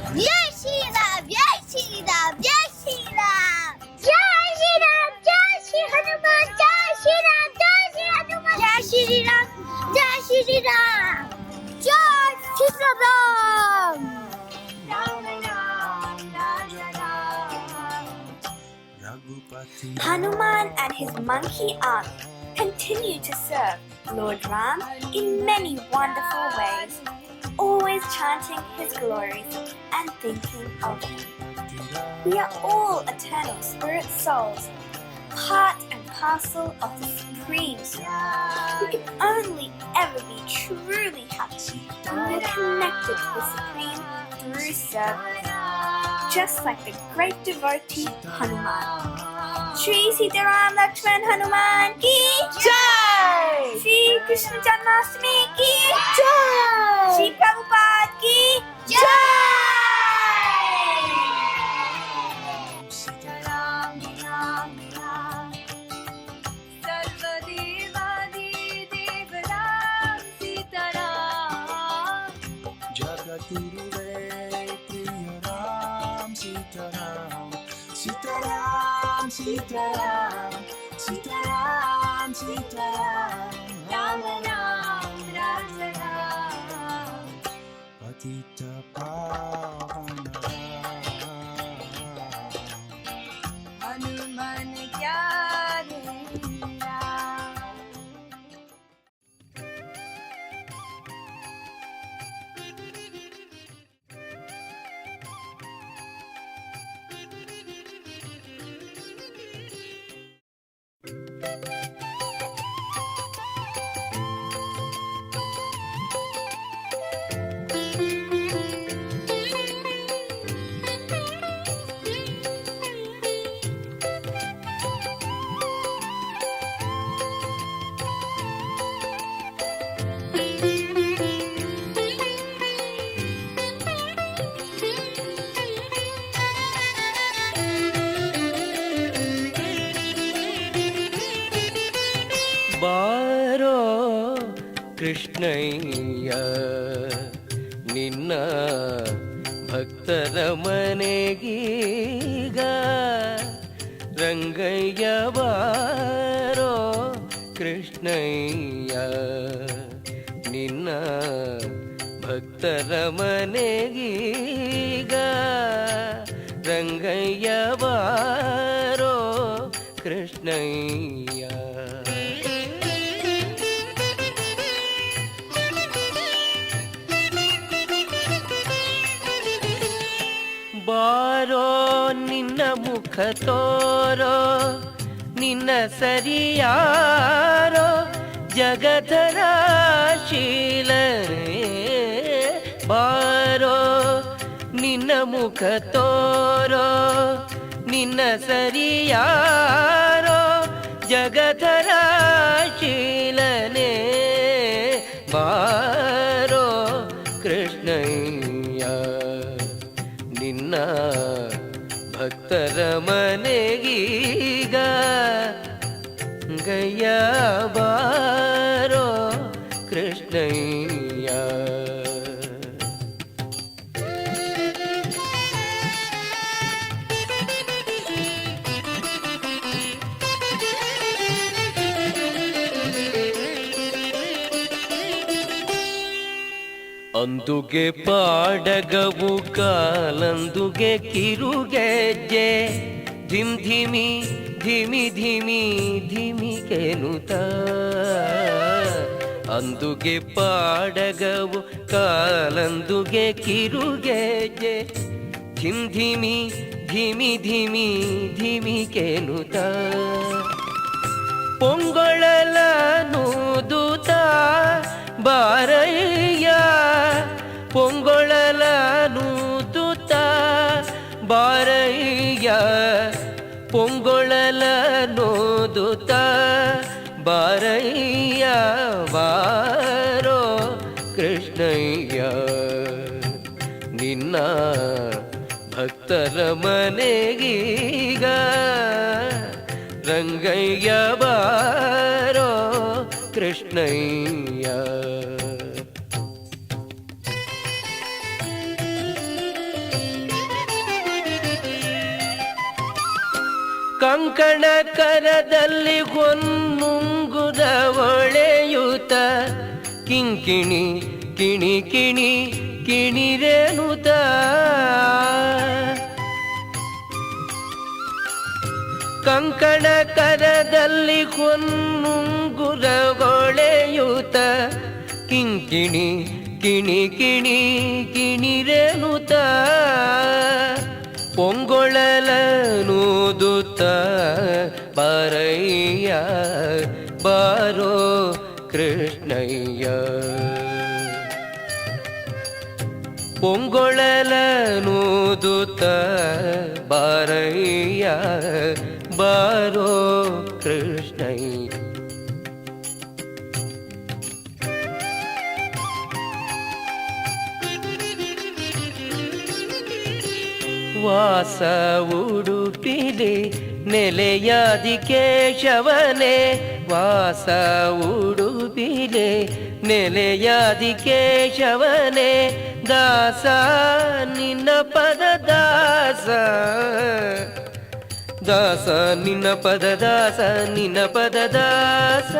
Jai Shri Ram! Jai Shri Ram! Jai Shri Ram! Jai Shri Ram! Jai Shri Hanuman! Jai Shri Ram! Jai Shri Hanuman! Jai Shri Ram! Jai Shri Ram! Jai Shri Ram! Hanuman and his monkey army continued to serve Lord Ram in many wonderful ways, always chanting his glories and thinking of him. We are all eternal spirit souls, part and parcel of the Supreme Soul. We can only ever be truly happy when we are connected to the Supreme through service, just like the great devotee Hanuman. Shri Sitaram Lakshman Hanuman ki Jai! Shri Krishna Janmastami ki Jai! Shri Prabhupada ki Jai! Sitaram, Sitaram, Sitaram, Sitaram, Ramanam, Rajanam, Patita Pavana, Hanuman Gyadendra. ಕೃಷ್ಣಯ್ಯ ನಿನ್ನ ಭಕ್ತರ ಮನೆಗೀಗ ರಂಗಯ್ಯ ಬಾರೋ ಕೃಷ್ಣಯ್ಯ ನಿನ್ನ ಭಕ್ತರ ಮನೆಗೀಗ ರಂಗಯ್ಯ ಬಾರೋ ಕೃಷ್ಣಯ್ಯ ಬಾರೋ ನಿನ್ನ ಮುಖ ತೋರೋ ನಿನ್ನ ಸರಿಯಾರೋ ಜಗಧರ ಶೀಲನೆ ಬಾರೋ ನಿನ್ನ ಮುಖ ತೋರೋ ನಿನ್ನ ಸರಿಯಾರೋ ಜಗಧರ ಶೀಲನೆ ಬಾರೋ ಕೃಷ್ಣಯ್ಯ ನಿನ್ನ ಭಕ್ತರ ಮನೆಗೀಗ ಗಯ್ಯ ಬಾರೋ ಕೃಷ್ಣಯ್ಯ ಅಂದುಗೆ ಪಾಡಗವು ಕಾಲಂದುಗೆ ಕಿರುಗೆಜ್ಜೆ ಧಿಮ್ ಧಿಮಿ ಧಿಮಿ ಧಿಮಿ ಧಿಮಿ ಕೆನುತ ಅಂದುಗೆ ಪಾಡಗವು ಕಾಲಂದುಗೆ ಕಿರುಗೆಜ್ಜೆ ಧಿಮ್ ಧಿಮಿ ಧಿಮಿ ಧಿಮಿ ಧಿಮಿ ಕೆನುತ ಪೊಂಗೊಳಲ ನೂದುತ ಬಾರಯ್ಯ ಪೊಂಗೊಳಲ ನೂದುತ ಬಾರಯ್ಯ ಪೊಂಗೊಳಲ ನೋದುತ ಬಾರಯ್ಯ ಬಾರೋ ಕೃಷ್ಣಯ್ಯ ನಿನ್ನ ಭಕ್ತರ ಮನೆಗೀಗ ರಂಗಯ್ಯ ಬಾರೋ ಕೃಷ್ಣಯ್ಯ ಕಂಕಣ ಕರದಲ್ಲಿ ಹೊನ್ನುಂಗುರ ಒಳೆಯುತ ಕಿಂಕಿಣಿ ಕಿಣಿ ಕಿಣಿ ಕಿಣಿರೇನುತ ಕಂಕಣ ಕರದಲ್ಲಿ ಹೊನ್ನುಂಗುರ ಒಳೆಯುತ ಕಿಂಕಿಣಿ ಕಿಣಿ ಕಿಣಿ ಕಿಣಿರೇನುತ ಪೊಂಗೊಳಲ ನೂದುತ್ತ ಬಾರಯ್ಯ ಬಾರೋ ಕೃಷ್ಣಯ್ಯ ಪೊಂಗೊಳಲ ನೂದುತ್ತ ಬಾರಯ್ಯ ಬಾರೋ ಕೃಷ್ಣಯ್ಯ ವಾಸ ಉಡುಪಿಲಿ ನೆಲೆಯಾದಿ ಕೇಶವನೇ ವಾಸ ಉಡುಪಿಲೆ ನೆಲೆಯಾದಿ ಕೇಶವನೇ ದಾಸ ನಿನ್ನ ಪದ ದಾಸ ದಾಸ ನಿನ್ನ ಪದ ದಾಸ ನಿನ್ನ ಪದ ದಾಸ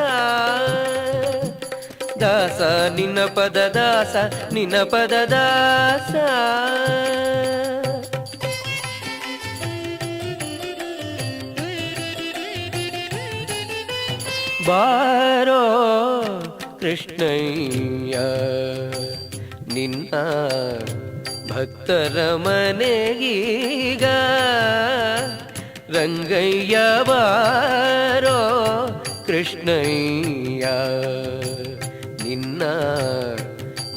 ದಾಸ ನಿನ್ನ ಪದ ದಾಸ ನಿನ್ನ ಪದ ದಾಸ ಬಾರೋ ಕೃಷ್ಣಯ್ಯ ನಿನ್ನ ಭಕ್ತರ ಮನೆಗೀಗ ರಂಗಯ್ಯ ಬಾರೋ ಕೃಷ್ಣಯ್ಯ ನಿನ್ನ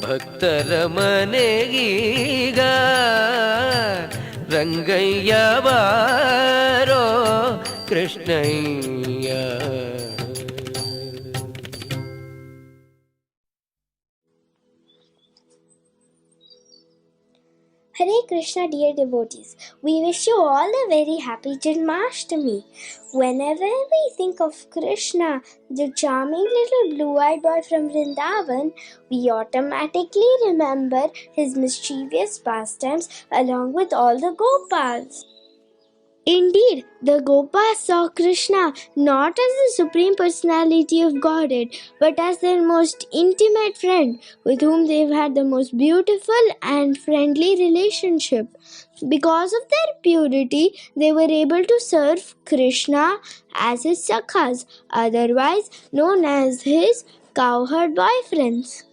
ಭಕ್ತರ ಮನೆಗೀಗ ರಂಗಯ್ಯ ಬಾರೋ ಕೃಷ್ಣಯ್ಯ. Hare Krishna, dear devotees. We wish you all a very happy Janmastami. Whenever we think of Krishna, the charming little blue-eyed boy from Vrindavan, we automatically remember his mischievous pastimes along with all the Gopals. Indeed, the Gopas saw Krishna not as the Supreme Personality of Godhead, but as their most intimate friend, with whom they've had the most beautiful and friendly relationship. Because of their purity, they were able to serve Krishna as his Sakhas, otherwise known as his cowherd boyfriends.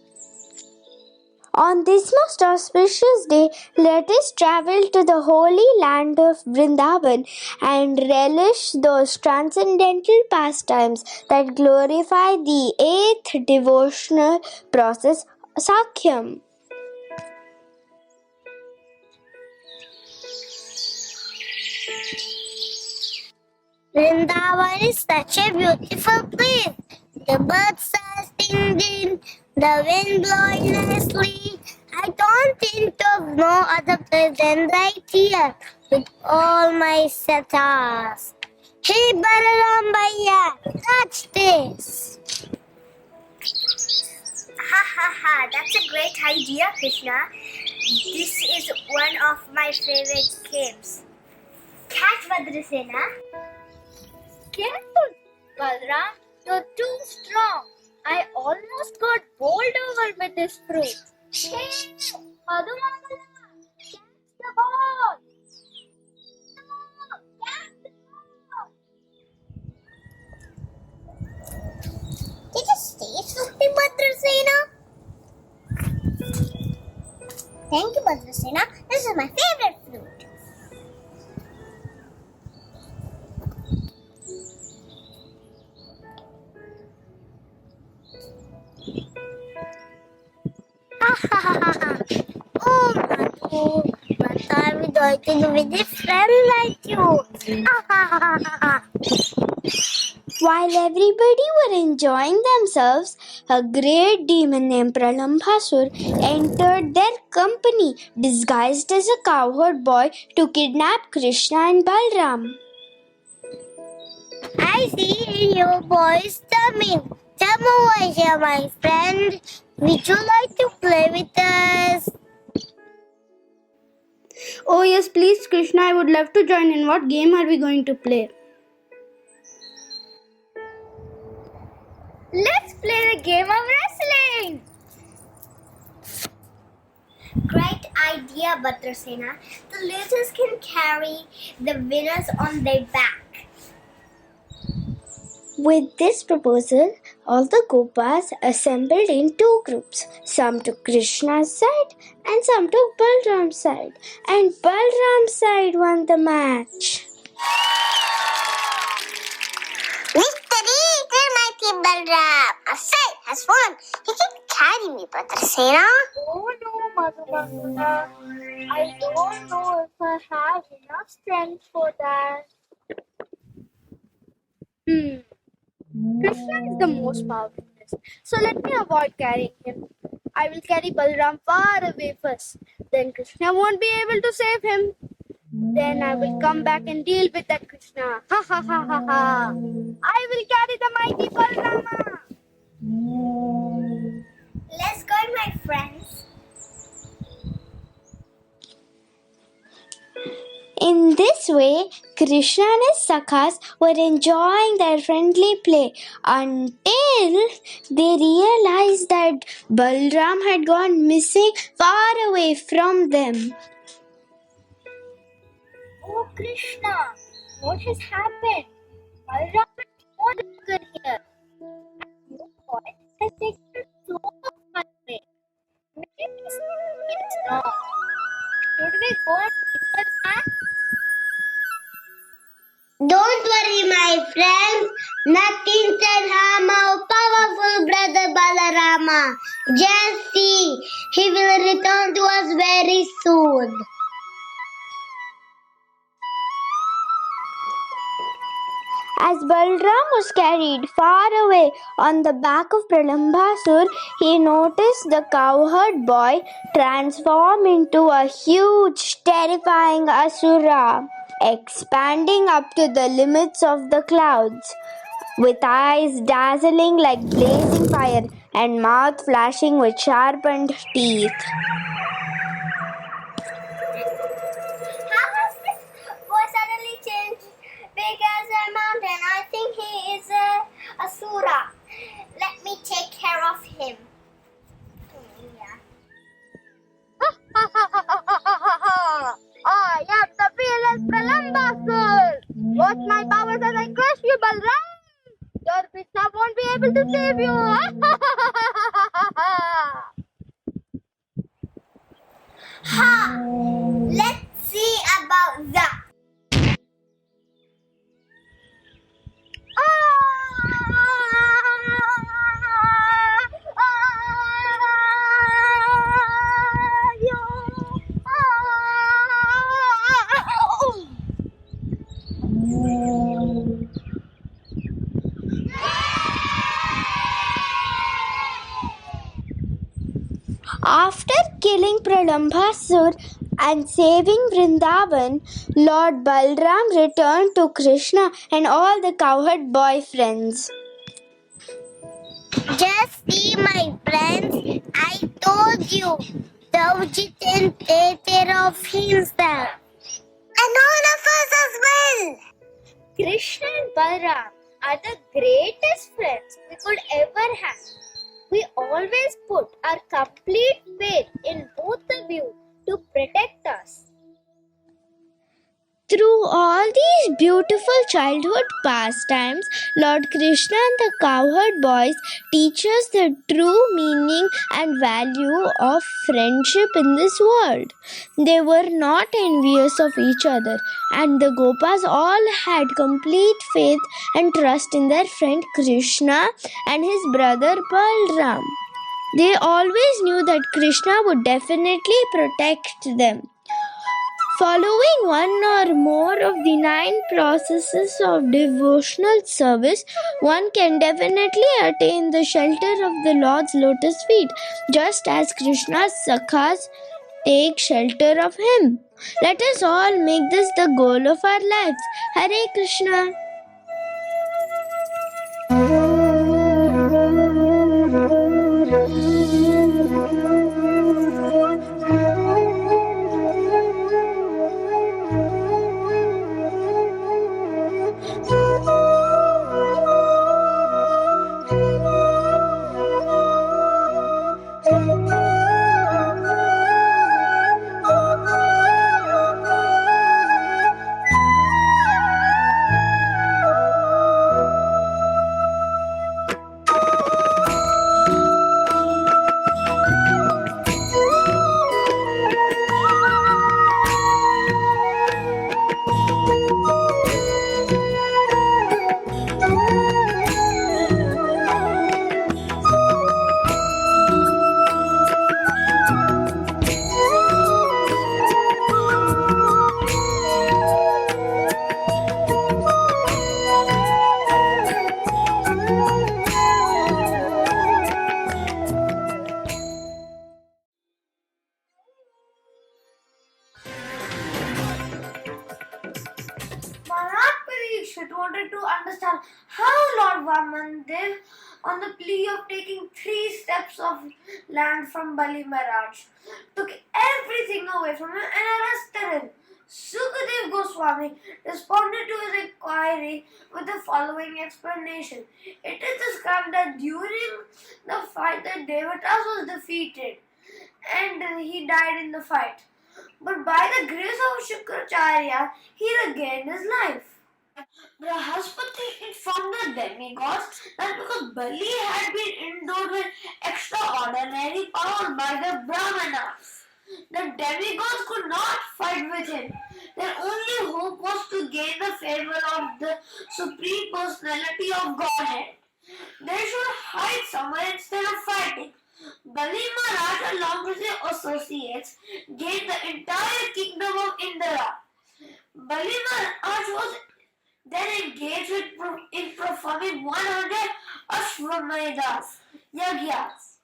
On this most auspicious day, let us travel to the holy land of Vrindavan and relish those transcendental pastimes that glorify the eighth devotional process, Sakhyam. Vrindavan is such a beautiful place. The birds are singing, the wind blowing nicely. I don't think of no other place than right here with all my setars. Hey Balaram Bhaiya, touch this. Ha ha ha, that's a great idea, Krishna. This is one of my favorite games. Catch Vadrasena. Careful, Balram, you're too strong. I almost got bowled over with this fruit. Hey, Madhumangala, catch the ball. Catch the ball. Did you say something, Bhadrasena? Thank you, Bhadrasena. This is my favorite fruit. Oh, Madhu, what are we going to do with a friend like you? While everybody were enjoying themselves, a great demon named Pralambasur entered their company disguised as a cowherd boy to kidnap Krishna and Balram. I see you boys coming. Come over here, my friend. Would you like to play with us? Oh yes, please Krishna, I would love to join in. What game are we going to play? Let's play the game of wrestling. Great idea, Bhadrasena. The losers can carry the winners on their back. With this proposal, all the Gopas assembled in two groups. Some took Krishna's side and some took Balram's side. And Balram's side won the match. Victory, dear mighty Balram. Our side has won. You can carry me, Bhadrasena. Oh no, Madhumangala. I don't know if I have enough strength for that. Krishna is the most powerful, so let me avoid carrying him. I will carry Balram far away first. Then Krishna won't be able to save him. Then I will come back and deal with that Krishna. Ha ha ha ha ha. I will carry the mighty Balrama. Let's go, my friends. In this way, Krishna and his Sakhas were enjoying their friendly play until they realized that Balram had gone missing far away from them. Oh, Krishna, what has happened? Balram is no longer here. And no boy has taken the floor of my way. Maybe something is wrong. Should we go and bring her back? Don't worry, my friends. Nothing can harm our powerful brother Balarama. Just see, he will return to us very soon. As Balram was carried far away on the back of Pralambasur, he noticed the cowherd boy transform into a huge, terrifying Asura, expanding up to the limits of the clouds, with eyes dazzling like blazing fire and mouth flashing with sharpened teeth. How has this boy suddenly changed big as a mountain? I think he is a Asura. Let me take care of him. I am the fearless Pralambasur. Watch my powers as I crush you, Balram. Your Krishna won't be able to save you. Ha! Let's see about that. After killing Pralambasur and saving Vrindavan, Lord Balram returned to Krishna and all the cowherd boy friends. Just see, my friends, I told you, Daujit can take care of himself. And all of us as well. Krishna and Balram are the greatest friends we could ever have. We always put our complete faith in both of you to protect us. Through all these beautiful childhood pastimes, Lord Krishna and the cowherd boys teach us the true meaning and value of friendship in this world. They were not envious of each other, and the Gopas all had complete faith and trust in their friend Krishna and his brother Balram. They always knew that Krishna would definitely protect them. Following one or more of the 9 processes of devotional service, one can definitely attain the shelter of the Lord's lotus feet, just as Krishna's Sakhas take shelter of him. Let us all make this the goal of our lives. Hare Krishna. wanted to understand how Lord Vamandev, on the plea of taking 3 steps of land from Bali Maharaj, took everything away from him and arrested him. Sukadev Goswami responded to his inquiry with the following explanation. It is described that during the fight the Devatas was defeated and he died in the fight. But by the grace of Shukracharya, he regained his life. Brahaspati informed the demigods that because Bali had been endowed with extraordinary power by the Brahmanas, the demigods could not fight with him. Their only hope was to gain the favor of the Supreme Personality of Godhead. They should hide somewhere instead of fighting. Bali Maharaj, along with their associates, gained the entire kingdom of Indra. Bali Maharaj was then engage in performing 100 Ashwamedas, Yagyas.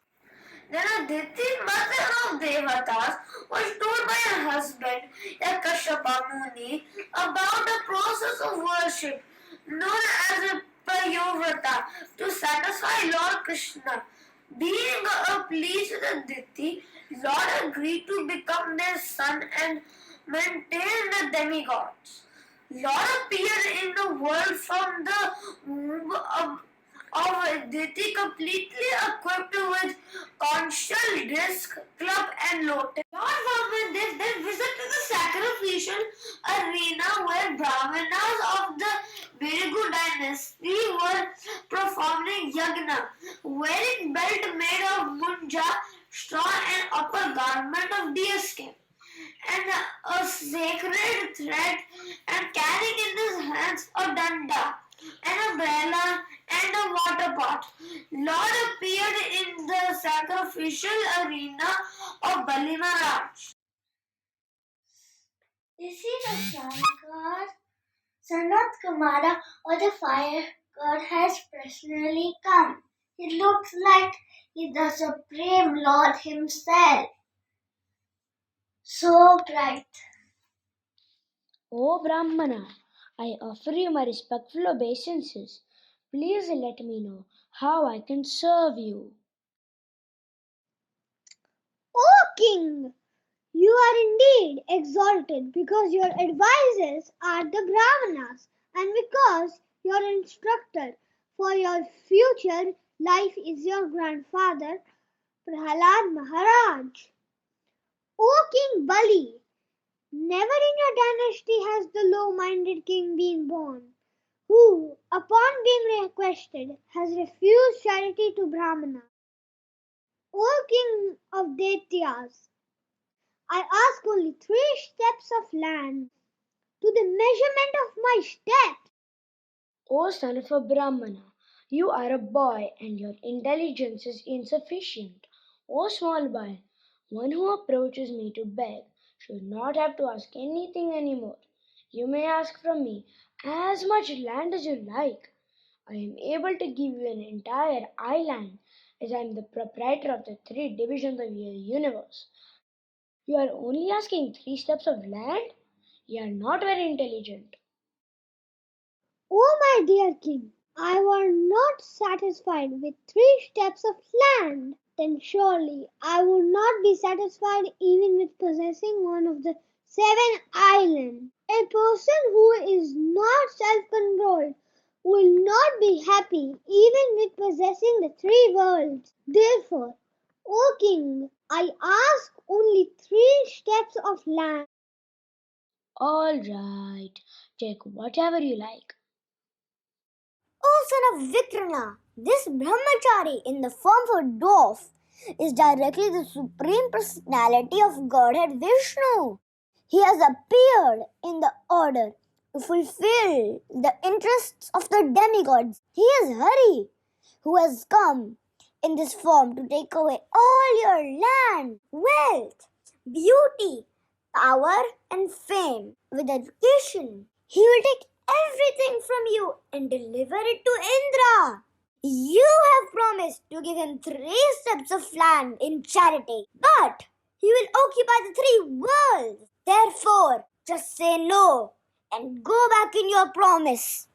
Then Aditi, mother of Devatas, was told by her husband, Yakashapa Muni, about the process of worship known as a Prayovrata to satisfy Lord Krishna. Being pleased with Aditi, Lord agreed to become their son and maintain the demigods. Lord appeared in the world from the womb of Aditi, completely equipped with conchal, disc, club, and lotus. Lord Vaman then visited the sacrificial arena where Brahmanas of the Virigu dynasty were performing yagna, wearing belt made of munja, straw, and upper garment of deer skin, and a sacred thread, and carrying in his hands a danda, an umbrella, and a water pot. Lord appeared in the sacrificial arena of Bali Maharaj. Is he the sun god? Sanat Kumara or the fire god has personally come. It looks like he's the Supreme Lord himself. So bright. O Brahmana, I offer you my respectful obeisances. Please let me know how I can serve you. O King, you are indeed exalted because your advisors are the Brahmanas and because your instructor for your future life is your grandfather, Prahalad Maharaj. O King Bali, never in your dynasty has the low-minded king been born, who, upon being requested, has refused charity to Brahmana. O King of Daityas, I ask only 3 steps of land to the measurement of my steps. O son of a Brahmana, you are a boy and your intelligence is insufficient. O small boy, one who approaches me to beg should not have to ask anything anymore. You may ask from me as much land as you like. I am able to give you an entire island as I am the proprietor of the 3 divisions of your universe. You are only asking 3 steps of land? You are not very intelligent. Oh, my dear king, I were not satisfied with 3 steps of land. Then surely I would not be satisfied even with possessing one of the 7 islands. A person who is not self-controlled will not be happy even with possessing the 3 worlds. Therefore, O king, I ask only 3 steps of land. All right, take whatever you like. O son of Vikrana, this brahmachari in the form of a dwarf is directly the supreme personality of Godhead Vishnu. He has appeared in the order to fulfill the interests of the demigods. He is Hare, who has come in this form to take away all your land, wealth, beauty, power, and fame. With education, he will take everything from you and deliver it to Indra. You have promised to give him 3 steps of land in charity, but he will occupy the 3 worlds. Therefore, just say no and go back in your promise.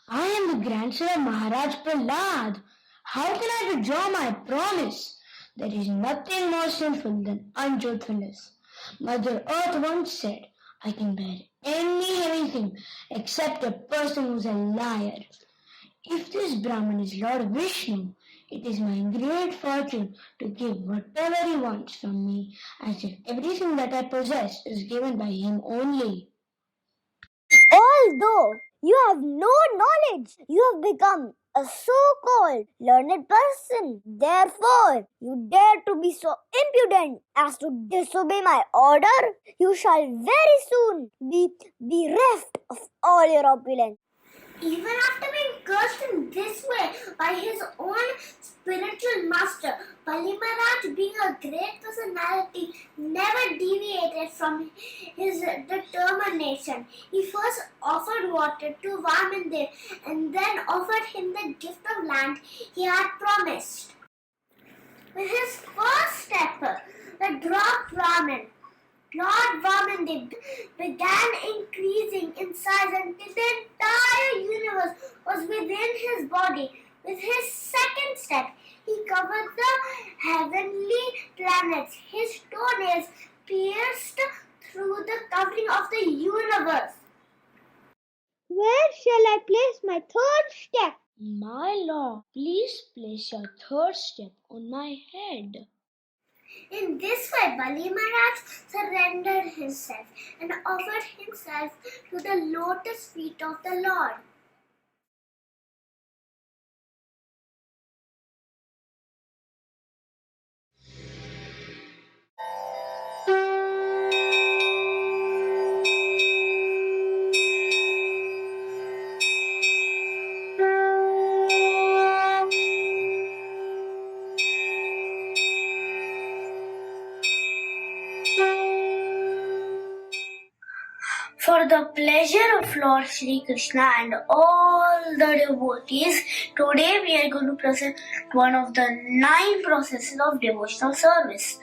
I am the grandson of Maharaj Prahlad. How can I withdraw my promise? There is nothing more sinful than untruthfulness. Mother Earth once said, I can bear any heavy thing except a person who is a liar. If this Brahman is Lord Vishnu, it is my great fortune to give whatever he wants from me, as if everything that I possess is given by him only. Although you have no knowledge, you have become a so-called learned person. Therefore, you dare to be so impudent as to disobey my order. You shall very soon be bereft of all your opulence. Even after being cursed in this way by his own spiritual master, Bali Maharaj, being a great personality, never deviated from his determination. He first offered water to Vamandev and then offered him the gift of land he had promised. With his first step, the drop Brahmin, Lord Vamandev began increasing in size until the entire universe was within his body. With his second step, he covered the heavenly planets. His toenails pierced through the covering of the universe. Where shall I place my third step? My lord, please place your third step on my head. In this way, Bali Maharaj surrendered himself and offered himself to the lotus feet of the Lord. For the pleasure of Lord Shri Krishna and all the devotees, today we are going to present one of the 9 processes of devotional service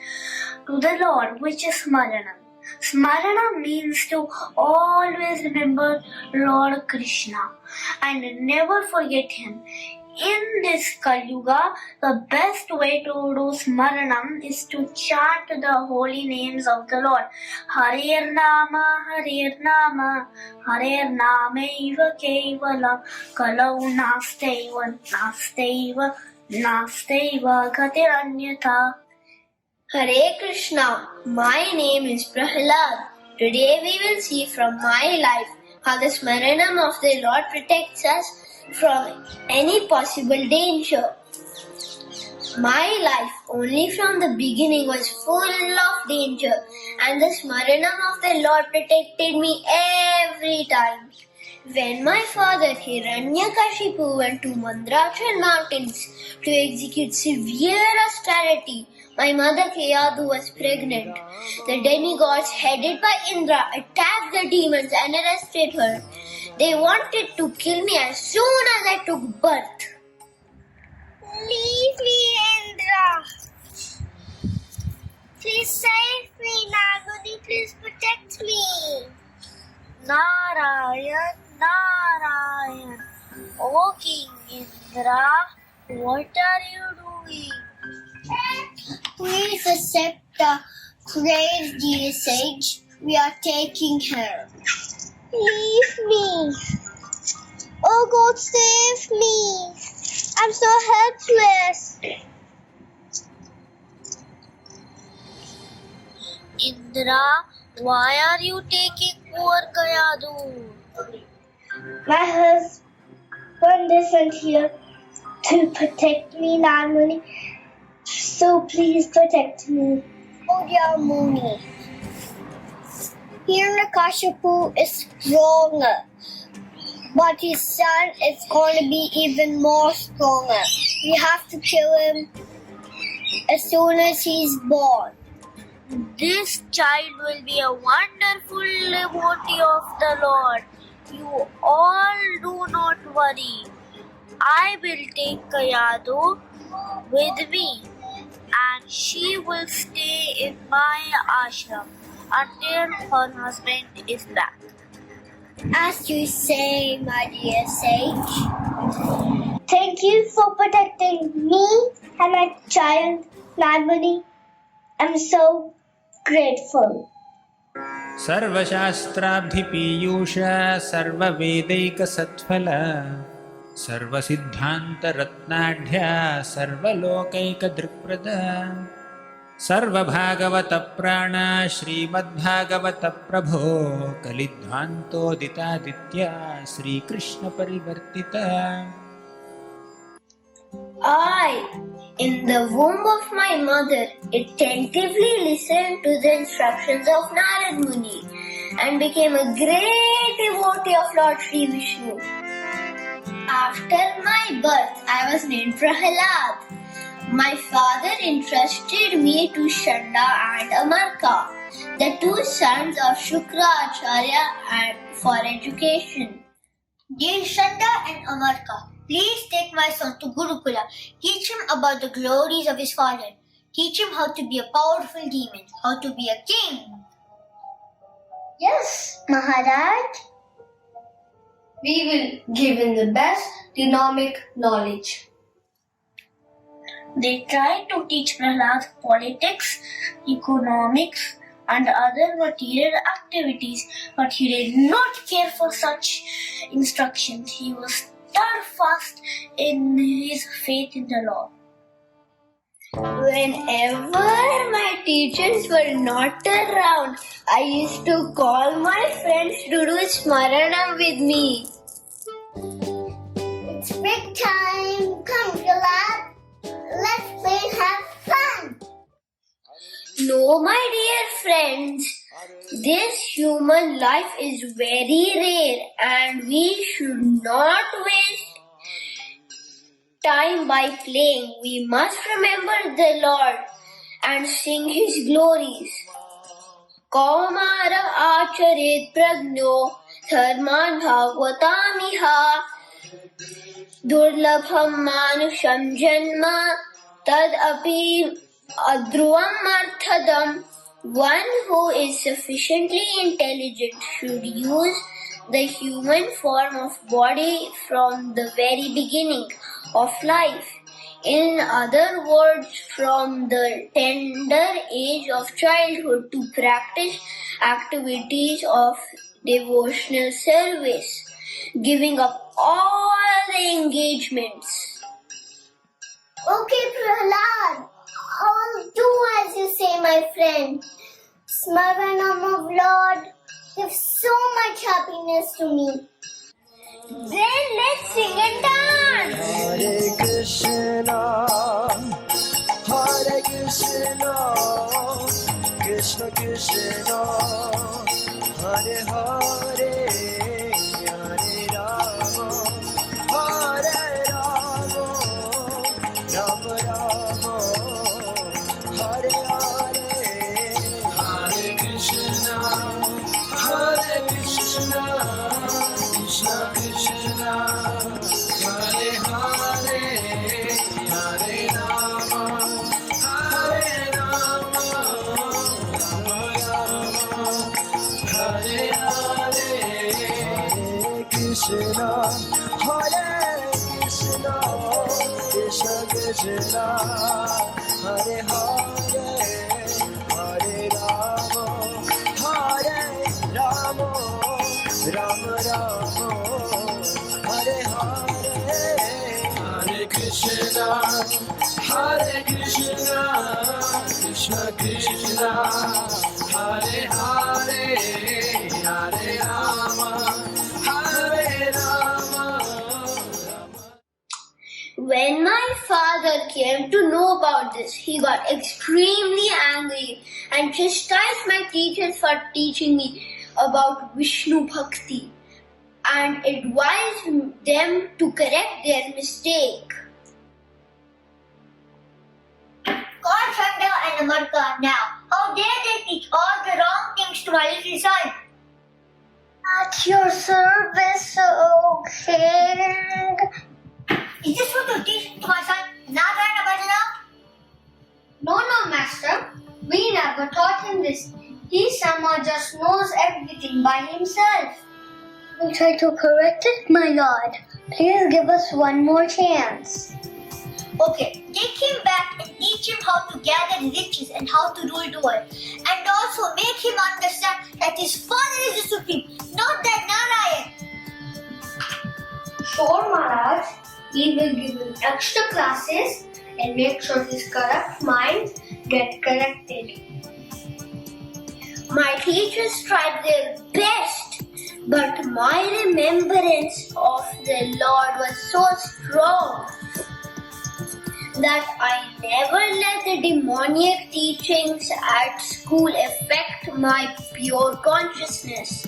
to the Lord, which is Smaranam. Smaranam means to always remember Lord Krishna and never forget him. In this Kali Yuga, the best way to do Smaranam is to chant the holy names of the Lord. Hare Nama, Hare Nama, Hare Namaiva Kevalam, Kalau Nastaiva, Nastaiva, Nastaiva Gatiranyata. Hare Krishna, my name is Prahlad. Today we will see from my life how the Smaranam of the Lord protects us from any possible danger. My life only from the beginning was full of danger, and the Smaranam of the Lord protected me every time. When my father Hiranyakashipu went to Mandrachal mountains to execute severe austerity, my mother Kayadu was pregnant. The demigods headed by Indra attacked the demons and arrested her. They wanted to kill me as soon as I took birth. Leave me, Indra. Please save me, Naguni. Please protect me. Narayan, Narayan. O King Indra, what are you doing? Please accept the grave, dear sage. We are taking her. Leave me. Oh God, save me. I'm so helpless. Indra, why are you taking poor Kayadu? My husband isn't here to protect me, Naguni. So please protect me. Oh dear Muni. Hiranyakashipu is stronger, but his son is going to be even more stronger. We have to kill him as soon as he's born. This child will be a wonderful devotee of the Lord. You all do not worry. I will take Kayadu with me, and she will stay in my ashram until her husband is back. As you say, my dear sage. Thank you for protecting me and my child, Naguni. I'm so grateful. सर्वशास्त्राब्धिपीयूष सर्ववेदैकसत्फल सर्वसिद्धान्तरत्नाढ्य सर्वलोकैकदृक्प्रद सर्वभागवतप्राण श्रीमद्भागवतप्रभो कलिध्वान्तोदितादित्य श्रीकृष्णपरिवर्तित. I, in the womb of my mother, attentively listened to the instructions of Narad Muni and became a great devotee of Lord Sri Vishnu. After my birth, I was named Prahlad. My father entrusted me to Shanda and Amarka, the two sons of Shukracharya, and for education. Dear Shanda and Amarka, please take my son to Gurukula. Teach him about the glories of his father. Teach him how to be a powerful demon, how to be a king. Yes, Maharaj. We will give him the best demonic knowledge. They tried to teach Prahlad politics, economics, and other material activities, but he did not care for such instructions. He was steadfast in his faith in the Lord. Whenever my teachers were not around, I used to call my friends to do Smaranam with me. It's break time. Come, Prahlad. Let's play and have fun. No, my dear friends, this human life is very rare and we should not waste time by playing. We must remember the Lord and sing His glories. Kaumara acharit pragno dharman bhagvatamiha durlabham manusham janma tad api adruvam arthadam. One who is sufficiently intelligent should use the human form of body from the very beginning of life. In other words, from the tender age of childhood to practice activities of devotional service, giving up all the engagements. Okay, Prahlad. I'll do as you say, my friend. Smaranam of Lord gives so much happiness to me. Then let's sing and dance. Hare Krishna, Krishna Krishna, Hare Hare, Hare Rama, Hare Rama, Rama Rama, Hare Hare, Hare Krishna, Krishna Krishna, Hare Hare, Hare Rama, Hare Rama, Rama Rama, Hare Hare, Hare Krishna, Krishna Krishna, Hare Hare, Hare Rama, Rama Rama, Hare Hare, Hare Krishna, Krishna Krishna, Hare Hare, Hare Rama, Hare Rama. When my father came to know about this, he got extremely angry and chastised my teachers for teaching me about Vishnu Bhakti and advised them to correct their mistake. God, Shanda and Amarka now. How dare they teach all the wrong things to my little son? At your service, O King. Is this what you teach to my son? Narayana Bhajana? No, Master. We never taught him this. He somehow just knows everything by himself. We try to correct it, my lord. Please give us one more chance. Okay, take him back and teach him how to gather riches and how to rule the world. And also make him understand that his father is the supreme, not that Narayan. Sure, Maharaj. We will give him extra classes and make sure his corrupt mind get corrected. My teachers tried their best, but my remembrance of the Lord was so strong that I never let the demoniac teachings at school affect my pure consciousness.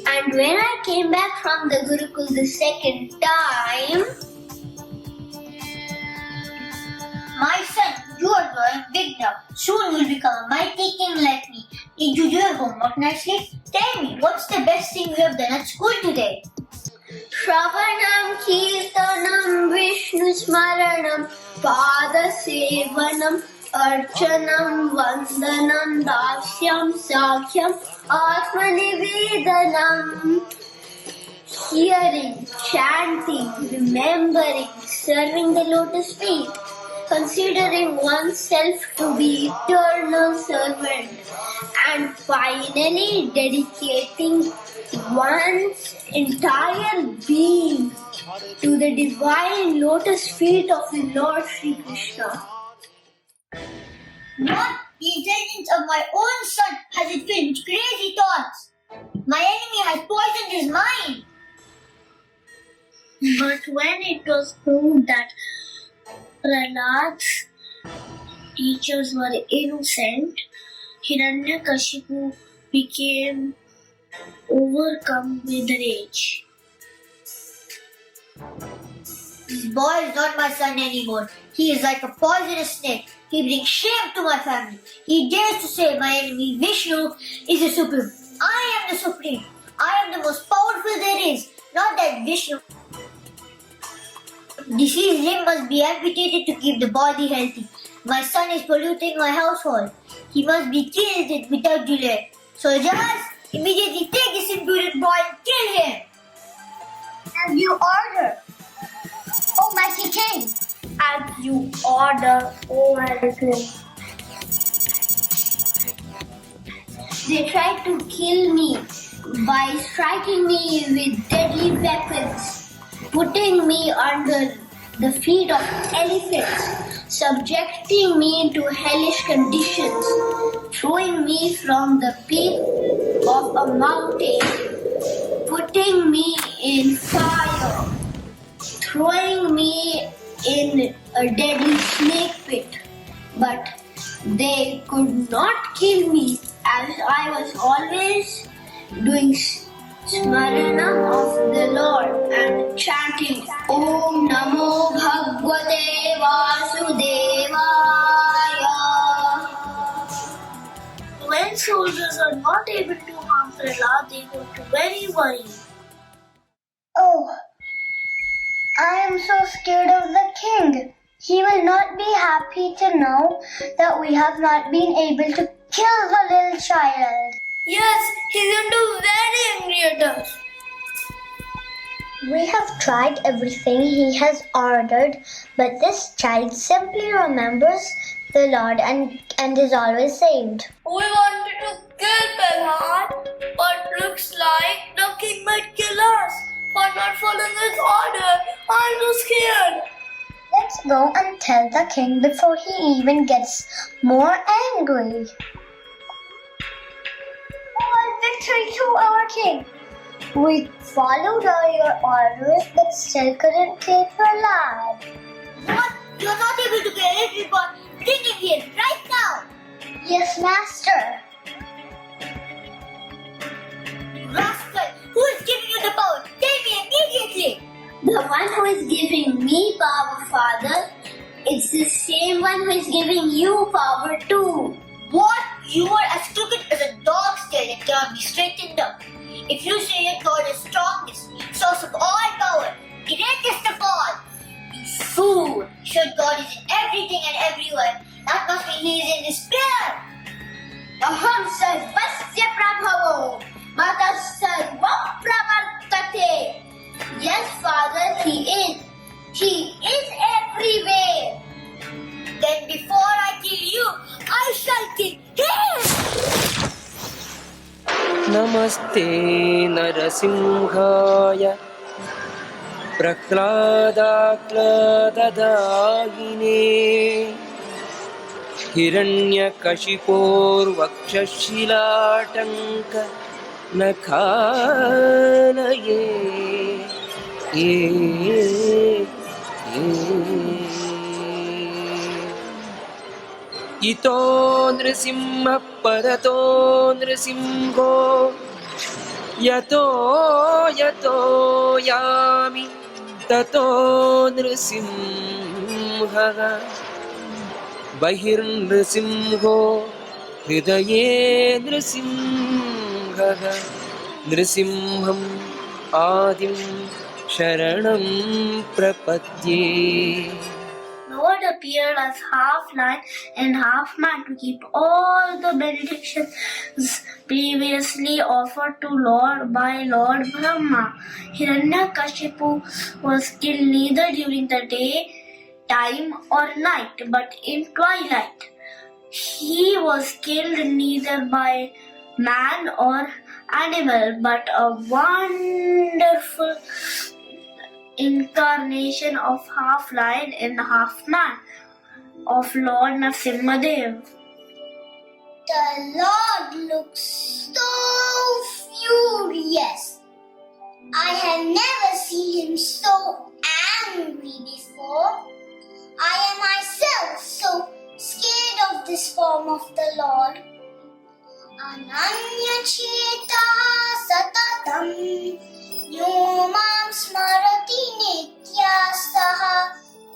And when I came back from the Gurukul the second time, My son, you are growing big now. Soon you'll become a mighty king like me. Did you do your homework nicely? Tell me, what's the best thing you have done at school today? Shravanam, Kirtanam, Vishnu Smaranam, Pada Sevanam, Arcanam, Vandanam, Dasyam, Sakhyam, Atma Nivedanam. Hearing, chanting, remembering, serving the lotus feet, considering oneself to be eternal servant, and finally dedicating one's entire being to the divine lotus feet of the Lord Sri Krishna. What? The intelligence of my own son has it filled with crazy thoughts. My enemy has poisoned his mind. But when it was proved that Prahlad's teachers were innocent, Hiranyakashipu became overcome with rage. This boy is not my son anymore. He is like a poisonous snake. He brings shame to my family. He dares to say my enemy Vishnu is the supreme. I am the supreme. I am the most powerful there is. Not that Vishnu. Diseased limb must be amputated to keep the body healthy. My son is polluting my household. He must be killed without delay. Soldiers, immediately take this impudent boy and kill him. As you order, O mighty king. As you order, O mighty king. They tried to kill me by striking me with deadly weapons, putting me under the feet of elephants, subjecting me to hellish conditions, throwing me from the peak of a mountain, putting me in fire, throwing me in a deadly snake pit. But they could not kill me, as I was always doing Smaranam of the Lord and chanting Om Namo Bhagavate Vasudevaya. When soldiers are not able to harm Prahlad, they go to very worried. Oh, I am so scared of the king. He will not be happy to know that we have not been able to kill the little child. Yes, he's going to be very angry at us. We have tried everything he has ordered, but this child simply remembers the Lord and is always saved. We wanted to kill Prahlad, but looks like the king might kill us for not following his order. I'm so scared. Let's go and tell the king before he even gets more angry. All victory to our king. We followed all your orders but still couldn't kill Prahlad. What? You're not able to get everyone. Bring him here right now. Yes, master. Rascal, who is giving you the power? Tell me immediately. The one who is giving me power, Father, it's the same one who is giving you power too. What? You are as crooked as a dog's tail and cannot be straightened up. If you say your God is strongest, source of all power, greatest of all, you fool! Sure, God is in everything and everywhere. That must mean He is in despair. Aham sarvasya prabhavo, mata sarvam pravartate. Yes, Father, He is. He is everywhere. Then before I kill you, I shall kill him! नमस्ते नरसिंहाय प्रह्लादाक्लददायिने हिरण्यकशिपोर्वक्षशिलाटङ्क नखालये इतो नृसिंहः परतो नृसिंहो यतो यतो यामि ततो नृसिंहः बहिर्नृसिंहो हृदये नृसिंहः नृसिंहम् आदिं शरणं प्रपद्ये. Lord appeared as half lion and half man to keep all the benedictions previously offered to Lord by Lord Brahma. Hiranyakashipu was killed neither during the day time or night, but in twilight. He was killed neither by man or animal, but a wonderful incarnation of half lion and half man of Lord Narasimhadev. The Lord looks so furious. I have never seen him so angry before. I am myself so scared of this form of the Lord. Ananya cheta satatam Yomam smarati nitya saha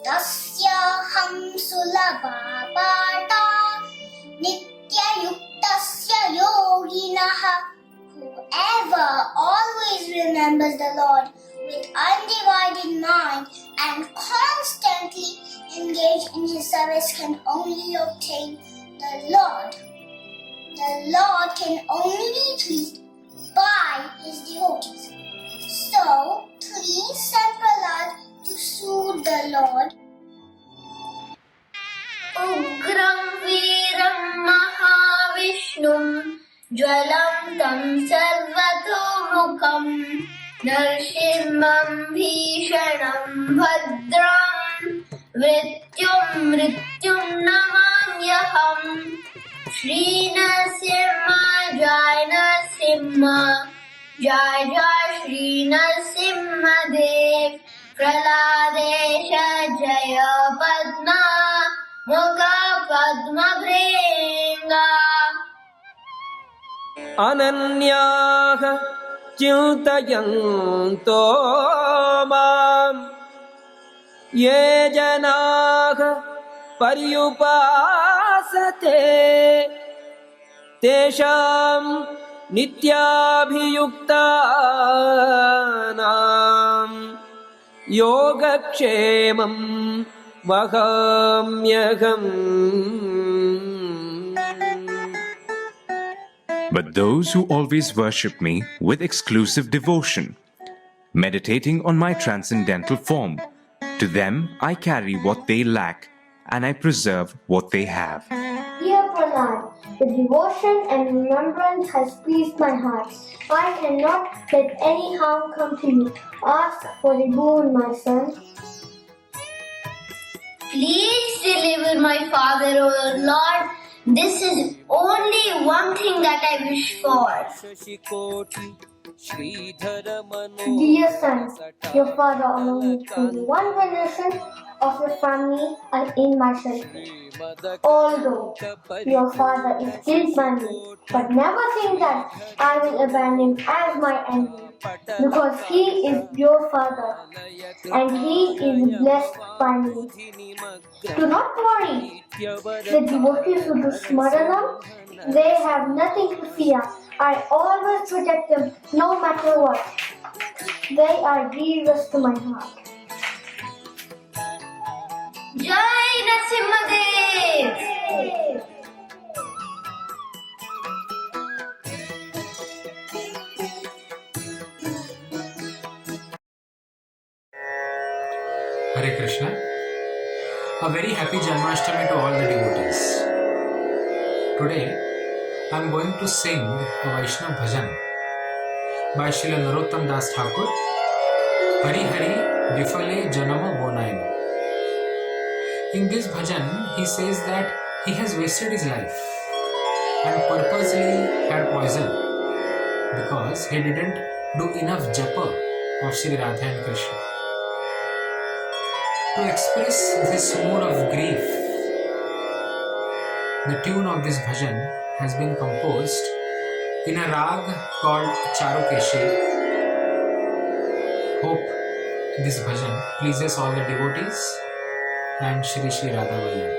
Dasyam sulabhapata Nitya yuktasya yoginaha. Whoever always remembers the Lord with undivided mind and constantly engaged in his service can only obtain the Lord. The Lord can only be pleased by his devotees. So, please send Prahlad to soothe the Lord. Ugram Veeram Mahavishnum Jwalam Tam Sarvatomukam Narsimham Bhishanam Bhadram Mrityum Namamyaham Shree Narasimha Jai Narasimha Jai Jai Shree Narasimha Dev Praladesha Jaya Padma Mukha Padma Bhringa. अनन्याः चिन्तयन्तो माम् ये जनाः पर्युपासते तेषां नित्याभियुक्तानां योगक्षेमं वहाम्यहम्. But those who always worship me with exclusive devotion, meditating on my transcendental form, to them I carry what they lack and I preserve what they have. Dear Prahlad, the devotion and remembrance has pleased my heart. I cannot let any harm come to you. Ask for a boon, my son. Please deliver my father, O Lord. This is only one thing that I wish for. Dear son, your father alone is only one generation of your family are in my shelter. Although your father is killed by me, but never think that I will abandon him as my enemy, because he is your father and he is blessed by me. Do not worry. The devotees who do Smaranam, they have nothing to fear. I always protect them no matter what. They are dearest to my heart. Jai Narasimhadev! Hare Krishna. A very happy Janmastami to all the devotees. Today, I am going to sing a Vaishnava Bhajan by Srila Narottam Das Thakur. Hari Hari Viphale Janama Bonayana. In this bhajan, he says that he has wasted his life and purposely had poison because he didn't do enough japa of Sri Radha and Krishna. To express this mood of grief, the tune of this bhajan has been composed in a rag called Charukeshi. Hope this bhajan pleases all the devotees and Shri Shri Radha Vallabh.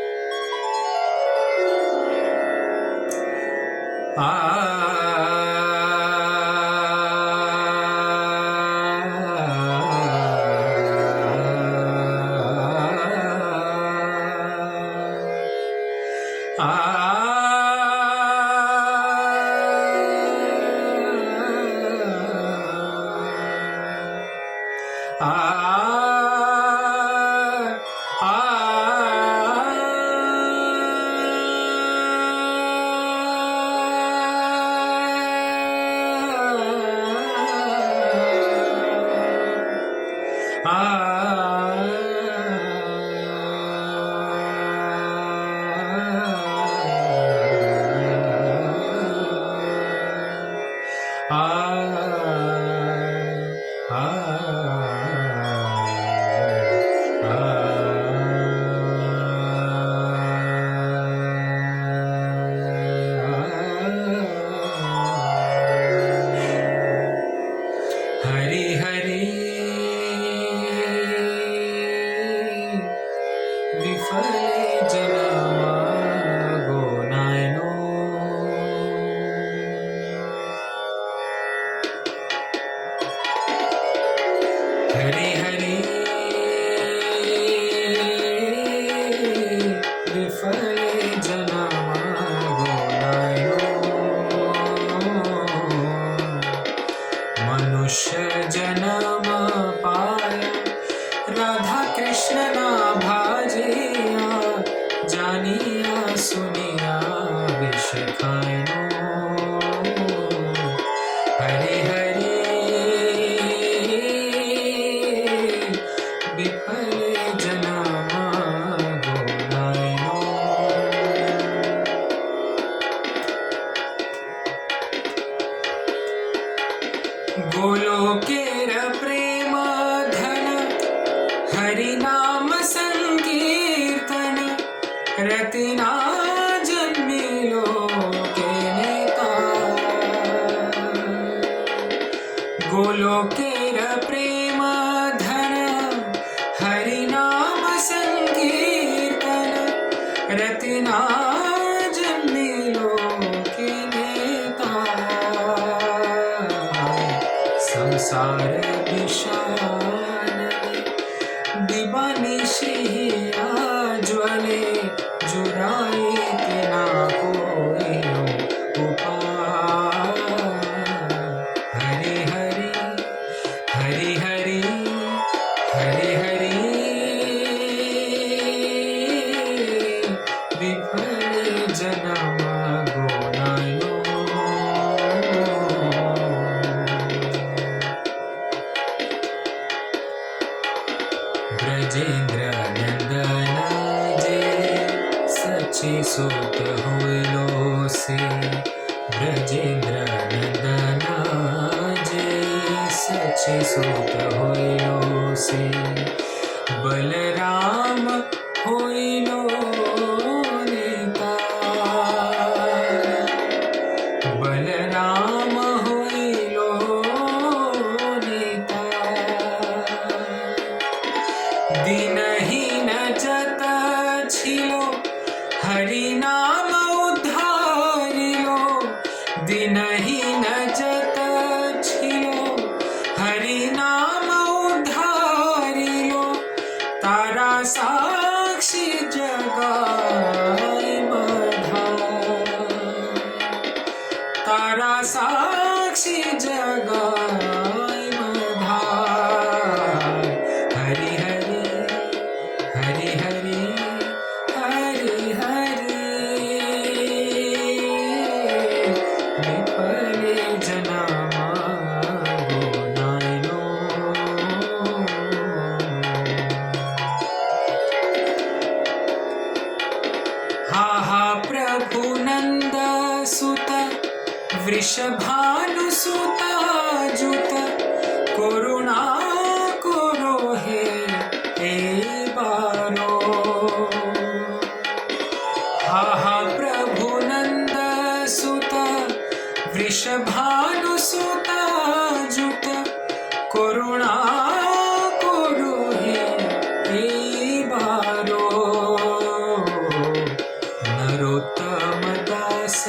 Narottam दास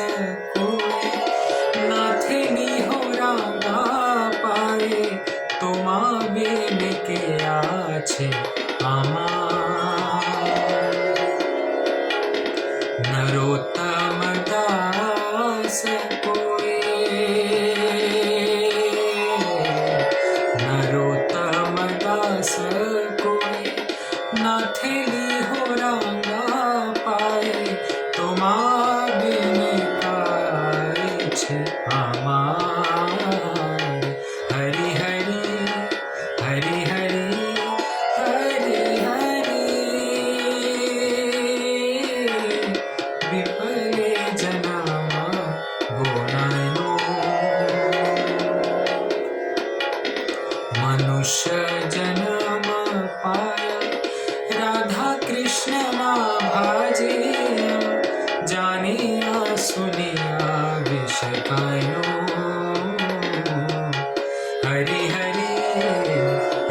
कोई नरोत्तम दास कोई, नरोत्तम दास कोई, नाथेली हो रंगा पाए, तुमा बिन काय छे आमार। हरि हरि हरि हरि हरि हरि, विफले जनामा गोनायनो। मनुष्य जन्म पाया, राधा कृष्ण ना भाजिया, जानिया सुनिया विष खायो। हरि हरि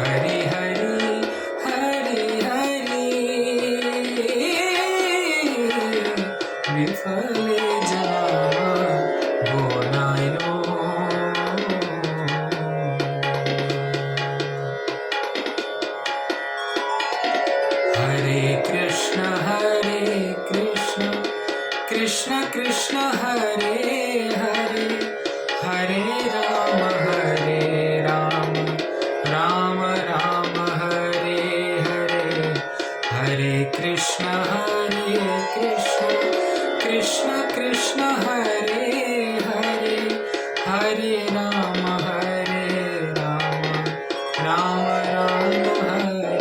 हरि हरि हरि हरि, विफले जनामा गोनायनो। हरे कृष्ण कृष्ण कृष्ण हरे हरे, हरे राम राम राम हरे हरे। हरे कृष्ण कृष्ण कृष्ण हरे हरे, हरे राम राम राम हरे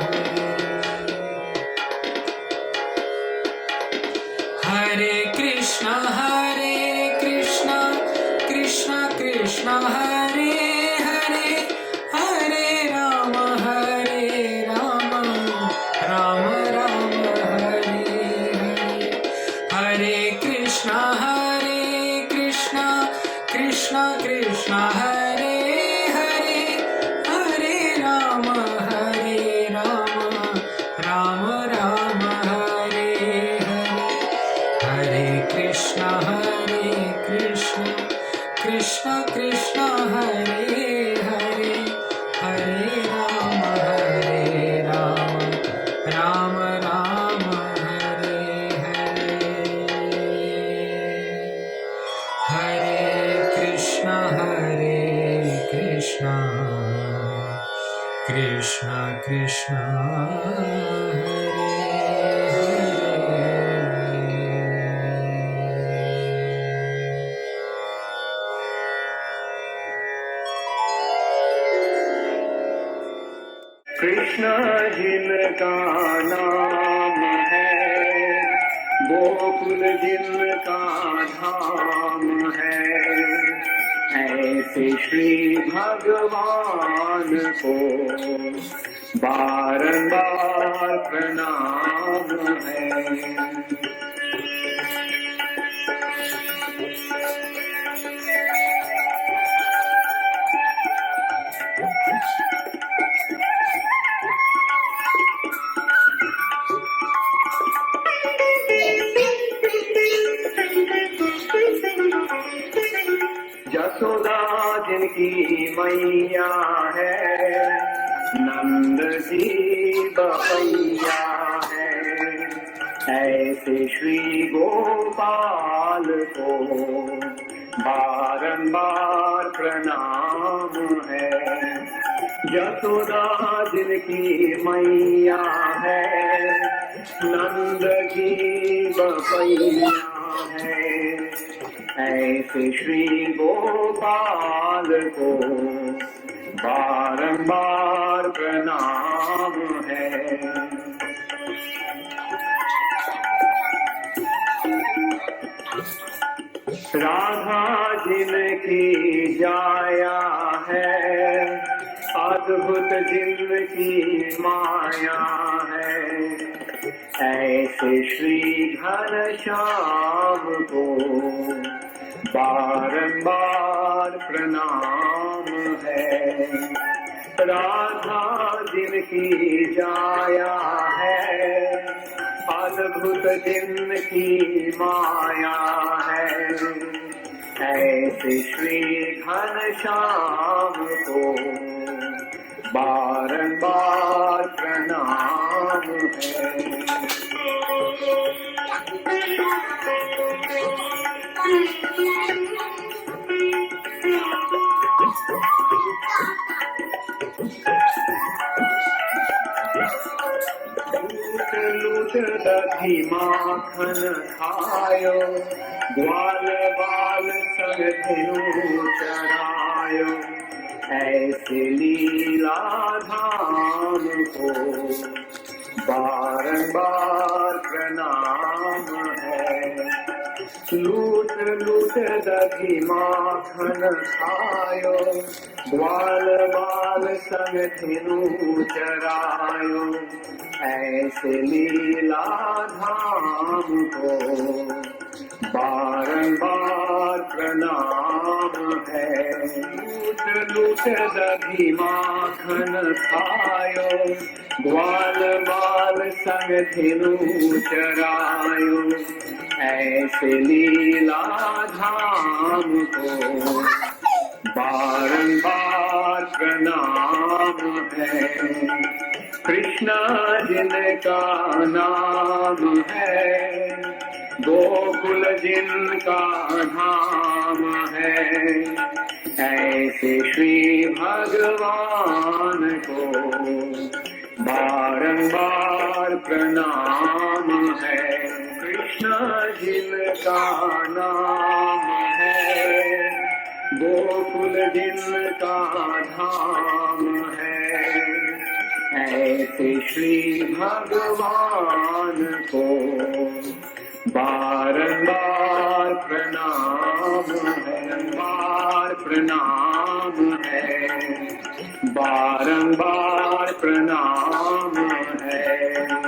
हरे। हरे कृष्ण कृष्ण कृष्ण हरे हरे, हरे राम राम राम हरे हरे। हरे कृष्ण कृष्ण कृष्ण हरे हरे, हरे राम राम राम हरे हरे। हरे कृष्ण कृष्ण कृष्ण हरे हरे, हरे राम राम राम हरे हरे। हरे कृष्ण कृष्ण कृष्ण हरे कृष्ण जिनका नाम है, गोकुल जिनका धाम है, ऐसे श्री भगवान को बारंबार प्रणाम है। यशोदा जिनकी मैया है, नंद जी बपैया है, ऐसे श्री गोपाल को बारंबार प्रणाम है। यशोदा जिनकी मैया है, नंद जी बपैया है, ऐसे श्री गोपाल को बारंबार प्रणाम है। राधा जिनकी जाया है, अद्भुत जिनकी माया है, ऐसे श्री घनश्याम को बारंबार प्रणाम है। राधा जिनकी जाया है, अद्भुत जिनकी माया है, ऐसे श्री घनश्याम को बारंबार प्रणाम है। लूट दधी माखन खायो, ग्वाल बाल संग धेनु चरायो, ऐसे लीला धाम को बारंबार प्रणाम है। लूट लूट दधी माखन खायो, ग्वाल बाल संग धेनु चरायो, ऐसे लीला धाम को बारंबार प्रणाम है। लूट लूट दधी माखन खायो, ग्वाल बाल संग धेनु चरायो, ऐसे लीला धाम को बारंबार प्रणाम है। कृष्ण जिनका नाम है, गोकुल जिनका धाम है, ऐसे श्री भगवान को बारंबार प्रणाम है। कृष्ण जिनका नाम है, गोकुल जिनका धाम है, ऐसे श्री भगवान को बारंबार प्रणाम है। बार प्रणाम है, बारंबार प्रणाम है।